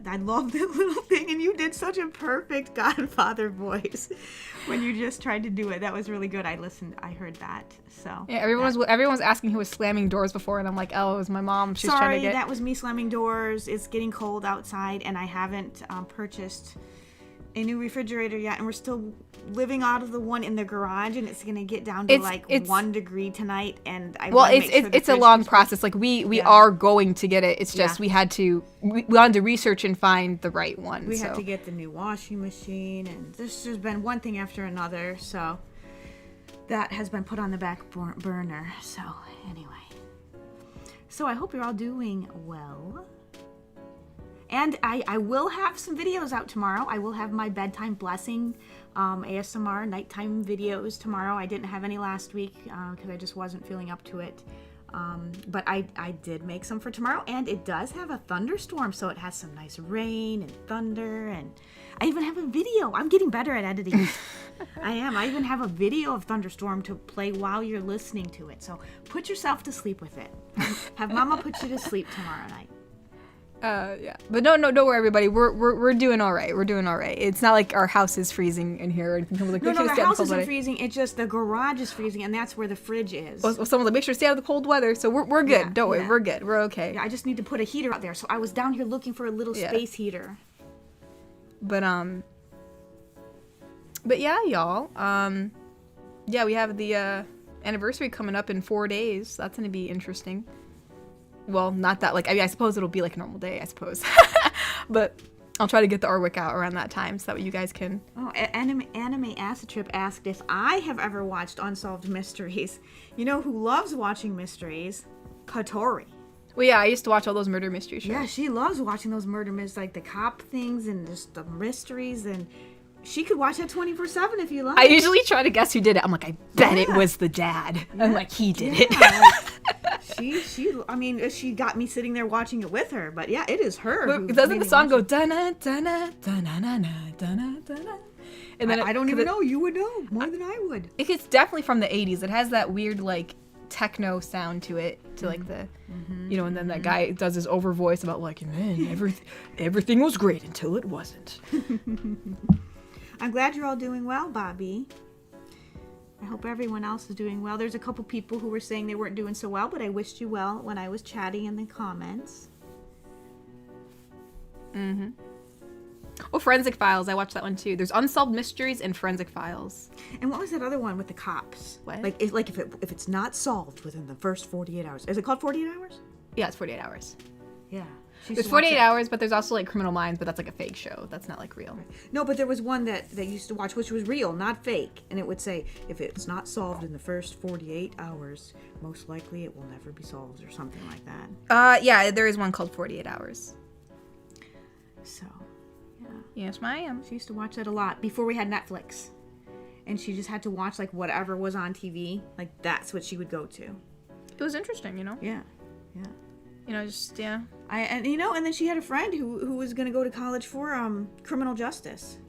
I love that little thing, and you did such a perfect Godfather voice when you just tried to do it. That was really good. I heard that. So yeah, everyone was asking who was slamming doors before, and I'm like, oh, it was my mom. She's trying to get. That was me slamming doors. It's getting cold outside, and I haven't purchased a new refrigerator yet, and we're still living out of the one in the garage, and it's gonna get down to it's 1 degree tonight, and it's a long process. Like we are going to get it. It's just we wanted to research and find the right one. We had to get the new washing machine, and there's just been one thing after another, so that has been put on the back burner. So anyway, so I hope you're all doing well. And I will have some videos out tomorrow. I will have my bedtime blessing ASMR nighttime videos tomorrow. I didn't have any last week because I just wasn't feeling up to it. But I did make some for tomorrow, and it does have a thunderstorm, so it has some nice rain and thunder, and I even have a video. I'm getting better at editing. I am. I even have a video of thunderstorm to play while you're listening to it. So put yourself to sleep with it. Have Mama put you to sleep tomorrow night. Yeah, but no, don't worry, everybody. We're doing all right. We're doing all right. It's not like our house is freezing in here or anything. Like, no, the house isn't freezing. It's just the garage is freezing, and that's where the fridge is. Well, someone's like, make sure to stay out of the cold weather. So we're good. Yeah, don't worry, we're good. We're okay. Yeah, I just need to put a heater out there. So I was down here looking for a little space heater. But yeah, y'all. Yeah, we have the anniversary coming up in 4 days. That's gonna be interesting. Well, not that, like, I mean, I suppose it'll be like a normal day, I suppose. But I'll try to get the artwork out around that time so that way you guys can... Oh, Anime Acid Trip asked if I have ever watched Unsolved Mysteries. You know who loves watching mysteries? Katori. Well, yeah, I used to watch all those murder mystery shows. Yeah, she loves watching those murder mysteries, like the cop things and just the mysteries, and she could watch that 24/7 if you like. I usually try to guess who did it. I'm like, I bet it was the dad. Yeah. I'm like, he did it. I mean, she got me sitting there watching it with her, but yeah, it is her. But doesn't the song go da-na, da-na, da-na, da-na, da-na, da-na? And then I don't even know. You would know more than I would. It's definitely from the 80s. It has that weird, like, techno sound to it, to like the, you know, and then that guy does his over voice about like, and then everything was great until it wasn't. I'm glad you're all doing well, Bobby. I hope everyone else is doing well. There's a couple people who were saying they weren't doing so well, but I wished you well when I was chatting in the comments. Mm-hmm. Oh, Forensic Files. I watched that one too. There's Unsolved Mysteries and Forensic Files. And what was that other one with the cops? What? Like if it's not solved within the first 48 hours. Is it called 48 hours? Yeah, it's 48 hours. Yeah. There's 48 hours, but there's also like Criminal Minds, but that's like a fake show. That's not like real. No, but there was one that used to watch, which was real, not fake. And it would say, if it's not solved in the first 48 hours, most likely it will never be solved or something like that. Yeah, there is one called 48 Hours. So, yeah. Yes, ma'am. She used to watch that a lot before we had Netflix. And she just had to watch like whatever was on TV. Like that's what she would go to. It was interesting, you know? Yeah. Yeah. You know, just, yeah. And then she had a friend who was going to go to college for criminal justice.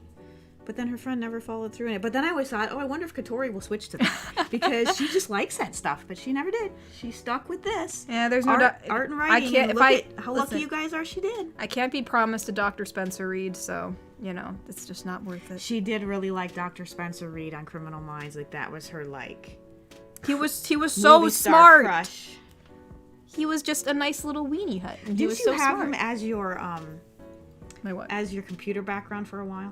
But then her friend never followed through in it. But then I always thought, I wonder if Katori will switch to that. Because she just likes that stuff. But she never did. She stuck with this. Yeah, there's no art and writing. How lucky you guys are she did. I can't be promised a Dr. Spencer Reed, so... you know, it's just not worth it. She did really like Dr. Spencer Reed on Criminal Minds. Like, that was her, like... He was so movie star smart. Crush. He was just a nice little weenie hut. And he Did was you so have smart. him as your My what? as your computer background for a while?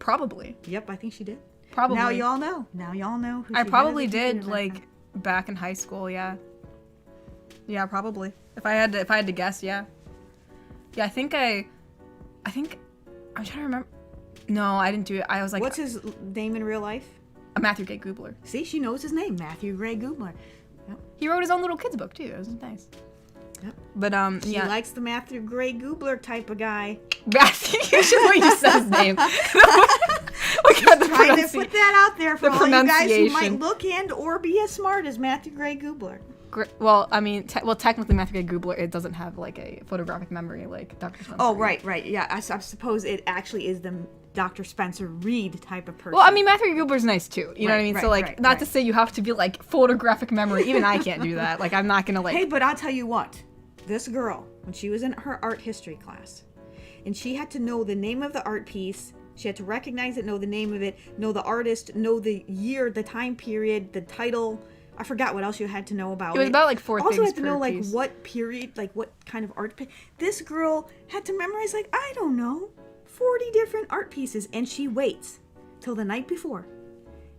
Probably. Yep, I think she did. Probably. Now y'all know. Now y'all know who I she had probably as a computer did, background. like, back in high school, yeah. Yeah, probably. If I had to guess, yeah. Yeah, I'm trying to remember. No, I didn't do it. I was like, What's his name in real life? Matthew Gay Goobler. See, she knows his name, Matthew Gray Goobler. He wrote his own little kids book too. It was nice. Yep. But She yeah. likes the Matthew Gray Goobler type of guy. Matthew, you should what you said his name. Look at the Trying to put that out there for the all you guys who might pronunciation. look and or be as smart as Matthew Gray Goobler. Well, I mean, technically Matthew Gay Goobler, it doesn't have like a photographic memory like Dr. Spencer. Oh, Reed. right. Yeah, I suppose it actually is the Dr. Spencer Reed type of person. Well, I mean, Matthew Gay Goobler's nice too. You know what I mean? Right, So like, right, not right. to say you have to be like photographic memory. Even I can't do that. Like, I'm not gonna like. Hey, but I'll tell you what. This girl, when she was in her art history class, and she had to know the name of the art piece, she had to recognize it, know the name of it, know the artist, know the year, the time period, the title. I forgot what else you had to know about it. It was about like 4 also things had to per know like piece. what period, like what kind of art. This girl had to memorize like, I don't know, 40 different art pieces, and she waits till the night before.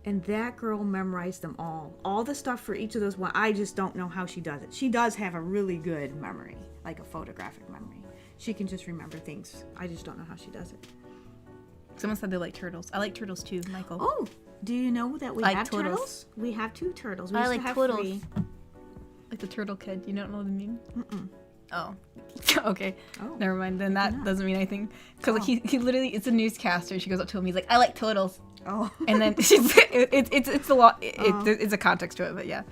And that girl memorized them all the stuff for each of those one. I just don't know how she does it. She does have a really good memory, like a photographic memory. She can just remember things. I just don't know how she does it. Someone said they like turtles. I like turtles too, Michael. Oh, do you know that we Like have turtles. turtles? We have 2 turtles. We I used like to have turtles. 3. Like the turtle kid. You don't know the meme? Mm-mm. Oh. Okay. Oh. Never mind. Then that not. doesn't mean anything. Because like Oh. he literally, it's a newscaster. She goes up to him. He's like, I like turtles. Oh. And then she's it's a lot. Oh. It's a context to it, but yeah.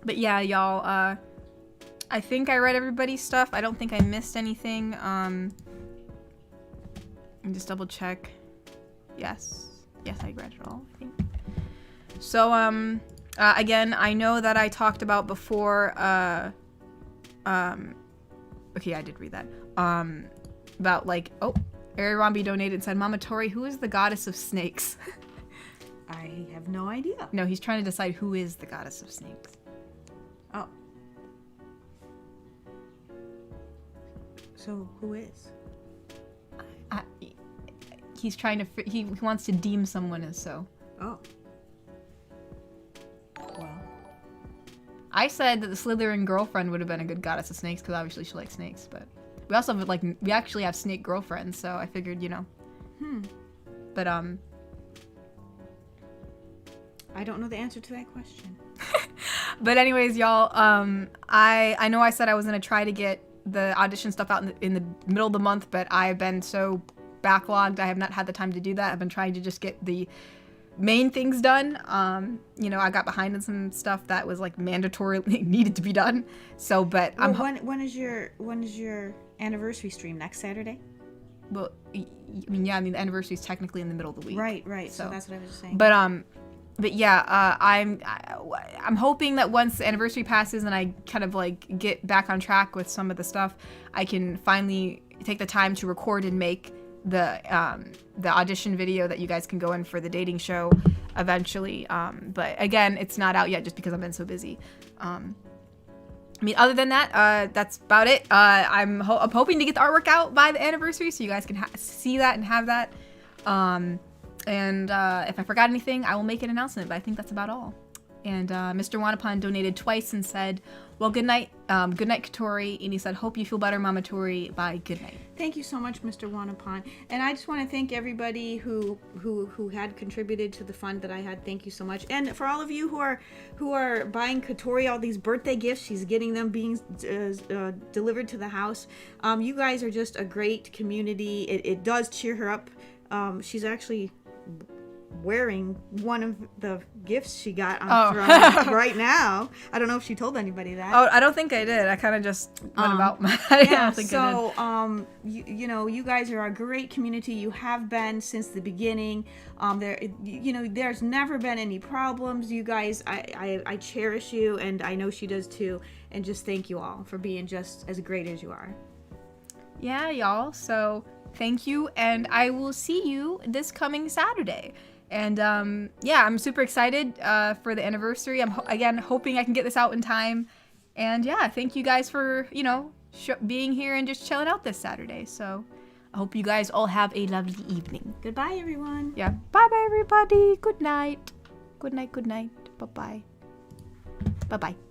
But yeah, y'all. I think I read everybody's stuff. I don't think I missed anything. Let me just double check. Yes, I read it all. I think. So again, I know that I talked about before. Okay, I did read that. About like Ari Romby donated and said, Mamatori, who is the goddess of snakes? I have no idea. No, he's trying to decide who is the goddess of snakes. Oh. So who is? He's trying to. He wants to deem someone as so. Oh. Well. I said that the Slytherin girlfriend would have been a good goddess of snakes because obviously she likes snakes, but we also have we actually have snake girlfriends, so I figured, you know. But I don't know the answer to that question. But anyways, y'all, I know I said I was gonna try to get the audition stuff out in the middle of the month, but I've been so backlogged, I have not had the time to do that. I've been trying to just get the main things done. You know, I got behind on some stuff that was like mandatory needed to be done. So, but Well, when is your anniversary stream? Next Saturday? well, I mean, yeah, I mean the anniversary is technically in the middle of the week. Right. So So- that's what I was just saying. But yeah, I'm hoping that once the anniversary passes and I kind of like get back on track with some of the stuff, I can finally take the time to record and make the audition video that you guys can go in for the dating show eventually. But again, it's not out yet just because I've been so busy. I mean, other than that, that's about it. I'm hoping to get the artwork out by the anniversary so you guys can see that and have that. And if I forgot anything, I will make an announcement, but I think that's about all. And Mr. Wanapon donated twice and said, well, good night, Katori. And he said, hope you feel better, Mamatori. Bye, good night. Thank you so much, Mr. Wanapon. And I just want to thank everybody who had contributed to the fund that I had. Thank you so much. And for all of you who are buying Katori all these birthday gifts, she's getting them being delivered to the house. You guys are just a great community. It does cheer her up. She's actually wearing one of the gifts she got on Throne right now. I don't know if she told anybody that. Oh, I don't think I did. I kind of just went about my... I don't think I did. you know, you guys are a great community. You have been since the beginning. There's never been any problems. You guys, I cherish you, and I know she does too. And just thank you all for being just as great as you are. Yeah, y'all. So thank you, and I will see you this coming Saturday. And yeah, I'm super excited for the anniversary. I'm again hoping I can get this out in time. And yeah, thank you guys for, you know, being here and just chilling out this Saturday. So I hope you guys all have a lovely evening. Goodbye, everyone. Yeah. Bye-bye, everybody. Good night. Good night. Good night. Bye-bye. Bye-bye.